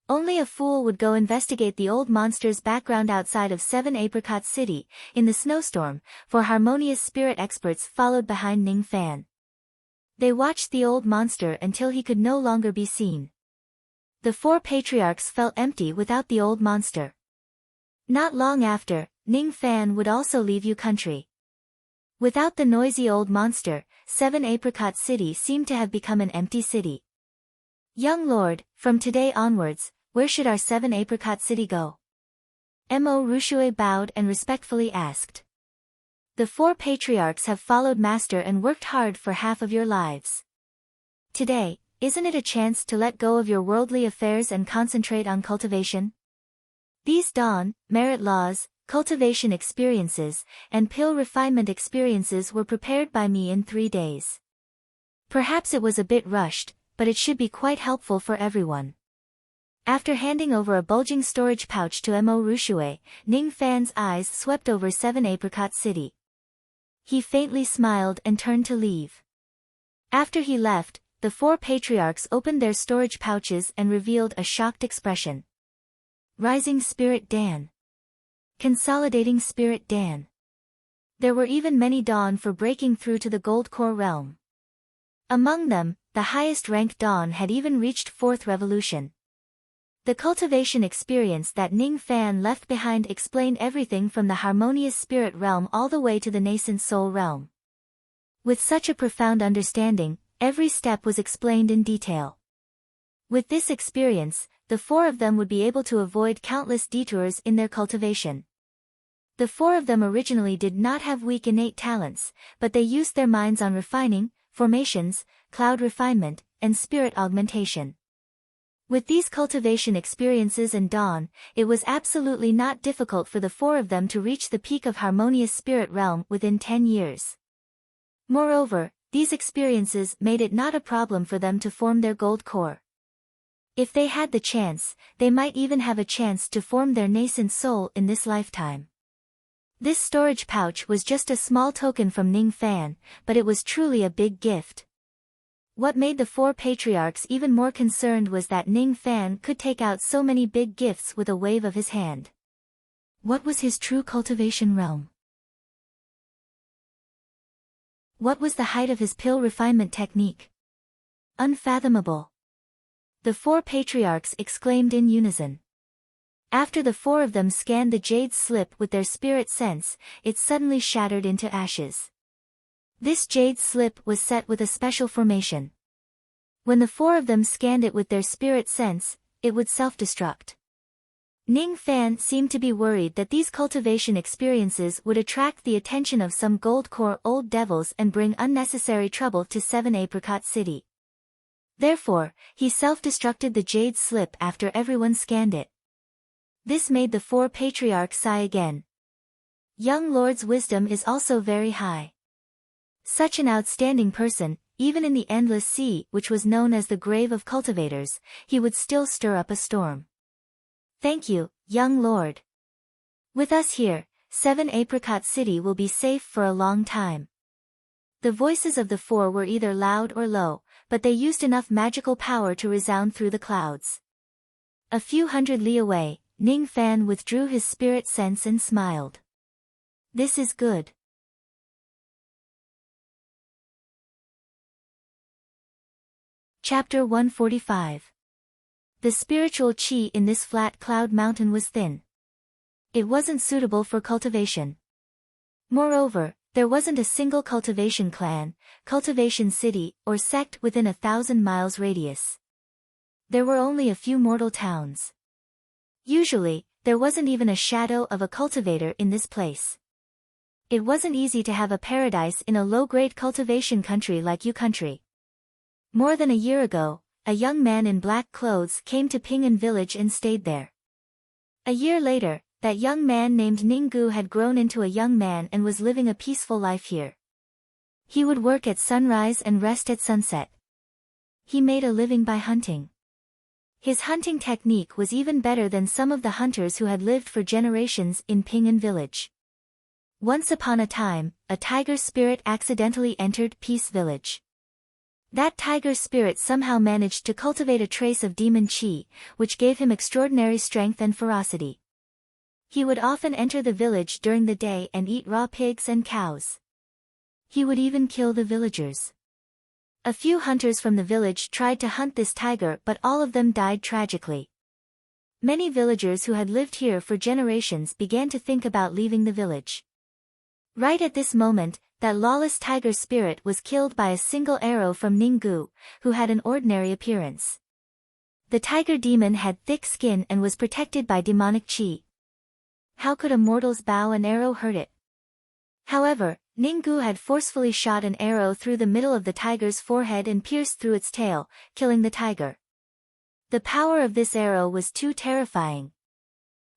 Speaker 1: Only a fool would go investigate the old monster's background outside of 7 Apricot City, in the snowstorm, for harmonious spirit experts followed behind Ning Fan. They watched the old monster until he could no longer be seen. The 4 patriarchs felt empty without the old monster. Not long after, Ning Fan would also leave Yu country. Without the noisy old monster, 7 Apricot City seemed to have become an empty city. Young lord, from today onwards, where should our 7 Apricot City go? Mo Rushue bowed and respectfully asked. The 4 patriarchs have followed master and worked hard for half of your lives. Today, isn't it a chance to let go of your worldly affairs and concentrate on cultivation? These dawn, merit laws, cultivation experiences, and pill refinement experiences were prepared by me in 3 days. Perhaps it was a bit rushed, but it should be quite helpful for everyone. After handing over a bulging storage pouch to Mo Rushue, Ning Fan's eyes swept over 7 Apricot City. He faintly smiled and turned to leave. After he left, the 4 patriarchs opened their storage pouches and revealed a shocked expression. Rising Spirit Dan. Consolidating Spirit Dan. There were even many Dawn for breaking through to the Gold Core realm. Among them, the highest rank Dawn had even reached 4th Revolution. The cultivation experience that Ning Fan left behind explained everything from the harmonious spirit realm all the way to the nascent soul realm. With such a profound understanding, every step was explained in detail. With this experience, the 4 of them would be able to avoid countless detours in their cultivation. The 4 of them originally did not have weak innate talents, but they used their minds on refining, formations, cloud refinement, and spirit augmentation. With these cultivation experiences and dawn, it was absolutely not difficult for the 4 of them to reach the peak of harmonious spirit realm within 10 years. Moreover, these experiences made it not a problem for them to form their gold core. If they had the chance, they might even have a chance to form their nascent soul in this lifetime. This storage pouch was just a small token from Ning Fan, but it was truly a big gift. What made the 4 patriarchs even more concerned was that Ning Fan could take out so many big gifts with a wave of his hand. What was his true cultivation realm? What was the height of his pill refinement technique? Unfathomable. The four patriarchs exclaimed in unison. After the four of them scanned the jade slip with their spirit sense, it suddenly shattered into ashes. This jade slip was set with a special formation. When the four of them scanned it with their spirit sense, it would self-destruct. Ning Fan seemed to be worried that these cultivation experiences would attract the attention of some gold-core old devils and bring unnecessary trouble to 7 Apricot City. Therefore, he self-destructed the jade slip after everyone scanned it. This made the four patriarchs sigh again. Young Lord's wisdom is also very high. Such an outstanding person, even in the endless sea which was known as the grave of cultivators, he would still stir up a storm. Thank you, young lord. With us here, 7 Apricot City will be safe for a long time. The voices of the four were either loud or low, but they used enough magical power to resound through the clouds. A few hundred li away, Ning Fan withdrew his spirit sense and smiled. This is good. Chapter 145. The spiritual chi in this flat cloud mountain was thin. It wasn't suitable for cultivation. Moreover, there wasn't a single cultivation clan, cultivation city, or sect within 1,000 miles radius. There were only a few mortal towns. Usually, there wasn't even a shadow of a cultivator in this place. It wasn't easy to have a paradise in a low-grade cultivation country like Yu country. More than a year ago, a young man in black clothes came to Ping'an village and stayed there. A year later, that young man named Ninggu had grown into a young man and was living a peaceful life here. He would work at sunrise and rest at sunset. He made a living by hunting. His hunting technique was even better than some of the hunters who had lived for generations in Ping'an village. Once upon a time, a tiger spirit accidentally entered Peace Village. That tiger spirit somehow managed to cultivate a trace of demon chi, which gave him extraordinary strength and ferocity. He would often enter the village during the day and eat raw pigs and cows. He would even kill the villagers. A few hunters from the village tried to hunt this tiger, but all of them died tragically. Many villagers who had lived here for generations began to think about leaving the village. Right at this moment, that lawless tiger spirit was killed by a single arrow from Ninggu, who had an ordinary appearance. The tiger demon had thick skin and was protected by demonic chi. How could a mortal's bow and arrow hurt it? However, Ninggu had forcefully shot an arrow through the middle of the tiger's forehead and pierced through its tail, killing the tiger. The power of this arrow was too terrifying.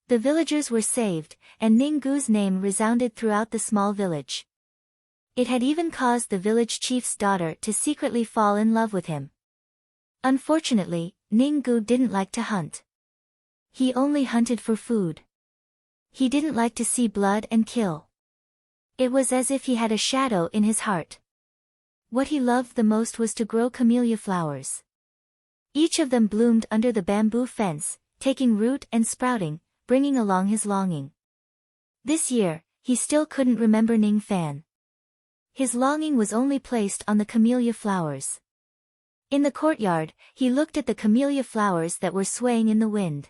Speaker 1: The villagers were saved, and Ninggu's name resounded throughout the small village. It had even caused the village chief's daughter to secretly fall in love with him. Unfortunately, Ninggu didn't like to hunt. He only hunted for food. He didn't like to see blood and kill. It was as if he had a shadow in his heart. What he loved the most was to grow camellia flowers. Each of them bloomed under the bamboo fence, taking root and sprouting, bringing along his longing. This year, he still couldn't remember Ning Fan. His longing was only placed on the camellia flowers. In the courtyard, he looked at the camellia flowers that were swaying in the wind.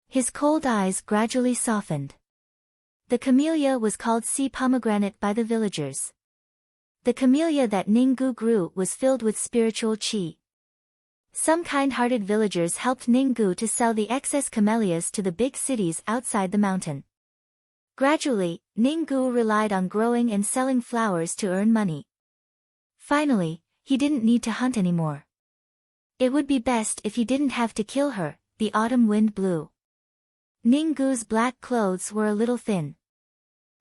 Speaker 1: His cold eyes gradually softened. The camellia was called sea pomegranate by the villagers. The camellia that Ninggu grew was filled with spiritual chi. Some kind-hearted villagers helped Ninggu to sell the excess camellias to the big cities outside the mountain. Gradually, Ninggu relied on growing and selling flowers to earn money. Finally, he didn't need to hunt anymore. It would be best if he didn't have to kill her. The autumn wind blew. Ninggu's black clothes were a little thin.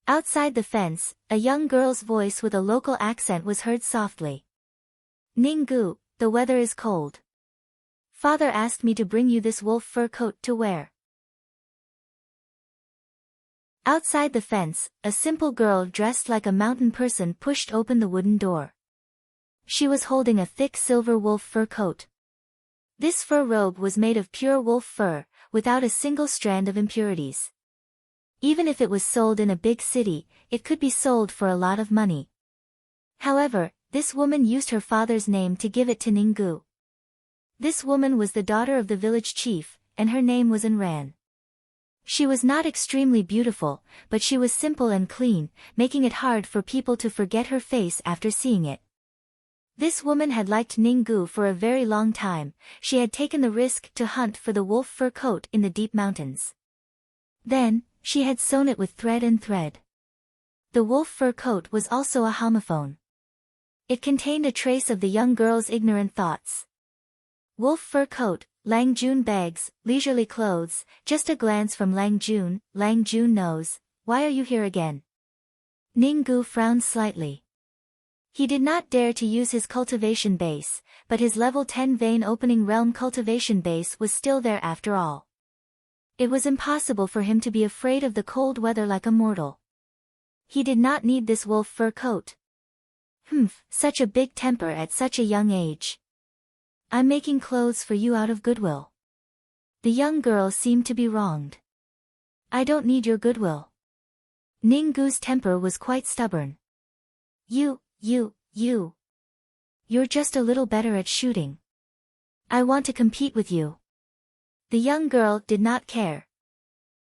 Speaker 1: Outside the fence, a young girl's voice with a local accent was heard softly. Ninggu, the weather is cold. Father asked me to bring you this wolf fur coat to wear. Outside the fence, a simple girl dressed like a mountain person pushed open the wooden door. She was holding a thick silver wolf fur coat. This fur robe was made of pure wolf fur, without a single strand of impurities. Even if it was sold in a big city, it could be sold for a lot of money. However, this woman used her father's name to give it to Ninggu. This woman was the daughter of the village chief, and her name was Anran. She was not extremely beautiful, but she was simple and clean, making it hard for people to forget her face after seeing it. This woman had liked Ninggu for a very long time. She had taken the risk to hunt for the wolf fur coat in the deep mountains. Then, she had sewn it with thread and thread. The wolf fur coat was also a homophone. It contained a trace of the young girl's ignorant thoughts. Wolf fur coat, Lang Jun begs, leisurely clothes, just a glance from Lang Jun knows, why are you here again? Ninggu frowned slightly. He did not dare to use his cultivation base, but his level 10 vein opening realm cultivation base was still there after all. It was impossible for him to be afraid of the cold weather like a mortal. He did not need this wolf fur coat. Such a big temper at such a young age. I'm making clothes for you out of goodwill. The young girl seemed to be wronged. I don't need your goodwill. Ninggu's temper was quite stubborn. You're just a little better at shooting. I want to compete with you. The young girl did not care.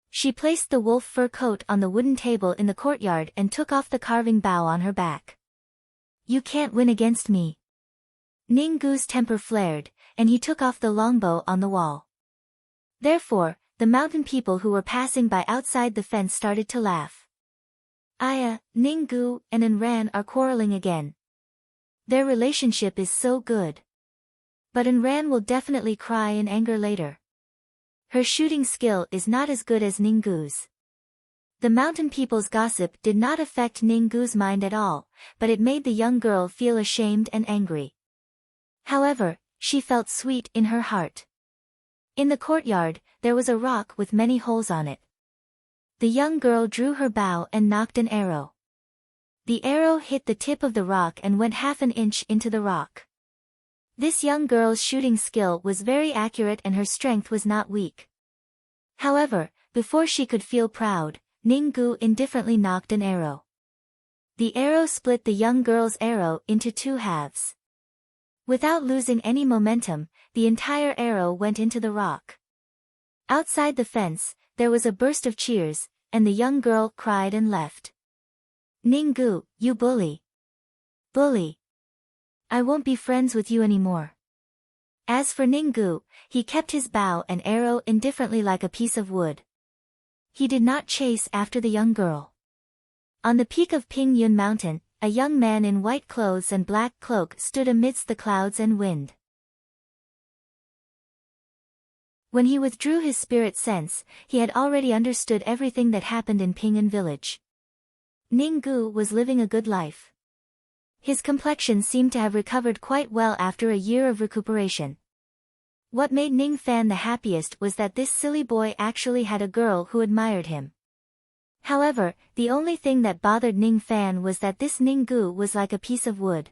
Speaker 1: She placed the wolf fur coat on the wooden table in the courtyard and took off the carving bow on her back. You can't win against me. Ninggu's temper flared, and he took off the longbow on the wall. Therefore, the mountain people who were passing by outside the fence started to laugh. Aya, Ninggu, and Anran are quarreling again. Their relationship is so good. But Anran will definitely cry in anger later. Her shooting skill is not as good as Ninggu's. The mountain people's gossip did not affect Ninggu's mind at all, but it made the young girl feel ashamed and angry. However, she felt sweet in her heart. In the courtyard, there was a rock with many holes on it. The young girl drew her bow and nocked an arrow. The arrow hit the tip of the rock and went half an inch into the rock. This young girl's shooting skill was very accurate and her strength was not weak. However, before she could feel proud, Ninggu indifferently nocked an arrow. The arrow split the young girl's arrow into 2 halves. Without losing any momentum, the entire arrow went into the rock. Outside the fence, there was a burst of cheers, and the young girl cried and left. Ninggu, you bully. Bully. I won't be friends with you anymore. As for Ninggu, he kept his bow and arrow indifferently like a piece of wood. He did not chase after the young girl. On the peak of Pingyun Mountain, a young man in white clothes and black cloak stood amidst the clouds and wind. When he withdrew his spirit sense, he had already understood everything that happened in Pingyun village. Ninggu was living a good life. His complexion seemed to have recovered quite well after a year of recuperation. What made Ning Fan the happiest was that this silly boy actually had a girl who admired him. However, the only thing that bothered Ning Fan was that this Ninggu was like a piece of wood.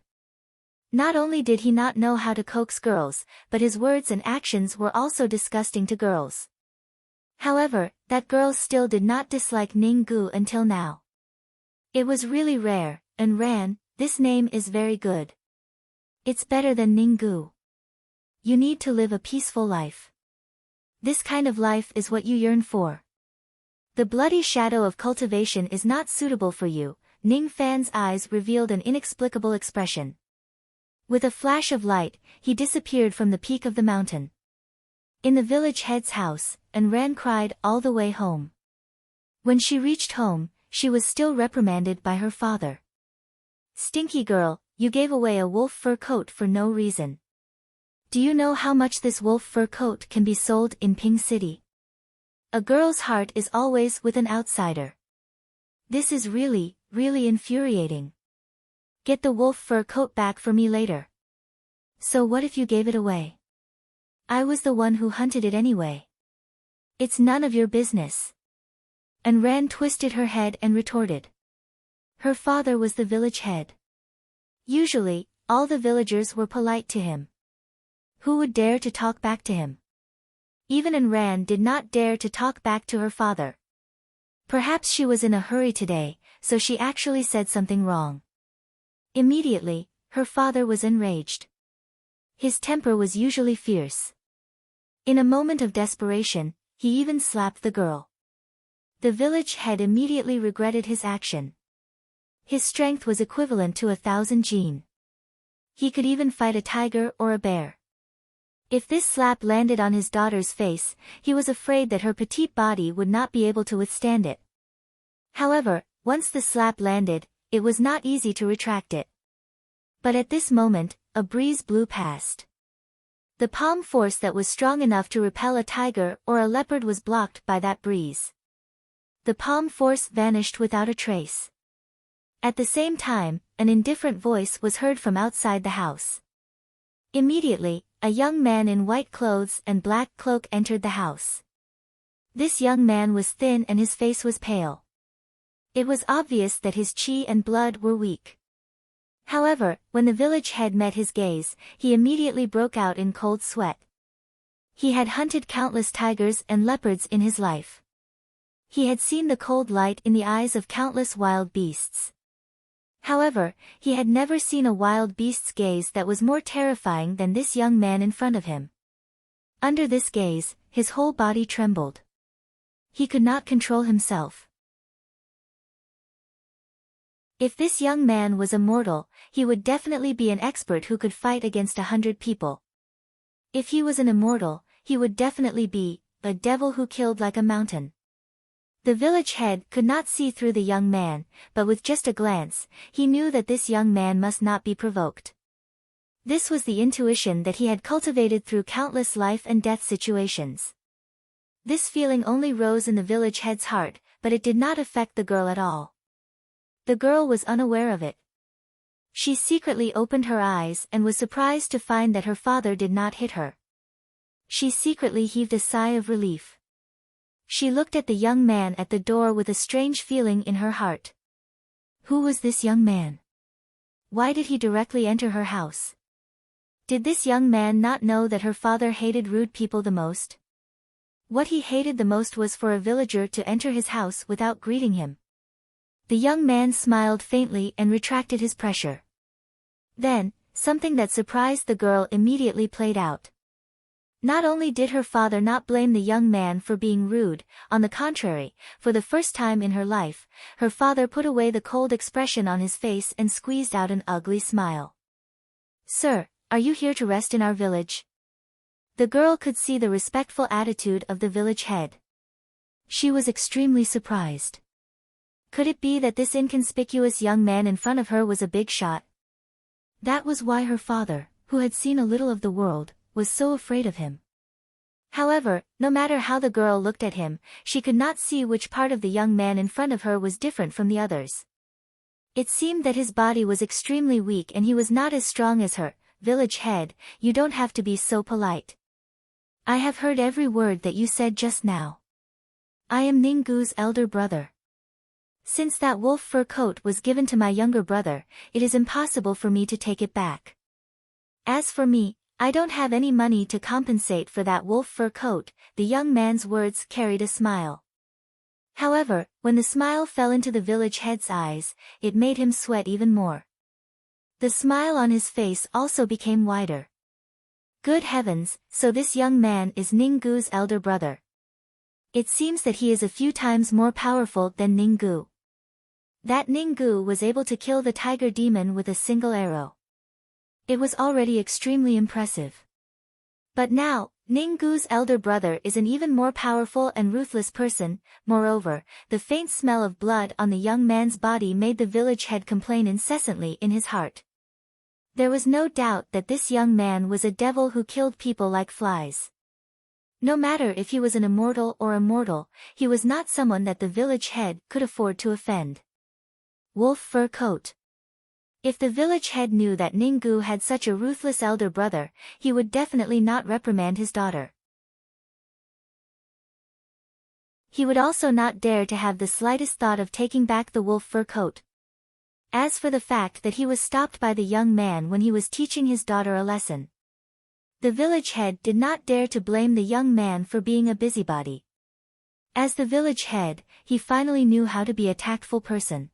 Speaker 1: Not only did he not know how to coax girls, but his words and actions were also disgusting to girls. However, that girls still did not dislike Ninggu until now. It was really rare, and Ran, this name is very good. It's better than Ninggu. You need to live a peaceful life. This kind of life is what you yearn for. The bloody shadow of cultivation is not suitable for you. Ning Fan's eyes revealed an inexplicable expression. With a flash of light, he disappeared from the peak of the mountain. In the village head's house, Anran cried all the way home. When she reached home, she was still reprimanded by her father. Stinky girl, you gave away a wolf fur coat for no reason. Do you know how much this wolf fur coat can be sold in Ping City? A girl's heart is always with an outsider. This is really, really infuriating. Get the wolf fur coat back for me later. So what if you gave it away? I was the one who hunted it anyway. It's none of your business. Anran twisted her head and retorted. Her father was the village head. Usually, all the villagers were polite to him. Who would dare to talk back to him? Even Anran did not dare to talk back to her father. Perhaps she was in a hurry today, so she actually said something wrong. Immediately, her father was enraged. His temper was usually fierce. In a moment of desperation, he even slapped the girl. The village head immediately regretted his action. His strength was equivalent to 1,000 jin. He could even fight a tiger or a bear. If this slap landed on his daughter's face, he was afraid that her petite body would not be able to withstand it. However, once the slap landed, it was not easy to retract it. But at this moment, a breeze blew past. The palm force that was strong enough to repel a tiger or a leopard was blocked by that breeze. The palm force vanished without a trace. At the same time, an indifferent voice was heard from outside the house. Immediately, a young man in white clothes and black cloak entered the house. This young man was thin and his face was pale. It was obvious that his chi and blood were weak. However, when the village head met his gaze, he immediately broke out in cold sweat. He had hunted countless tigers and leopards in his life. He had seen the cold light in the eyes of countless wild beasts. However, he had never seen a wild beast's gaze that was more terrifying than this young man in front of him. Under this gaze, his whole body trembled. He could not control himself. If this young man was a mortal, he would definitely be an expert who could fight against 100 people. If he was an immortal, he would definitely be a devil who killed like a mountain. The village head could not see through the young man, but with just a glance, he knew that this young man must not be provoked. This was the intuition that he had cultivated through countless life and death situations. This feeling only rose in the village head's heart, but it did not affect the girl at all. The girl was unaware of it. She secretly opened her eyes and was surprised to find that her father did not hit her. She secretly heaved a sigh of relief. She looked at the young man at the door with a strange feeling in her heart. Who was this young man? Why did he directly enter her house? Did this young man not know that her father hated rude people the most? What he hated the most was for a villager to enter his house without greeting him. The young man smiled faintly and retracted his pressure. Then, something that surprised the girl immediately played out. Not only did her father not blame the young man for being rude, on the contrary, for the first time in her life, her father put away the cold expression on his face and squeezed out an ugly smile. "Sir, are you here to rest in our village?" The girl could see the respectful attitude of the village head. She was extremely surprised. Could it be that this inconspicuous young man in front of her was a big shot? That was why her father, who had seen a little of the world, was so afraid of him. However, no matter how the girl looked at him, she could not see which part of the young man in front of her was different from the others. It seemed that his body was extremely weak and he was not as strong as her. "Village head, you don't have to be so polite. I have heard every word that you said just now. I am Ninggu's elder brother. Since that wolf fur coat was given to my younger brother, it is impossible for me to take it back. As for me, I don't have any money to compensate for that wolf fur coat." The young man's words carried a smile. However, when the smile fell into the village head's eyes, it made him sweat even more. The smile on his face also became wider. Good heavens, so this young man is Ninggu's elder brother. It seems that he is a few times more powerful than Ninggu. That Ninggu was able to kill the tiger demon with a single arrow. It was already extremely impressive. But now, Ninggu's elder brother is an even more powerful and ruthless person. Moreover, the faint smell of blood on the young man's body made the village head complain incessantly in his heart. There was no doubt that this young man was a devil who killed people like flies. No matter if he was an immortal or a mortal, he was not someone that the village head could afford to offend. Wolf fur coat. If the village head knew that Ninggu had such a ruthless elder brother, he would definitely not reprimand his daughter. He would also not dare to have the slightest thought of taking back the wolf fur coat. As for the fact that he was stopped by the young man when he was teaching his daughter a lesson, the village head did not dare to blame the young man for being a busybody. As the village head, he finally knew how to be a tactful person.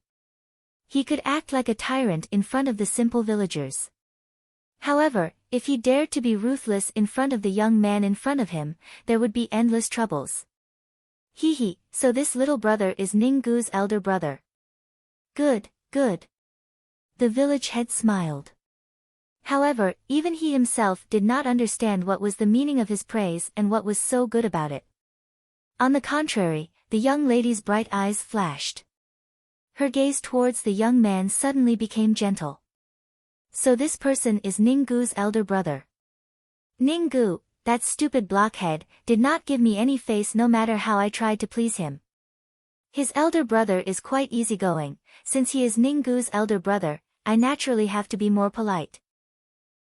Speaker 1: He could act like a tyrant in front of the simple villagers. However, if he dared to be ruthless in front of the young man in front of him, there would be endless troubles. Hee, so this little brother is Ninggu's elder brother. Good, good. The village head smiled. However, even he himself did not understand what was the meaning of his praise and what was so good about it. On the contrary, the young lady's bright eyes flashed. Her gaze towards the young man suddenly became gentle. So this person is Ninggu's elder brother. Ninggu, that stupid blockhead, did not give me any face no matter how I tried to please him. His elder brother is quite easygoing. Since he is Ninggu's elder brother, I naturally have to be more polite.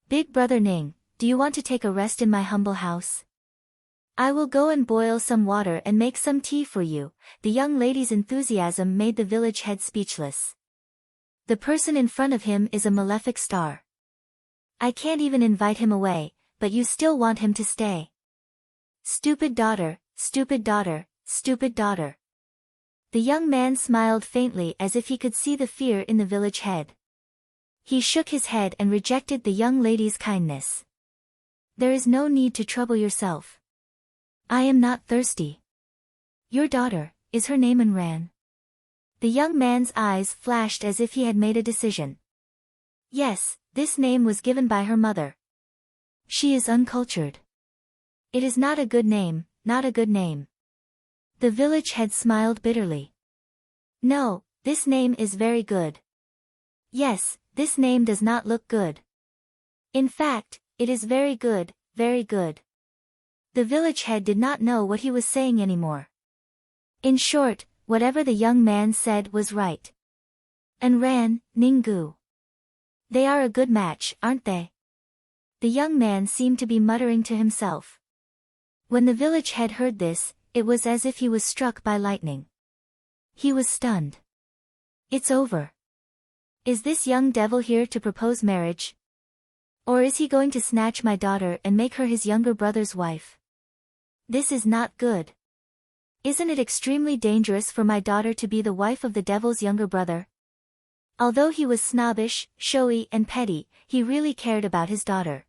Speaker 1: Big brother Ning, do you want to take a rest in my humble house? I will go and boil some water and make some tea for you. The young lady's enthusiasm made the village head speechless. The person in front of him is a malefic star. I can't even invite him away, but you still want him to stay. Stupid daughter, stupid daughter, stupid daughter. The young man smiled faintly as if he could see the fear in the village head. He shook his head and rejected the young lady's kindness. There is no need to trouble yourself. I am not thirsty. Your daughter, is her name Anran? The young man's eyes flashed as if he had made a decision. Yes, this name was given by her mother. She is uncultured. It is not a good name, not a good name. The village head smiled bitterly. No, this name is very good. Yes, this name does not look good. In fact, it is very good, very good. The village head did not know what he was saying anymore. In short, whatever the young man said was right. Anran, Ninggu. They are a good match, aren't they? The young man seemed to be muttering to himself. When the village head heard this, it was as if he was struck by lightning. He was stunned. It's over. Is this young devil here to propose marriage? Or is he going to snatch my daughter and make her his younger brother's wife? This is not good. Isn't it extremely dangerous for my daughter to be the wife of the devil's younger brother? Although he was snobbish, showy and petty, he really cared about his daughter.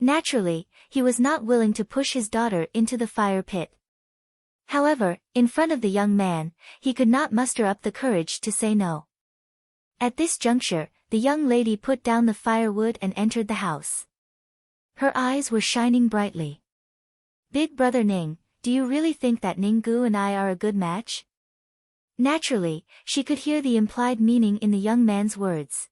Speaker 1: Naturally, he was not willing to push his daughter into the fire pit. However, in front of the young man, he could not muster up the courage to say no. At this juncture, the young lady put down the firewood and entered the house. Her eyes were shining brightly. Big brother Ning, do you really think that Ninggu and I are a good match? Naturally, she could hear the implied meaning in the young man's words.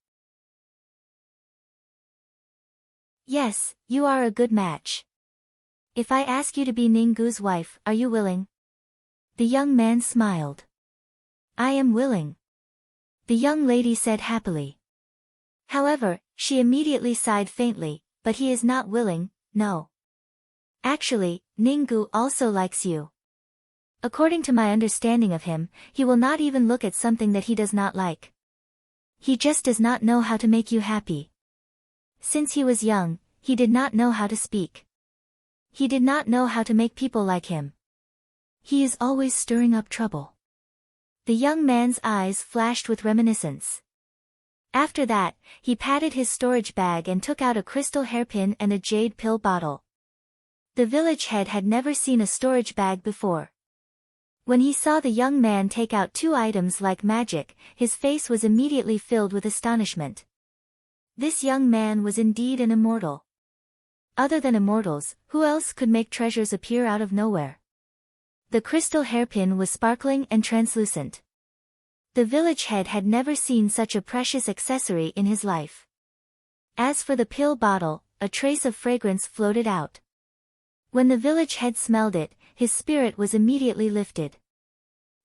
Speaker 1: Yes, you are a good match. If I ask you to be Ninggu's wife, are you willing? The young man smiled. I am willing. The young lady said happily. However, she immediately sighed faintly, but he is not willing, no. Actually, Ninggu also likes you. According to my understanding of him, he will not even look at something that he does not like. He just does not know how to make you happy. Since he was young, he did not know how to speak. He did not know how to make people like him. He is always stirring up trouble. The young man's eyes flashed with reminiscence. After that, he patted his storage bag and took out a crystal hairpin and a jade pill bottle. The village head had never seen a storage bag before. When he saw the young man take out two items like magic, his face was immediately filled with astonishment. This young man was indeed an immortal. Other than immortals, who else could make treasures appear out of nowhere? The crystal hairpin was sparkling and translucent. The village head had never seen such a precious accessory in his life. As for the pill bottle, a trace of fragrance floated out. When the village head smelled it, his spirit was immediately lifted.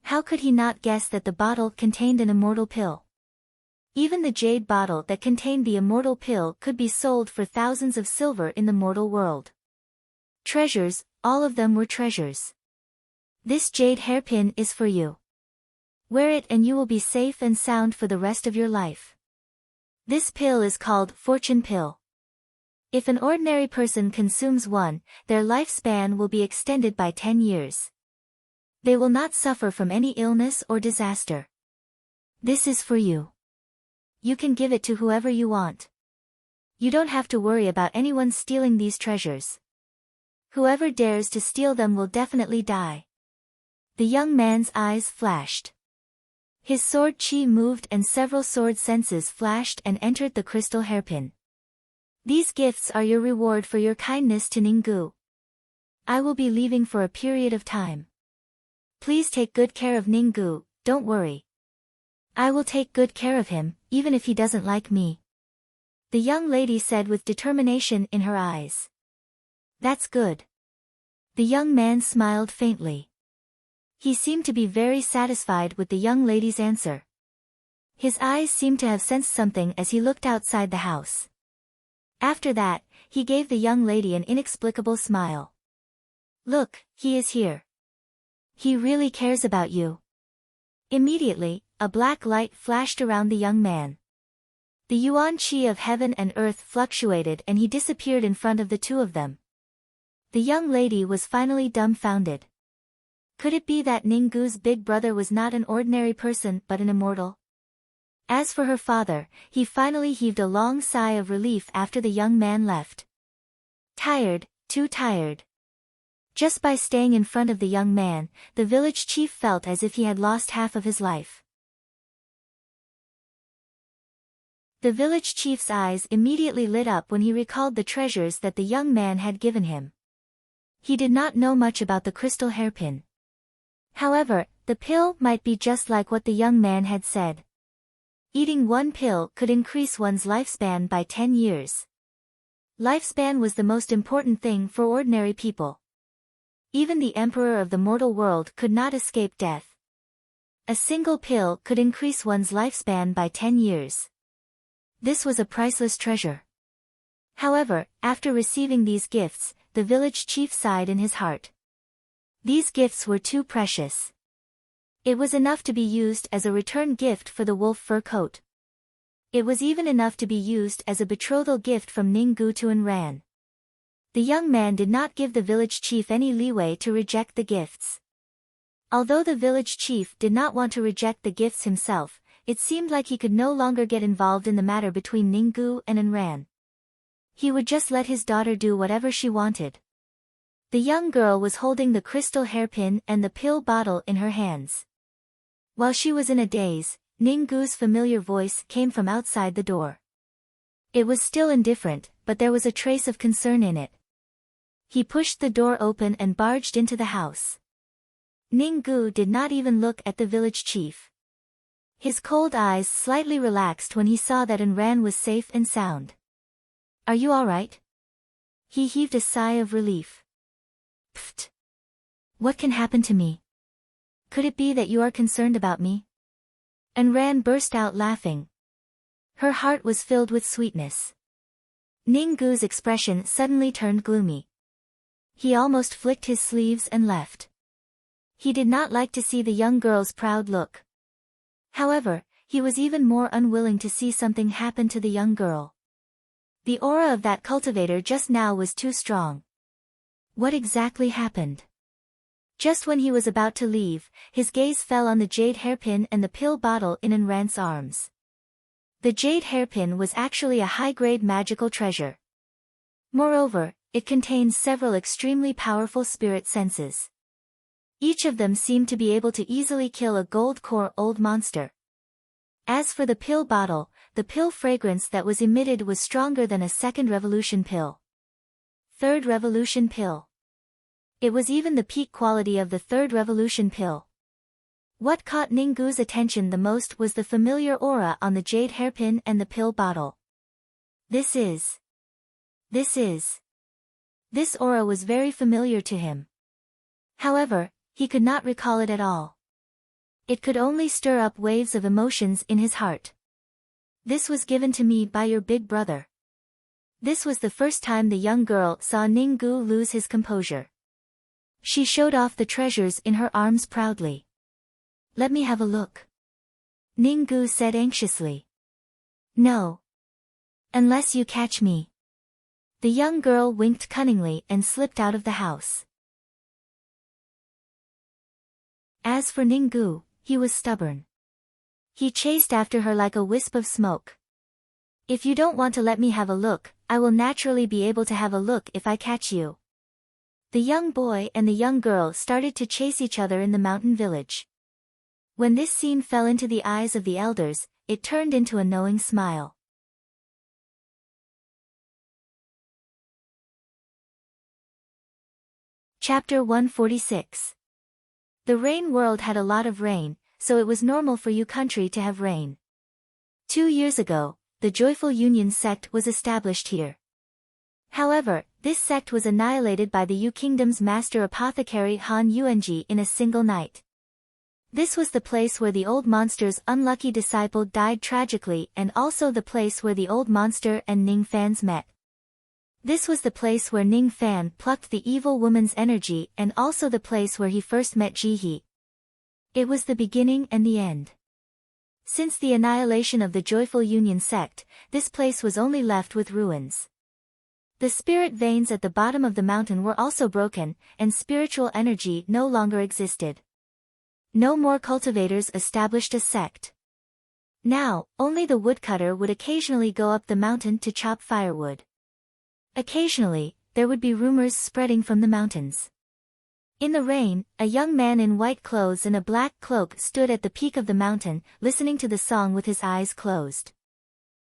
Speaker 1: How could he not guess that the bottle contained an immortal pill? Even the jade bottle that contained the immortal pill could be sold for thousands of silver in the mortal world. Treasures, all of them were treasures. This jade hairpin is for you. Wear it and you will be safe and sound for the rest of your life. This pill is called Fortune Pill. If an ordinary person consumes one, their lifespan will be extended by 10 years. They will not suffer from any illness or disaster. This is for you. You can give it to whoever you want. You don't have to worry about anyone stealing these treasures. Whoever dares to steal them will definitely die. The young man's eyes flashed. His sword chi moved and several sword senses flashed and entered the crystal hairpin. These gifts are your reward for your kindness to Ninggu. I will be leaving for a period of time. Please take good care of Ninggu, don't worry. I will take good care of him, even if he doesn't like me. The young lady said with determination in her eyes. That's good. The young man smiled faintly. He seemed to be very satisfied with the young lady's answer. His eyes seemed to have sensed something as he looked outside the house. After that, he gave the young lady an inexplicable smile. Look, he is here. He really cares about you. Immediately, a black light flashed around the young man. The yuan qi of heaven and earth fluctuated and he disappeared in front of the two of them. The young lady was finally dumbfounded. Could it be that Ninggu's big brother was not an ordinary person but an immortal? As for her father, he finally heaved a long sigh of relief after the young man left. Tired, too tired. Just by staying in front of the young man, the village chief felt as if he had lost half of his life. The village chief's eyes immediately lit up when he recalled the treasures that the young man had given him. He did not know much about the crystal hairpin. However, the pill might be just like what the young man had said. Eating one pill could increase one's lifespan by 10 years. Lifespan was the most important thing for ordinary people. Even the emperor of the mortal world could not escape death. A single pill could increase one's lifespan by 10 years. This was a priceless treasure. However, after receiving these gifts, the village chief sighed in his heart. These gifts were too precious. It was enough to be used as a return gift for the wolf fur coat. It was even enough to be used as a betrothal gift from Ninggu to Enran. The young man did not give the village chief any leeway to reject the gifts. Although the village chief did not want to reject the gifts himself, it seemed like he could no longer get involved in the matter between Ninggu and Enran. He would just let his daughter do whatever she wanted. The young girl was holding the crystal hairpin and the pill bottle in her hands. While she was in a daze, Ninggu's familiar voice came from outside the door. It was still indifferent, but there was a trace of concern in it. He pushed the door open and barged into the house. Ninggu did not even look at the village chief. His cold eyes slightly relaxed when he saw that Enran was safe and sound. Are you all right? He heaved a sigh of relief. Pfft. What can happen to me? Could it be that you are concerned about me? Enran burst out laughing. Her heart was filled with sweetness. Ninggu's expression suddenly turned gloomy. He almost flicked his sleeves and left. He did not like to see the young girl's proud look. However, he was even more unwilling to see something happen to the young girl. The aura of that cultivator just now was too strong. What exactly happened? Just when he was about to leave, his gaze fell on the jade hairpin and the pill bottle in Enran's arms. The jade hairpin was actually a high-grade magical treasure. Moreover, it contains several extremely powerful spirit senses. Each of them seemed to be able to easily kill a gold-core old monster. As for the pill bottle, the pill fragrance that was emitted was stronger than a second revolution pill. Third revolution pill. It was even the peak quality of the third revolution pill. What caught Ninggu's attention the most was the familiar aura on the jade hairpin and the pill bottle. This aura was very familiar to him. However, he could not recall it at all. It could only stir up waves of emotions in his heart. This was given to me by your big brother. This was the first time the young girl saw Ninggu lose his composure. She showed off the treasures in her arms proudly. Let me have a look. Ninggu said anxiously. No. Unless you catch me. The young girl winked cunningly and slipped out of the house. As for Ninggu, he was stubborn. He chased after her like a wisp of smoke. If you don't want to let me have a look, I will naturally be able to have a look if I catch you. The young boy and the young girl started to chase each other in the mountain village. When this scene fell into the eyes of the elders, it turned into a knowing smile. Chapter 146. The rain world had a lot of rain, so it was normal for you country to have rain. 2 years ago, the Joyful Union sect was established here. However, this sect was annihilated by the Yu Kingdom's master apothecary Han Yuanji in a single night. This was the place where the old monster's unlucky disciple died tragically and also the place where the old monster and Ning Fan's met. This was the place where Ning Fan plucked the evil woman's energy and also the place where he first met Ji He. It was the beginning and the end. Since the annihilation of the Joyful Union sect, this place was only left with ruins. The spirit veins at the bottom of the mountain were also broken, and spiritual energy no longer existed. No more cultivators established a sect. Now, only the woodcutter would occasionally go up the mountain to chop firewood. Occasionally, there would be rumors spreading from the mountains. In the rain, a young man in white clothes and a black cloak stood at the peak of the mountain, listening to the song with his eyes closed.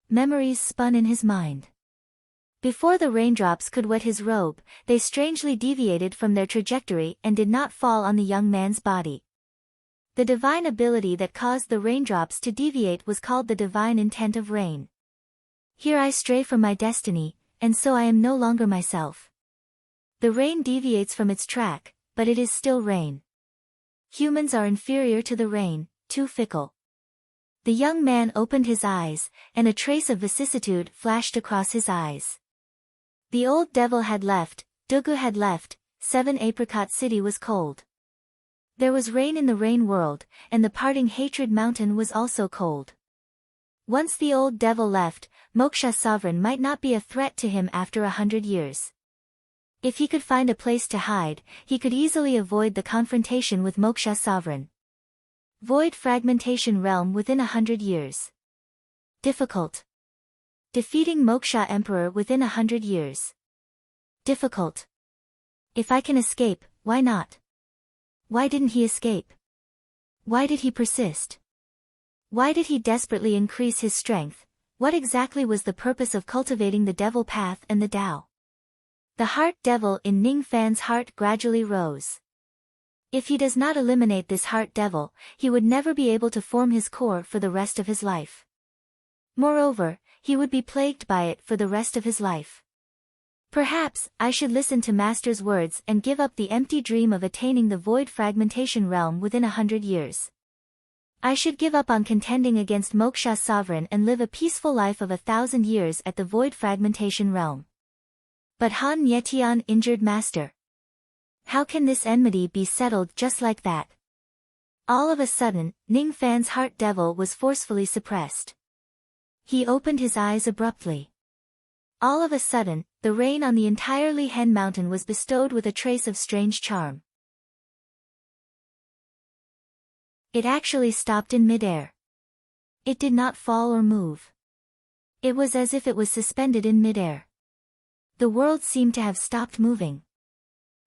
Speaker 1: Memories spun in his mind. Before the raindrops could wet his robe, they strangely deviated from their trajectory and did not fall on the young man's body. The divine ability that caused the raindrops to deviate was called the divine intent of rain. Here I stray from my destiny, and so I am no longer myself. The rain deviates from its track, but it is still rain. Humans are inferior to the rain, too fickle. The young man opened his eyes, and a trace of vicissitude flashed across his eyes. The old devil had left, Dugu had left, 7 Apricot City was cold. There was rain in the rain world, and the parting hatred mountain was also cold. Once the old devil left, Moksha Sovereign might not be a threat to him after 100 years. If he could find a place to hide, he could easily avoid the confrontation with Moksha Sovereign. Void fragmentation realm within 100 years. Difficult. Defeating Moksha Emperor within 100 years. Difficult. If I can escape, why not? Why didn't he escape? Why did he persist? Why did he desperately increase his strength? What exactly was the purpose of cultivating the devil path and the Tao? The heart devil in Ning Fan's heart gradually rose. If he does not eliminate this heart devil, he would never be able to form his core for the rest of his life. Moreover, he would be plagued by it for the rest of his life. Perhaps, I should listen to Master's words and give up the empty dream of attaining the void fragmentation realm within 100 years. I should give up on contending against Moksha Sovereign and live a peaceful life of 1,000 years at the void fragmentation realm. But Han Yetian injured Master. How can this enmity be settled just like that? All of a sudden, Ning Fan's heart devil was forcefully suppressed. He opened his eyes abruptly. All of a sudden, the rain on the entire Li Hen mountain was bestowed with a trace of strange charm. It actually stopped in midair. It did not fall or move. It was as if it was suspended in midair. The world seemed to have stopped moving.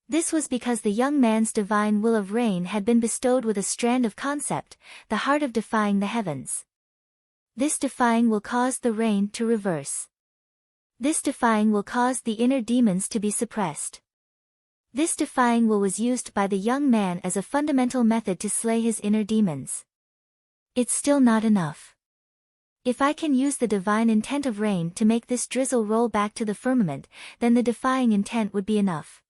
Speaker 1: This was because the young man's divine will of rain had been bestowed with a strand of concept, the heart of defying the heavens. This defying will cause the rain to reverse. This defying will cause the inner demons to be suppressed. This defying will was used by the young man as a fundamental method to slay his inner demons. It's still not enough. If I can use the divine intent of rain to make this drizzle roll back to the firmament, then the defying intent would be enough.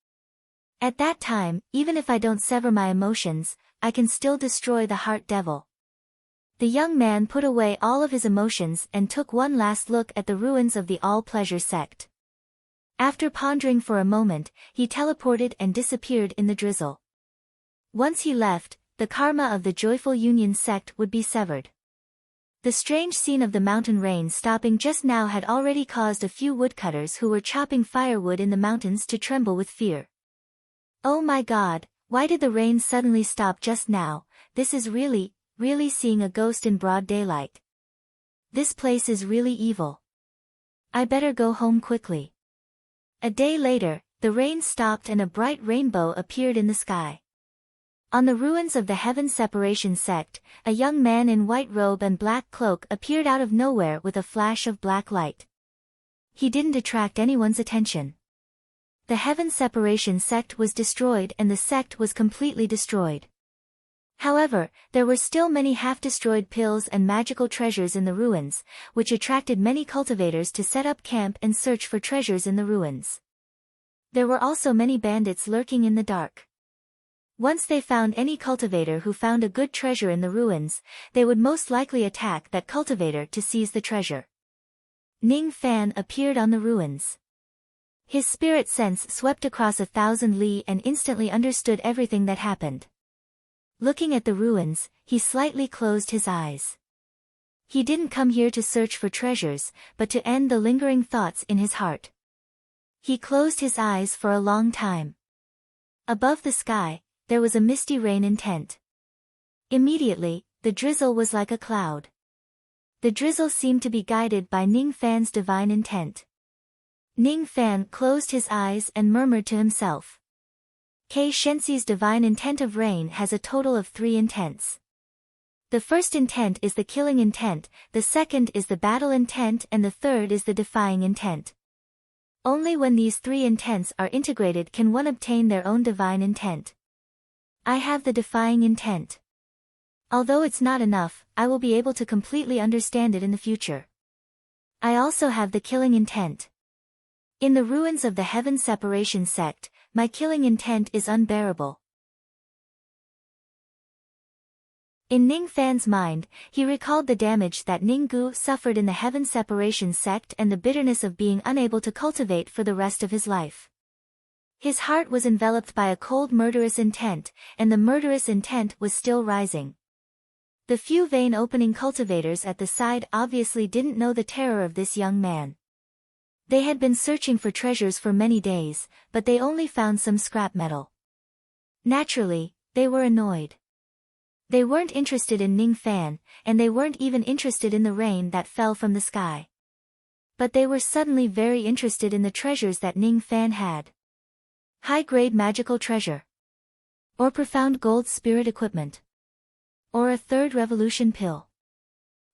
Speaker 1: At that time, even if I don't sever my emotions, I can still destroy the heart devil. The young man put away all of his emotions and took one last look at the ruins of the all-pleasure sect. After pondering for a moment, he teleported and disappeared in the drizzle. Once he left, the karma of the Joyful Union sect would be severed. The strange scene of the mountain rain stopping just now had already caused a few woodcutters who were chopping firewood in the mountains to tremble with fear. Oh my God, why did the rain suddenly stop just now? This is really really seeing a ghost in broad daylight. This place is really evil. I better go home quickly. A day later, the rain stopped and a bright rainbow appeared in the sky. On the ruins of the Heaven Separation sect, a young man in white robe and black cloak appeared out of nowhere with a flash of black light. He didn't attract anyone's attention. The Heaven Separation sect was destroyed and the sect was completely destroyed. However, there were still many half-destroyed pills and magical treasures in the ruins, which attracted many cultivators to set up camp and search for treasures in the ruins. There were also many bandits lurking in the dark. Once they found any cultivator who found a good treasure in the ruins, they would most likely attack that cultivator to seize the treasure. Ning Fan appeared on the ruins. His spirit sense swept across 1,000 li and instantly understood everything that happened. Looking at the ruins, he slightly closed his eyes. He didn't come here to search for treasures, but to end the lingering thoughts in his heart. He closed his eyes for a long time. Above the sky, there was a misty rain intent. Immediately, the drizzle was like a cloud. The drizzle seemed to be guided by Ning Fan's divine intent. Ning Fan closed his eyes and murmured to himself. Kei Shenxi's divine intent of rain has a total of 3 intents. The first intent is the killing intent, the second is the battle intent and the third is the defying intent. Only when these 3 intents are integrated can one obtain their own divine intent. I have the defying intent. Although it's not enough, I will be able to completely understand it in the future. I also have the killing intent. In the ruins of the Heaven Separation sect, my killing intent is unbearable. In Ning Fan's mind, he recalled the damage that Ning Gu suffered in the Heaven Separation sect and the bitterness of being unable to cultivate for the rest of his life. His heart was enveloped by a cold murderous intent, and the murderous intent was still rising. The few vein opening cultivators at the side obviously didn't know the terror of this young man. They had been searching for treasures for many days, but they only found some scrap metal. Naturally, they were annoyed. They weren't interested in Ning Fan, and they weren't even interested in the rain that fell from the sky. But they were suddenly very interested in the treasures that Ning Fan had. High-grade magical treasure. Or profound gold spirit equipment. Or a third revolution pill.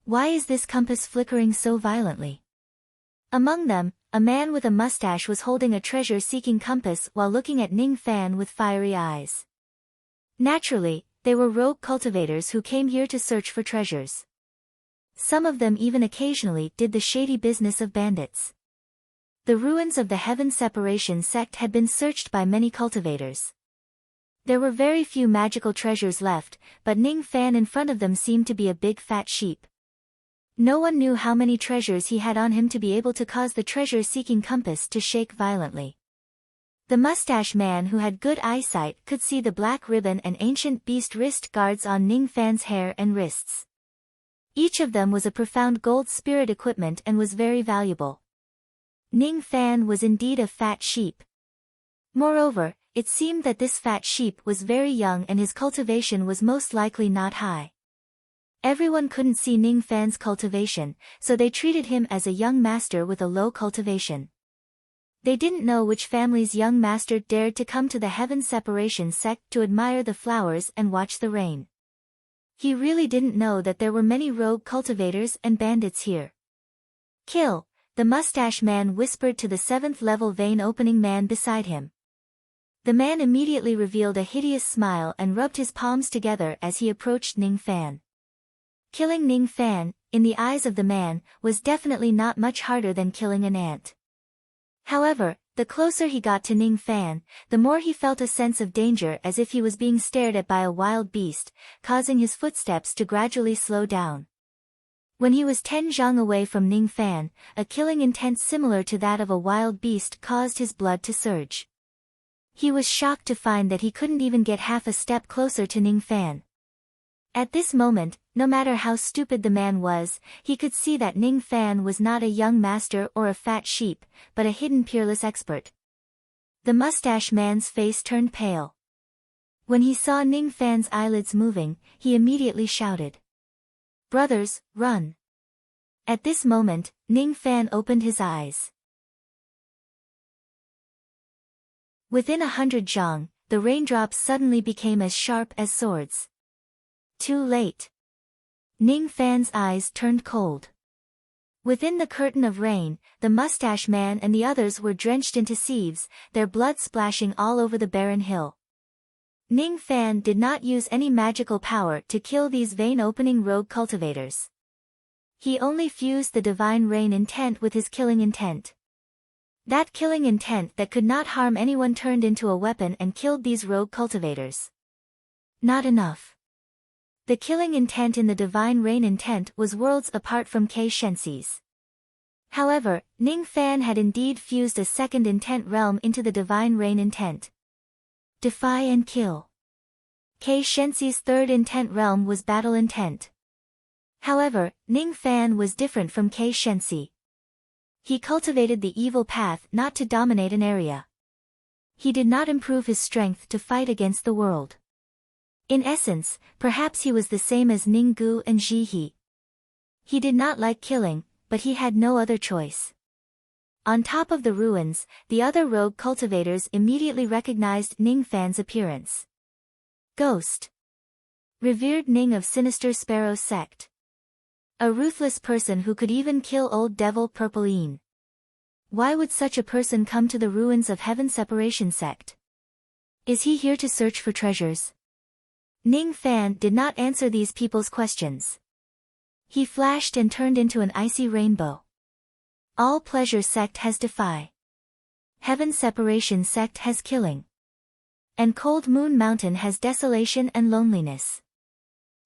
Speaker 1: Why is this compass flickering so violently? Among them, a man with a mustache was holding a treasure-seeking compass while looking at Ning Fan with fiery eyes. Naturally, they were rogue cultivators who came here to search for treasures. Some of them even occasionally did the shady business of bandits. The ruins of the Heaven Separation sect had been searched by many cultivators. There were very few magical treasures left, but Ning Fan in front of them seemed to be a big fat sheep. No one knew how many treasures he had on him to be able to cause the treasure-seeking compass to shake violently. The mustache man who had good eyesight could see the black ribbon and ancient beast wrist guards on Ning Fan's hair and wrists. Each of them was a profound gold spirit equipment and was very valuable. Ning Fan was indeed a fat sheep. Moreover, it seemed that this fat sheep was very young and his cultivation was most likely not high. Everyone couldn't see Ning Fan's cultivation, so they treated him as a young master with a low cultivation. They didn't know which family's young master dared to come to the Heaven Separation sect to admire the flowers and watch the rain. He really didn't know that there were many rogue cultivators and bandits here. Kill, the mustache man whispered to the 7th level vein opening man beside him. The man immediately revealed a hideous smile and rubbed his palms together as he approached Ning Fan. Killing Ning Fan, in the eyes of the man, was definitely not much harder than killing an ant. However, the closer he got to Ning Fan, the more he felt a sense of danger as if he was being stared at by a wild beast, causing his footsteps to gradually slow down. When he was 10 zhang away from Ning Fan, a killing intent similar to that of a wild beast caused his blood to surge. He was shocked to find that he couldn't even get half a step closer to Ning Fan. At this moment, no matter how stupid the man was, he could see that Ning Fan was not a young master or a fat sheep, but a hidden peerless expert. The mustache man's face turned pale. When he saw Ning Fan's eyelids moving, he immediately shouted, "Brothers, run!" At this moment, Ning Fan opened his eyes. Within 100 zhang, the raindrops suddenly became as sharp as swords. Too late. Ning Fan's eyes turned cold. Within the curtain of rain, the mustache man and the others were drenched into sieves, their blood splashing all over the barren hill. Ning Fan did not use any magical power to kill these vein-opening rogue cultivators. He only fused the divine rain intent with his killing intent. That killing intent that could not harm anyone turned into a weapon and killed these rogue cultivators. Not enough. The killing intent in the divine rain intent was worlds apart from Kei Shenxi's. However, Ning Fan had indeed fused a second intent realm into the divine rain intent. Defy and kill. Kei Shenxi's third intent realm was battle intent. However, Ning Fan was different from Kei Shenxi. He cultivated the evil path not to dominate an area. He did not improve his strength to fight against the world. In essence, perhaps he was the same as Ning Gu and Ji He. He did not like killing, but he had no other choice. On top of the ruins, the other rogue cultivators immediately recognized Ning Fan's appearance. Ghost. Revered Ning of Sinister Sparrow Sect. A ruthless person who could even kill old devil Purple Yin. Why would such a person come to the ruins of Heaven Separation Sect? Is he here to search for treasures? Ning Fan did not answer these people's questions. He flashed and turned into an icy rainbow. All Pleasure Sect has Defy. Heaven Separation Sect has Killing. And Cold Moon Mountain has Desolation and Loneliness.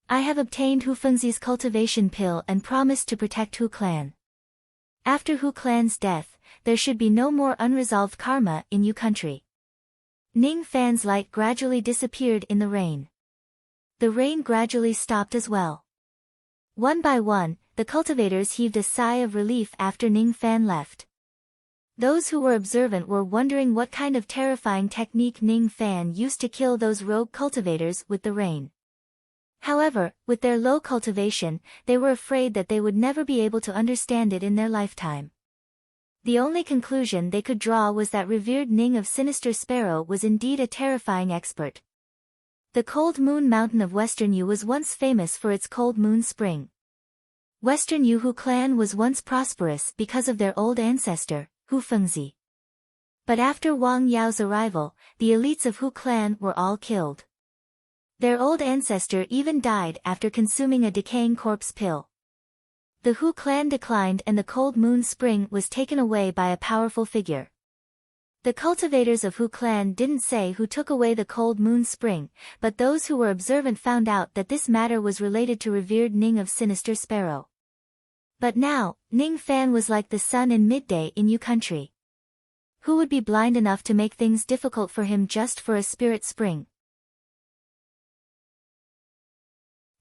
Speaker 1: I have obtained Hu Fengzi's cultivation pill and promised to protect Hu Clan. After Hu Clan's death, there should be no more unresolved karma in Yu country. Ning Fan's light gradually disappeared in the rain. The rain gradually stopped as well. One by one, the cultivators heaved a sigh of relief after Ning Fan left. Those who were observant were wondering what kind of terrifying technique Ning Fan used to kill those rogue cultivators with the rain. However, with their low cultivation, they were afraid that they would never be able to understand it in their lifetime. The only conclusion they could draw was that revered Ning of Sinister Sparrow was indeed a terrifying expert. The Cold Moon Mountain of Western Yu was once famous for its cold moon spring. Western Yu Hu clan was once prosperous because of their old ancestor, Hu Fengzi. But after Wang Yao's arrival, the elites of Hu clan were all killed. Their old ancestor even died after consuming a decaying corpse pill. The Hu clan declined and the Cold Moon Spring was taken away by a powerful figure. The cultivators of Hu clan didn't say who took away the Cold Moon Spring, but those who were observant found out that this matter was related to revered Ning of Sinister Sparrow. But now, Ning Fan was like the sun in midday in Yu country. Who would be blind enough to make things difficult for him just for a spirit spring?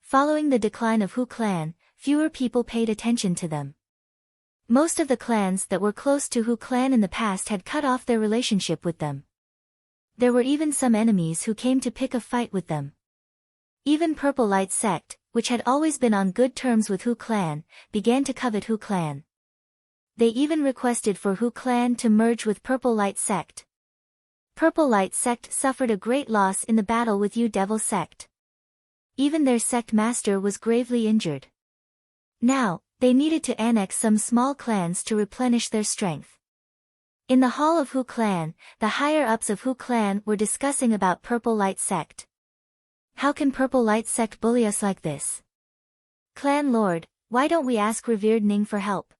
Speaker 1: Following the decline of Hu clan, fewer people paid attention to them. Most of the clans that were close to Hu clan in the past had cut off their relationship with them. There were even some enemies who came to pick a fight with them. Even Purple Light Sect, which had always been on good terms with Hu clan, began to covet Hu clan. They even requested for Hu clan to merge with Purple Light Sect. Purple Light Sect suffered a great loss in the battle with Yu Devil Sect. Even their sect master was gravely injured. Now, they needed to annex some small clans to replenish their strength. In the hall of Hu clan, the higher-ups of Hu clan were discussing about Purple Light Sect. How can Purple Light Sect bully us like this? Clan Lord, why don't we ask revered Ning for help?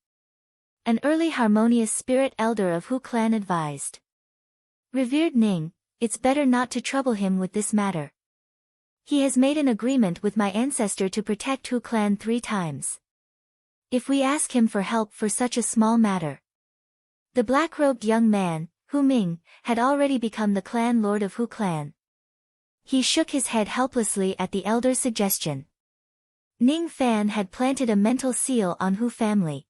Speaker 1: An early harmonious spirit elder of Hu clan advised. Revered Ning, it's better not to trouble him with this matter. He has made an agreement with my ancestor to protect Hu clan 3 times. If we ask him for help for such a small matter. The black-robed young man, Hu Ming, had already become the clan lord of Hu clan. He shook his head helplessly at the elder's suggestion. Ning Fan had planted a mental seal on Hu family.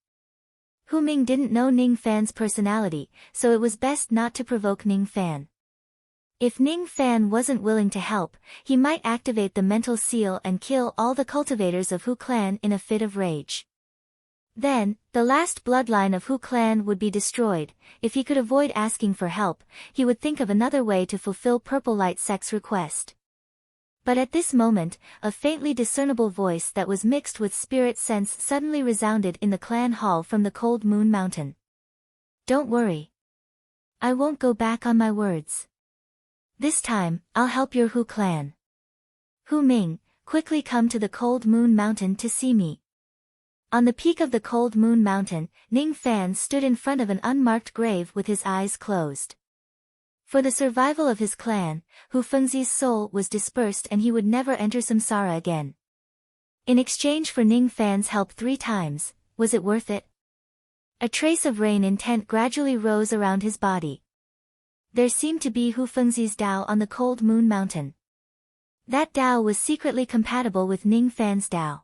Speaker 1: Hu Ming didn't know Ning Fan's personality, so it was best not to provoke Ning Fan. If Ning Fan wasn't willing to help, he might activate the mental seal and kill all the cultivators of Hu Clan in a fit of rage. Then, the last bloodline of Hu Clan would be destroyed. If he could avoid asking for help, he would think of another way to fulfill Purple Light Sect's request. But at this moment, a faintly discernible voice that was mixed with spirit sense suddenly resounded in the clan hall from the Cold Moon Mountain. Don't worry. I won't go back on my words. This time, I'll help your Hu Clan. Hu Ming, quickly come to the Cold Moon Mountain to see me. On the peak of the Cold Moon Mountain, Ning Fan stood in front of an unmarked grave with his eyes closed. For the survival of his clan, Hu Fengzi's soul was dispersed and he would never enter samsara again. In exchange for Ning Fan's help 3 times, was it worth it? A trace of rain intent gradually rose around his body. There seemed to be Hu Fengzi's Tao on the Cold Moon Mountain. That Tao was secretly compatible with Ning Fan's Tao.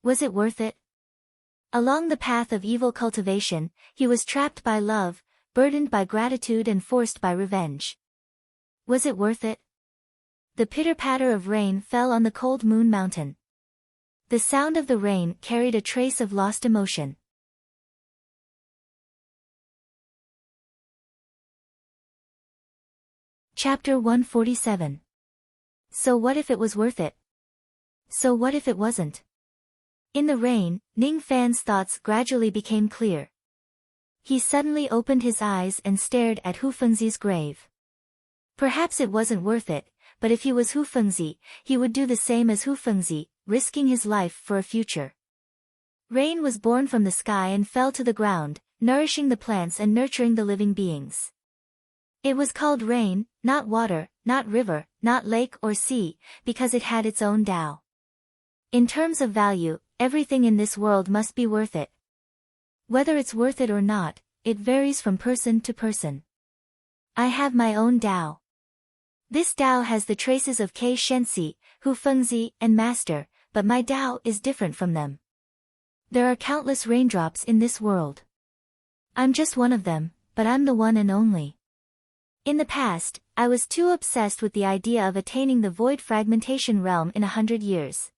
Speaker 1: Was it worth it? Along the path of evil cultivation, he was trapped by love, burdened by gratitude and forced by revenge. Was it worth it? The pitter-patter of rain fell on the Cold Moon Mountain. The sound of the rain carried a trace of lost emotion. Chapter 147. So what if it was worth it? So what if it wasn't? In the rain, Ning Fan's thoughts gradually became clear. He suddenly opened his eyes and stared at Hu Fengzi's grave. Perhaps it wasn't worth it, but if he was Hu Fengzi, he would do the same as Hu Fengzi, risking his life for a future. Rain was born from the sky and fell to the ground, nourishing the plants and nurturing the living beings. It was called rain, not water, not river, not lake or sea, because it had its own Tao. In terms of value, everything in this world must be worth it. Whether it's worth it or not, it varies from person to person. I have my own Tao. This Tao has the traces of Kei Shensi, Hu Fengzi, and Master, but my Tao is different from them. There are countless raindrops in this world. I'm just one of them, but I'm the one and only. In the past, I was too obsessed with the idea of attaining the void fragmentation realm in 100 years.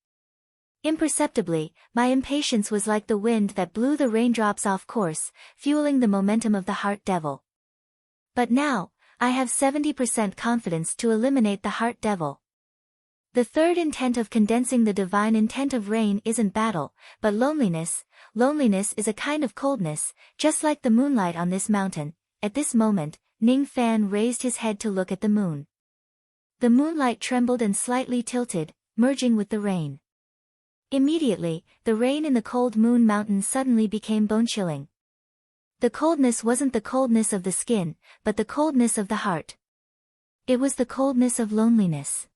Speaker 1: Imperceptibly, my impatience was like the wind that blew the raindrops off course, fueling the momentum of the heart devil. But now, I have 70% confidence to eliminate the heart devil. The third intent of condensing the divine intent of rain isn't battle, but loneliness. Loneliness is a kind of coldness, just like the moonlight on this mountain. At this moment, Ning Fan raised his head to look at the moon. The moonlight trembled and slightly tilted, merging with the rain. Immediately, the rain in the Cold Moon Mountain suddenly became bone-chilling. The coldness wasn't the coldness of the skin, but the coldness of the heart. It was the coldness of loneliness.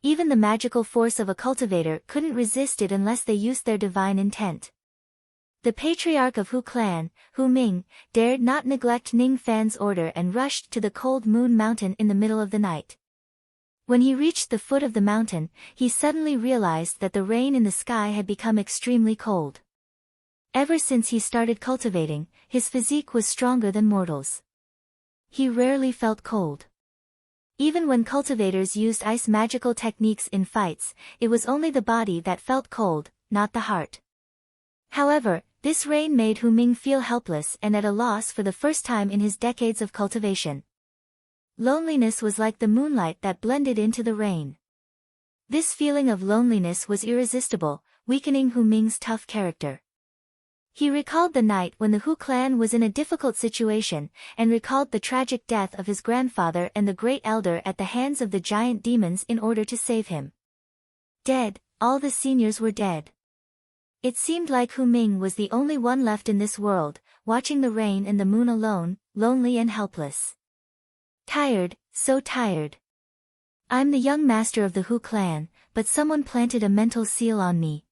Speaker 1: Even the magical force of a cultivator couldn't resist it unless they used their divine intent. The patriarch of Hu Clan, Hu Ming, dared not neglect Ning Fan's order and rushed to the Cold Moon Mountain in the middle of the night. When he reached the foot of the mountain, he suddenly realized that the rain in the sky had become extremely cold. Ever since he started cultivating, his physique was stronger than mortals. He rarely felt cold. Even when cultivators used ice magical techniques in fights, it was only the body that felt cold, not the heart. However, this rain made Hu Ming feel helpless and at a loss for the first time in his decades of cultivation. Loneliness was like the moonlight that blended into the rain. This feeling of loneliness was irresistible, weakening Hu Ming's tough character. He recalled the night when the Hu clan was in a difficult situation, and recalled the tragic death of his grandfather and the great elder at the hands of the giant demons in order to save him. Dead, all the seniors were dead. It seemed like Hu Ming was the only one left in this world, watching the rain and the moon alone, lonely and helpless. Tired, so tired. I'm the young master of the Hu clan, but someone planted a mental seal on me.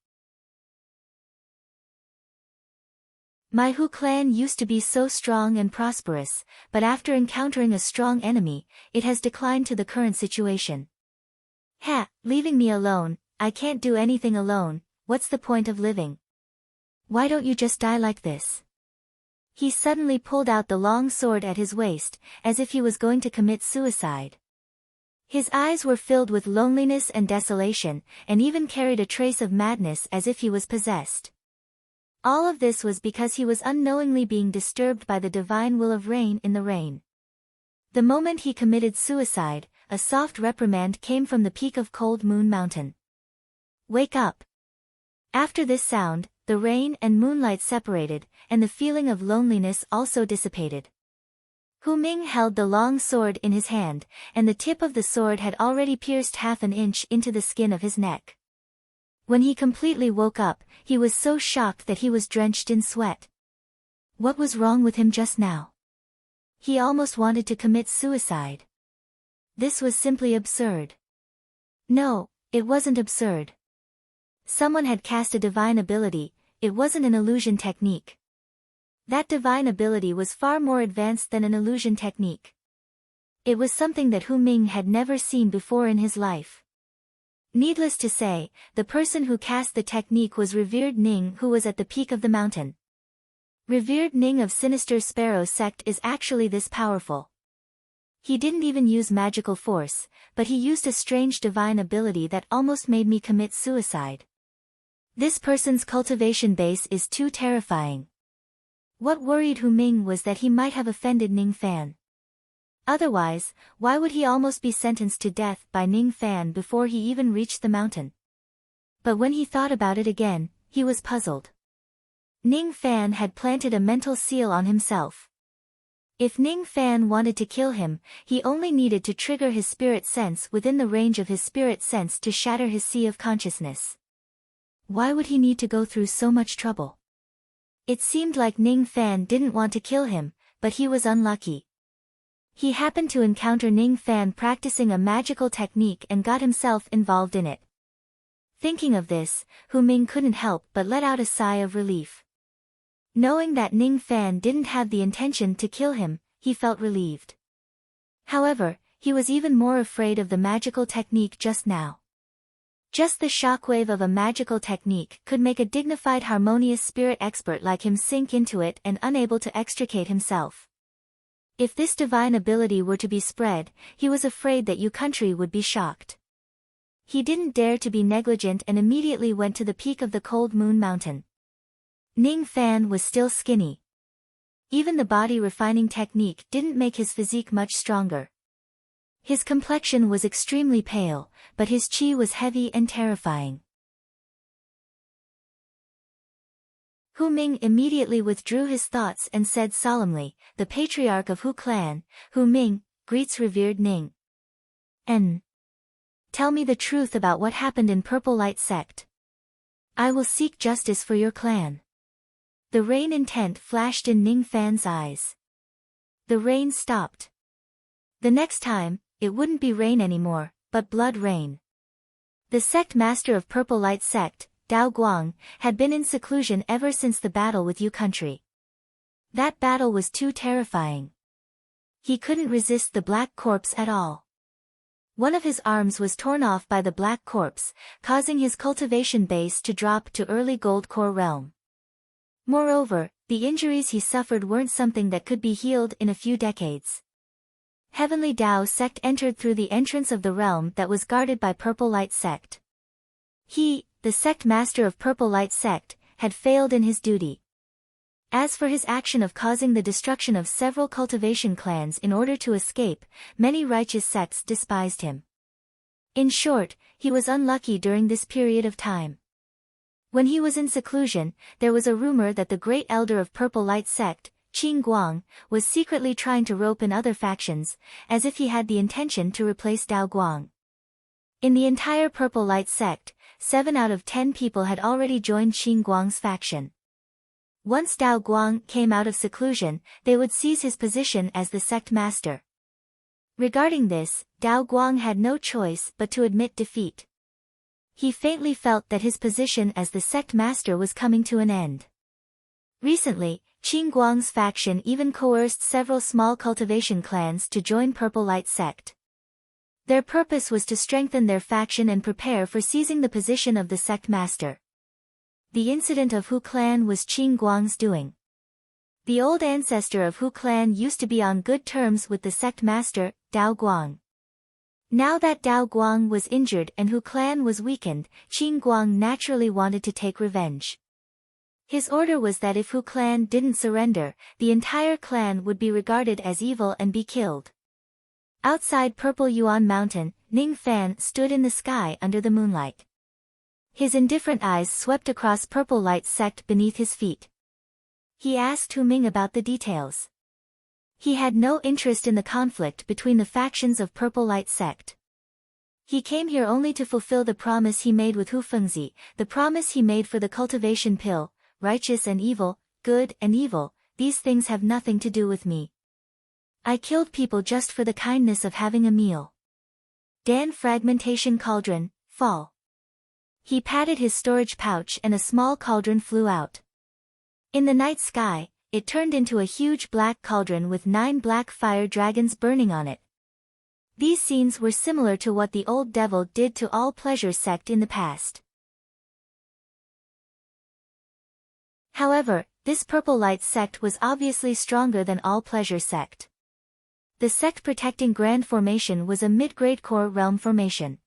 Speaker 1: My Hu clan used to be so strong and prosperous, but after encountering a strong enemy, it has declined to the current situation. Leaving me alone, I can't do anything alone, what's the point of living? Why don't you just die like this? He suddenly pulled out the long sword at his waist, as if he was going to commit suicide. His eyes were filled with loneliness and desolation, and even carried a trace of madness as if he was possessed. All of this was because he was unknowingly being disturbed by the divine will of rain in the rain. The moment he committed suicide, a soft reprimand came from the peak of Cold Moon Mountain. "Wake up." After this sound, the rain and moonlight separated, and the feeling of loneliness also dissipated. Hu Ming held the long sword in his hand, and the tip of the sword had already pierced half an inch into the skin of his neck. When he completely woke up, he was so shocked that he was drenched in sweat. What was wrong with him just now? He almost wanted to commit suicide. This was simply absurd. No, it wasn't absurd. Someone had cast a divine ability, it wasn't an illusion technique. That divine ability was far more advanced than an illusion technique. It was something that Hu Ming had never seen before in his life. Needless to say, the person who cast the technique was Revered Ning, who was at the peak of the mountain. Revered Ning of Sinister Sparrow sect is actually this powerful. He didn't even use magical force, but he used a strange divine ability that almost made me commit suicide. This person's cultivation base is too terrifying. What worried Hu Ming was that he might have offended Ning Fan. Otherwise, why would he almost be sentenced to death by Ning Fan before he even reached the mountain? But when he thought about it again, he was puzzled. Ning Fan had planted a mental seal on himself. If Ning Fan wanted to kill him, he only needed to trigger his spirit sense within the range of his spirit sense to shatter his sea of consciousness. Why would he need to go through so much trouble? It seemed like Ning Fan didn't want to kill him, but he was unlucky. He happened to encounter Ning Fan practicing a magical technique and got himself involved in it. Thinking of this, Hu Ming couldn't help but let out a sigh of relief. Knowing that Ning Fan didn't have the intention to kill him, he felt relieved. However, he was even more afraid of the magical technique just now. Just the shockwave of a magical technique could make a dignified harmonious spirit expert like him sink into it and unable to extricate himself. If this divine ability were to be spread, he was afraid that Yu country would be shocked. He didn't dare to be negligent and immediately went to the peak of the Cold Moon Mountain. Ning Fan was still skinny. Even the body refining technique didn't make his physique much stronger. His complexion was extremely pale, but his qi was heavy and terrifying. Hu Ming immediately withdrew his thoughts and said solemnly, "The patriarch of Hu clan, Hu Ming, greets Revered Ning. Tell me the truth about what happened in Purple Light sect. I will seek justice for your clan." The rain intent flashed in Ning Fan's eyes. The rain stopped. The next time, it wouldn't be rain anymore, but blood rain. The sect master of Purple Light sect, Dao Guang, had been in seclusion ever since the battle with Yu country. That battle was too terrifying. He couldn't resist the black corpse at all. One of his arms was torn off by the black corpse, causing his cultivation base to drop to early gold core realm. Moreover, the injuries he suffered weren't something that could be healed in a few decades. Heavenly Dao sect entered through the entrance of the realm that was guarded by Purple Light sect. He, the sect master of Purple Light sect, had failed in his duty. As for his action of causing the destruction of several cultivation clans in order to escape, many righteous sects despised him. In short, he was unlucky during this period of time. When he was in seclusion, there was a rumor that the great elder of Purple Light sect, Qing Guang, was secretly trying to rope in other factions, as if he had the intention to replace Dao Guang. In the entire Purple Light sect, 7 out of 10 people had already joined Qing Guang's faction. Once Dao Guang came out of seclusion, they would seize his position as the sect master. Regarding this, Dao Guang had no choice but to admit defeat. He faintly felt that his position as the sect master was coming to an end. Recently, Qing Guang's faction even coerced several small cultivation clans to join Purple Light sect. Their purpose was to strengthen their faction and prepare for seizing the position of the sect master. The incident of Hu clan was Qing Guang's doing. The old ancestor of Hu clan used to be on good terms with the sect master, Dao Guang. Now that Dao Guang was injured and Hu clan was weakened, Qin Guang naturally wanted to take revenge. His order was that if Hu clan didn't surrender, the entire clan would be regarded as evil and be killed. Outside Purple Yuan Mountain, Ning Fan stood in the sky under the moonlight. His indifferent eyes swept across Purple Light sect beneath his feet. He asked Hu Ming about the details. He had no interest in the conflict between the factions of Purple Light sect. He came here only to fulfill the promise he made with Hu Fengzi, the promise he made for the cultivation pill, righteous and evil, good and evil, these things have nothing to do with me. I killed people just for the kindness of having a meal. Dan Fragmentation Cauldron, fall. He patted his storage pouch and a small cauldron flew out. In the night sky, it turned into a huge black cauldron with 9 black fire dragons burning on it. These scenes were similar to what the old devil did to All Pleasure sect in the past. However, this Purple Light sect was obviously stronger than All Pleasure sect. The sect protecting Grand Formation was a mid-grade core realm formation.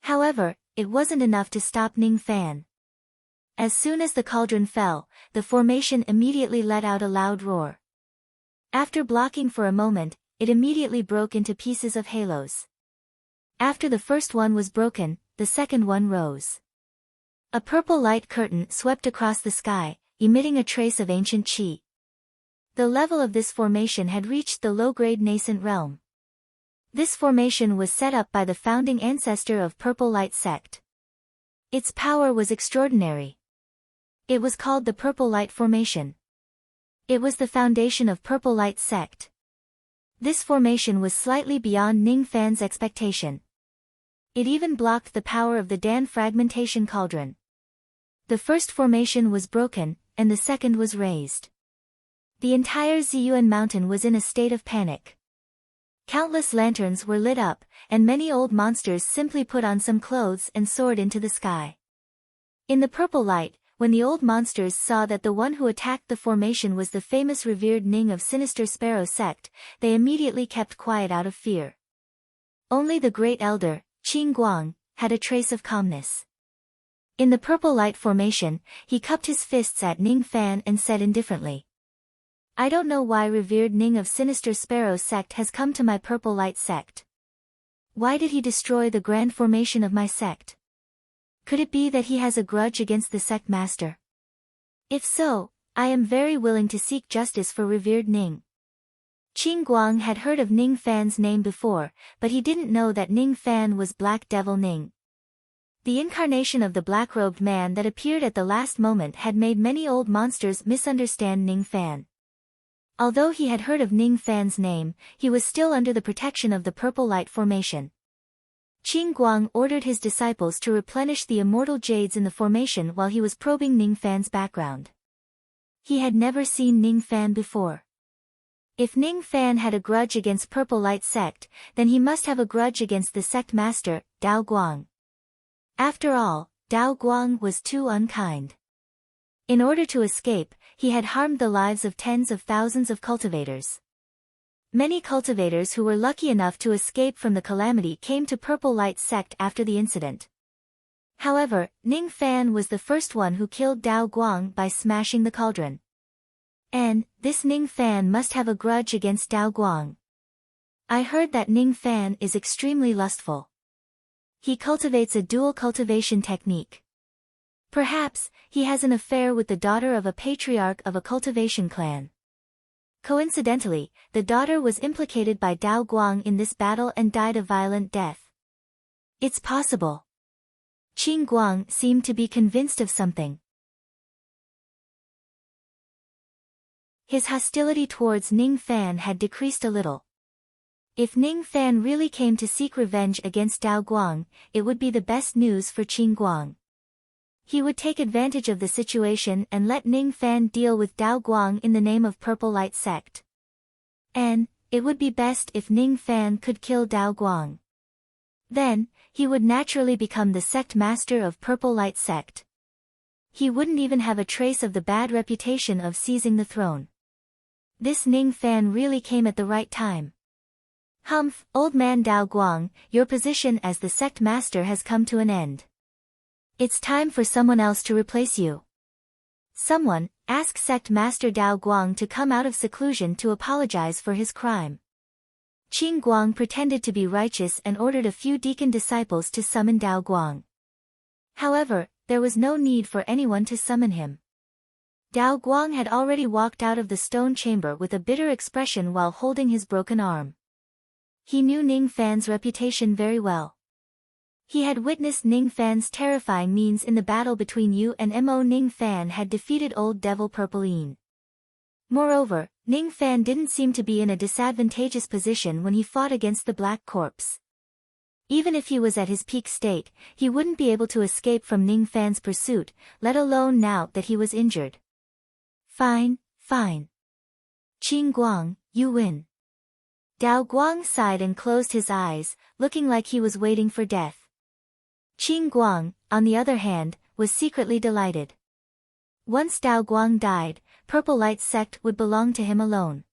Speaker 1: However, it wasn't enough to stop Ning Fan. As soon as the cauldron fell, the formation immediately let out a loud roar. After blocking for a moment, it immediately broke into pieces of halos. After the first one was broken, the second one rose. A purple light curtain swept across the sky, emitting a trace of ancient qi. The level of this formation had reached the low-grade nascent realm. This formation was set up by the founding ancestor of Purple Light sect. Its power was extraordinary. It was called the Purple Light Formation. It was the foundation of Purple Light sect. This formation was slightly beyond Ning Fan's expectation. It even blocked the power of the Dan Fragmentation Cauldron. The first formation was broken, and the second was raised. The entire Ziyuan mountain was in a state of panic. Countless lanterns were lit up, and many old monsters simply put on some clothes and soared into the sky. In the purple light, when the old monsters saw that the one who attacked the formation was the famous revered Ning of Sinister Sparrow sect, they immediately kept quiet out of fear. Only the great elder, Qin Guang, had a trace of calmness. In the purple light formation, he cupped his fists at Ning Fan and said indifferently, I don't know why revered Ning of Sinister Sparrow sect has come to my Purple Light sect. Why did he destroy the grand formation of my sect? Could it be that he has a grudge against the sect master? If so, I am very willing to seek justice for revered Ning. Qin Guang had heard of Ning Fan's name before, but he didn't know that Ning Fan was Black Devil Ning. The incarnation of the black-robed man that appeared at the last moment had made many old monsters misunderstand Ning Fan. Although he had heard of Ning Fan's name, he was still under the protection of the Purple Light Formation. Qin Guang ordered his disciples to replenish the immortal jades in the formation while he was probing Ning Fan's background. He had never seen Ning Fan before. If Ning Fan had a grudge against Purple Light sect, then he must have a grudge against the sect master, Dao Guang. After all, Dao Guang was too unkind. In order to escape, he had harmed the lives of tens of thousands of cultivators. Many cultivators who were lucky enough to escape from the calamity came to Purple Light sect after the incident. However, Ning Fan was the first one who killed Dao Guang by smashing the cauldron. And, this Ning Fan must have a grudge against Dao Guang. I heard that Ning Fan is extremely lustful. He cultivates a dual cultivation technique. Perhaps, he has an affair with the daughter of a patriarch of a cultivation clan. Coincidentally, the daughter was implicated by Dao Guang in this battle and died a violent death. It's possible. Qin Guang seemed to be convinced of something. His hostility towards Ning Fan had decreased a little. If Ning Fan really came to seek revenge against Dao Guang, it would be the best news for Qin Guang. He would take advantage of the situation and let Ning Fan deal with Dao Guang in the name of Purple Light sect. And, it would be best if Ning Fan could kill Dao Guang. Then, he would naturally become the sect master of Purple Light sect. He wouldn't even have a trace of the bad reputation of seizing the throne. This Ning Fan really came at the right time. Humph, old man Dao Guang, your position as the sect master has come to an end. It's time for someone else to replace you. Someone, ask sect master Dao Guang to come out of seclusion to apologize for his crime. Qing Guang pretended to be righteous and ordered a few deacon disciples to summon Dao Guang. However, there was no need for anyone to summon him. Dao Guang had already walked out of the stone chamber with a bitter expression while holding his broken arm. He knew Ning Fan's reputation very well. He had witnessed Ning Fan's terrifying means in the battle between Yu and Mo. Ning Fan had defeated Old Devil Purpleine. Moreover, Ning Fan didn't seem to be in a disadvantageous position when he fought against the Black Corpse. Even if he was at his peak state, he wouldn't be able to escape from Ning Fan's pursuit, let alone now that he was injured. Fine, fine. Qing Guang, you win. Dao Guang sighed and closed his eyes, looking like he was waiting for death. Qing Guang, on the other hand, was secretly delighted. Once Dao Guang died, Purple Light sect would belong to him alone.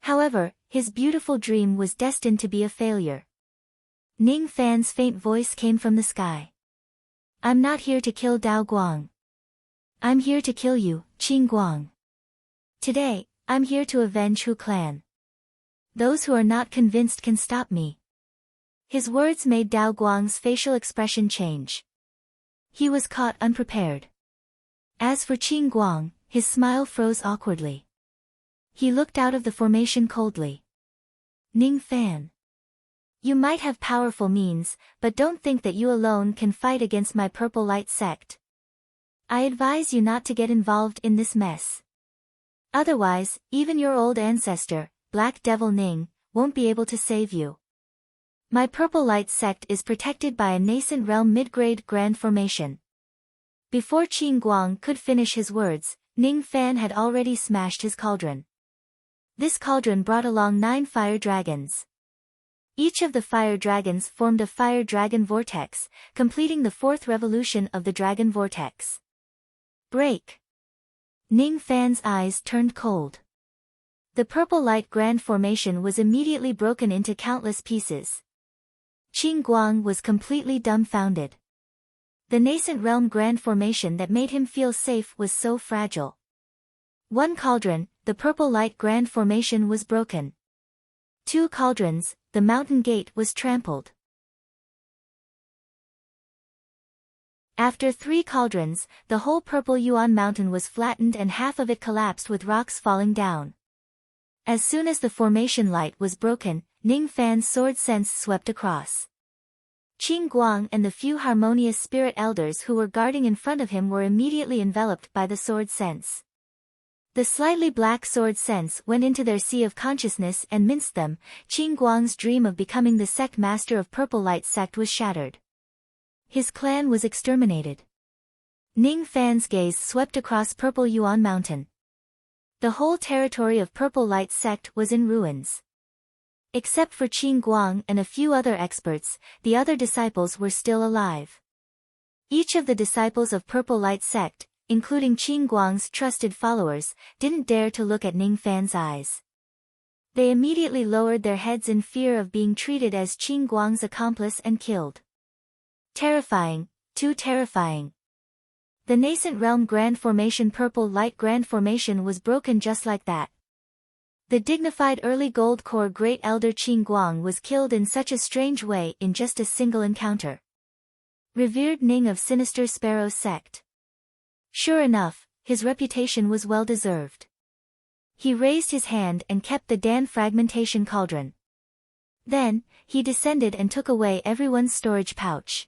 Speaker 1: However, his beautiful dream was destined to be a failure. Ning Fan's faint voice came from the sky. I'm not here to kill Dao Guang. I'm here to kill you, Qing Guang. Today, I'm here to avenge Hu Clan. Those who are not convinced can stop me. His words made Dao Guang's facial expression change. He was caught unprepared. As for Qing Guang, his smile froze awkwardly. He looked out of the formation coldly. Ning Fan. You might have powerful means, but don't think that you alone can fight against my Purple Light sect. I advise you not to get involved in this mess. Otherwise, even your old ancestor, Black Devil Ning, won't be able to save you. My Purple Light sect is protected by a nascent realm mid-grade grand formation. Before Qing Guang could finish his words, Ning Fan had already smashed his cauldron. This cauldron brought along 9 fire dragons. Each of the fire dragons formed a fire dragon vortex, completing the 4th revolution of the dragon vortex. Break! Ning Fan's eyes turned cold. The Purple Light Grand Formation was immediately broken into countless pieces. Qing Guang was completely dumbfounded. The nascent realm Grand Formation that made him feel safe was so fragile. One cauldron, the Purple Light Grand Formation, was broken. 2 cauldrons, the mountain gate was trampled. After 3 cauldrons, the whole Purple Yuan Mountain was flattened and half of it collapsed with rocks falling down. As soon as the formation light was broken, Ning Fan's sword sense swept across. Qing Guang and the few harmonious spirit elders who were guarding in front of him were immediately enveloped by the sword sense. The slightly black sword sense went into their sea of consciousness and minced them. Qing Guang's dream of becoming the sect master of Purple Light sect was shattered. His clan was exterminated. Ning Fan's gaze swept across Purple Yuan Mountain. The whole territory of Purple Light sect was in ruins. Except for Qing Guang and a few other experts, the other disciples were still alive. Each of the disciples of Purple Light sect, including Qing Guang's trusted followers, didn't dare to look at Ning Fan's eyes. They immediately lowered their heads in fear of being treated as Qing Guang's accomplice and killed. Terrifying, too terrifying. The nascent realm Grand Formation Purple Light Grand Formation was broken just like that. The dignified early gold core Great Elder Qing Guang was killed in such a strange way in just a single encounter. Revered Ning of Sinister Sparrow's sect. Sure enough, his reputation was well deserved. He raised his hand and kept the Dan fragmentation cauldron. Then, he descended and took away everyone's storage pouch.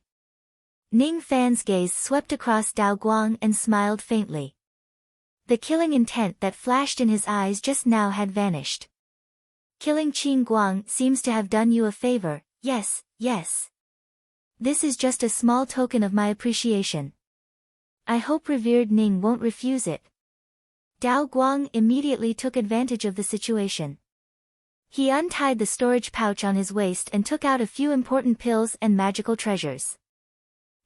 Speaker 1: Ning Fan's gaze swept across Dao Guang and smiled faintly. The killing intent that flashed in his eyes just now had vanished. Killing Qing Guang seems to have done you a favor, yes, yes. This is just a small token of my appreciation. I hope revered Ning won't refuse it. Dao Guang immediately took advantage of the situation. He untied the storage pouch on his waist and took out a few important pills and magical treasures.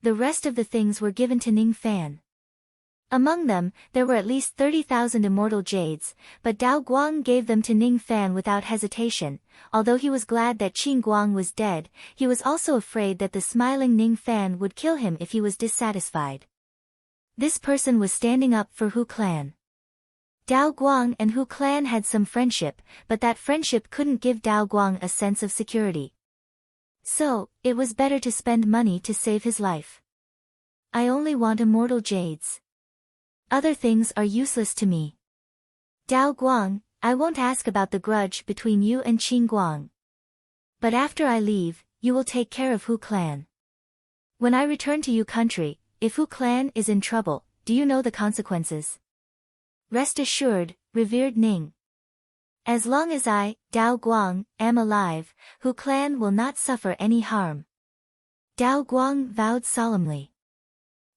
Speaker 1: The rest of the things were given to Ning Fan. Among them, there were at least 30,000 immortal jades, but Dao Guang gave them to Ning Fan without hesitation. Although he was glad that Qin Guang was dead, he was also afraid that the smiling Ning Fan would kill him if he was dissatisfied. This person was standing up for Hu Clan. Dao Guang and Hu Clan had some friendship, but that friendship couldn't give Dao Guang a sense of security. So, it was better to spend money to save his life. I only want immortal jades. Other things are useless to me. Dao Guang, I won't ask about the grudge between you and Qin Guang. But after I leave, you will take care of Hu Clan. When I return to Yu country, if Hu Clan is in trouble, do you know the consequences? Rest assured, revered Ning. As long as I, Dao Guang, am alive, Hu Clan will not suffer any harm. Dao Guang vowed solemnly.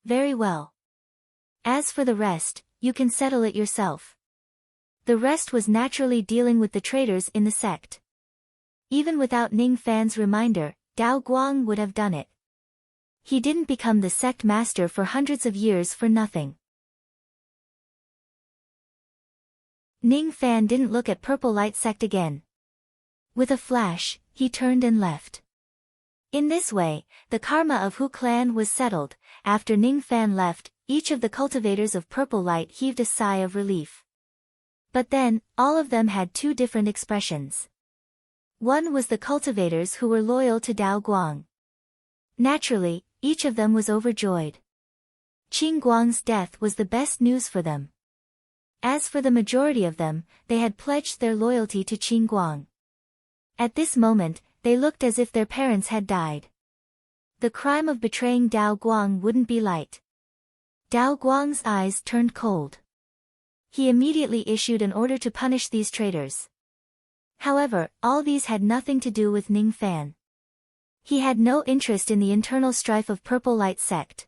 Speaker 1: Very well. As for the rest, you can settle it yourself. The rest was naturally dealing with the traitors in the sect. Even without Ning Fan's reminder, Dao Guang would have done it. He didn't become the sect master for hundreds of years for nothing. Ning Fan didn't look at Purple Light sect again. With a flash, he turned and left. In this way, the karma of Hu Clan was settled. After Ning Fan left, each of the cultivators of Purple Light heaved a sigh of relief. But then, all of them had two different expressions. One was the cultivators who were loyal to Dao Guang. Naturally, each of them was overjoyed. Qin Guang's death was the best news for them. As for the majority of them, they had pledged their loyalty to Qin Guang. At this moment, they looked as if their parents had died. The crime of betraying Dao Guang wouldn't be light. Dao Guang's eyes turned cold. He immediately issued an order to punish these traitors. However, all these had nothing to do with Ning Fan. He had no interest in the internal strife of Purple Light sect.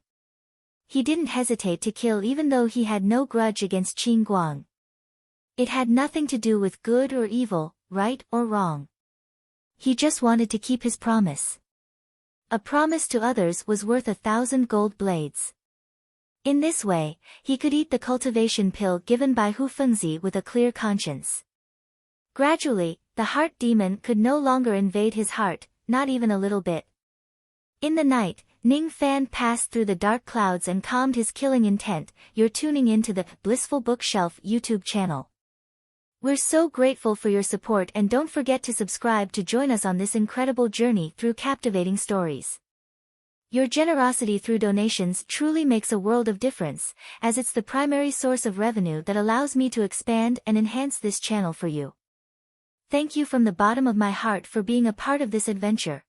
Speaker 1: He didn't hesitate to kill even though he had no grudge against Qin Guang. It had nothing to do with good or evil, right or wrong. He just wanted to keep his promise. A promise to others was worth 1,000 gold blades. In this way, he could eat the cultivation pill given by Hu Fengzi with a clear conscience. Gradually, the heart demon could no longer invade his heart, not even a little bit. In the night, Ning Fan passed through the dark clouds and calmed his killing intent. You're tuning into the Blissful Bookshelf YouTube channel. We're so grateful for your support, and don't forget to subscribe to join us on this incredible journey through captivating stories. Your generosity through donations truly makes a world of difference, as it's the primary source of revenue that allows me to expand and enhance this channel for you. Thank you from the bottom of my heart for being a part of this adventure.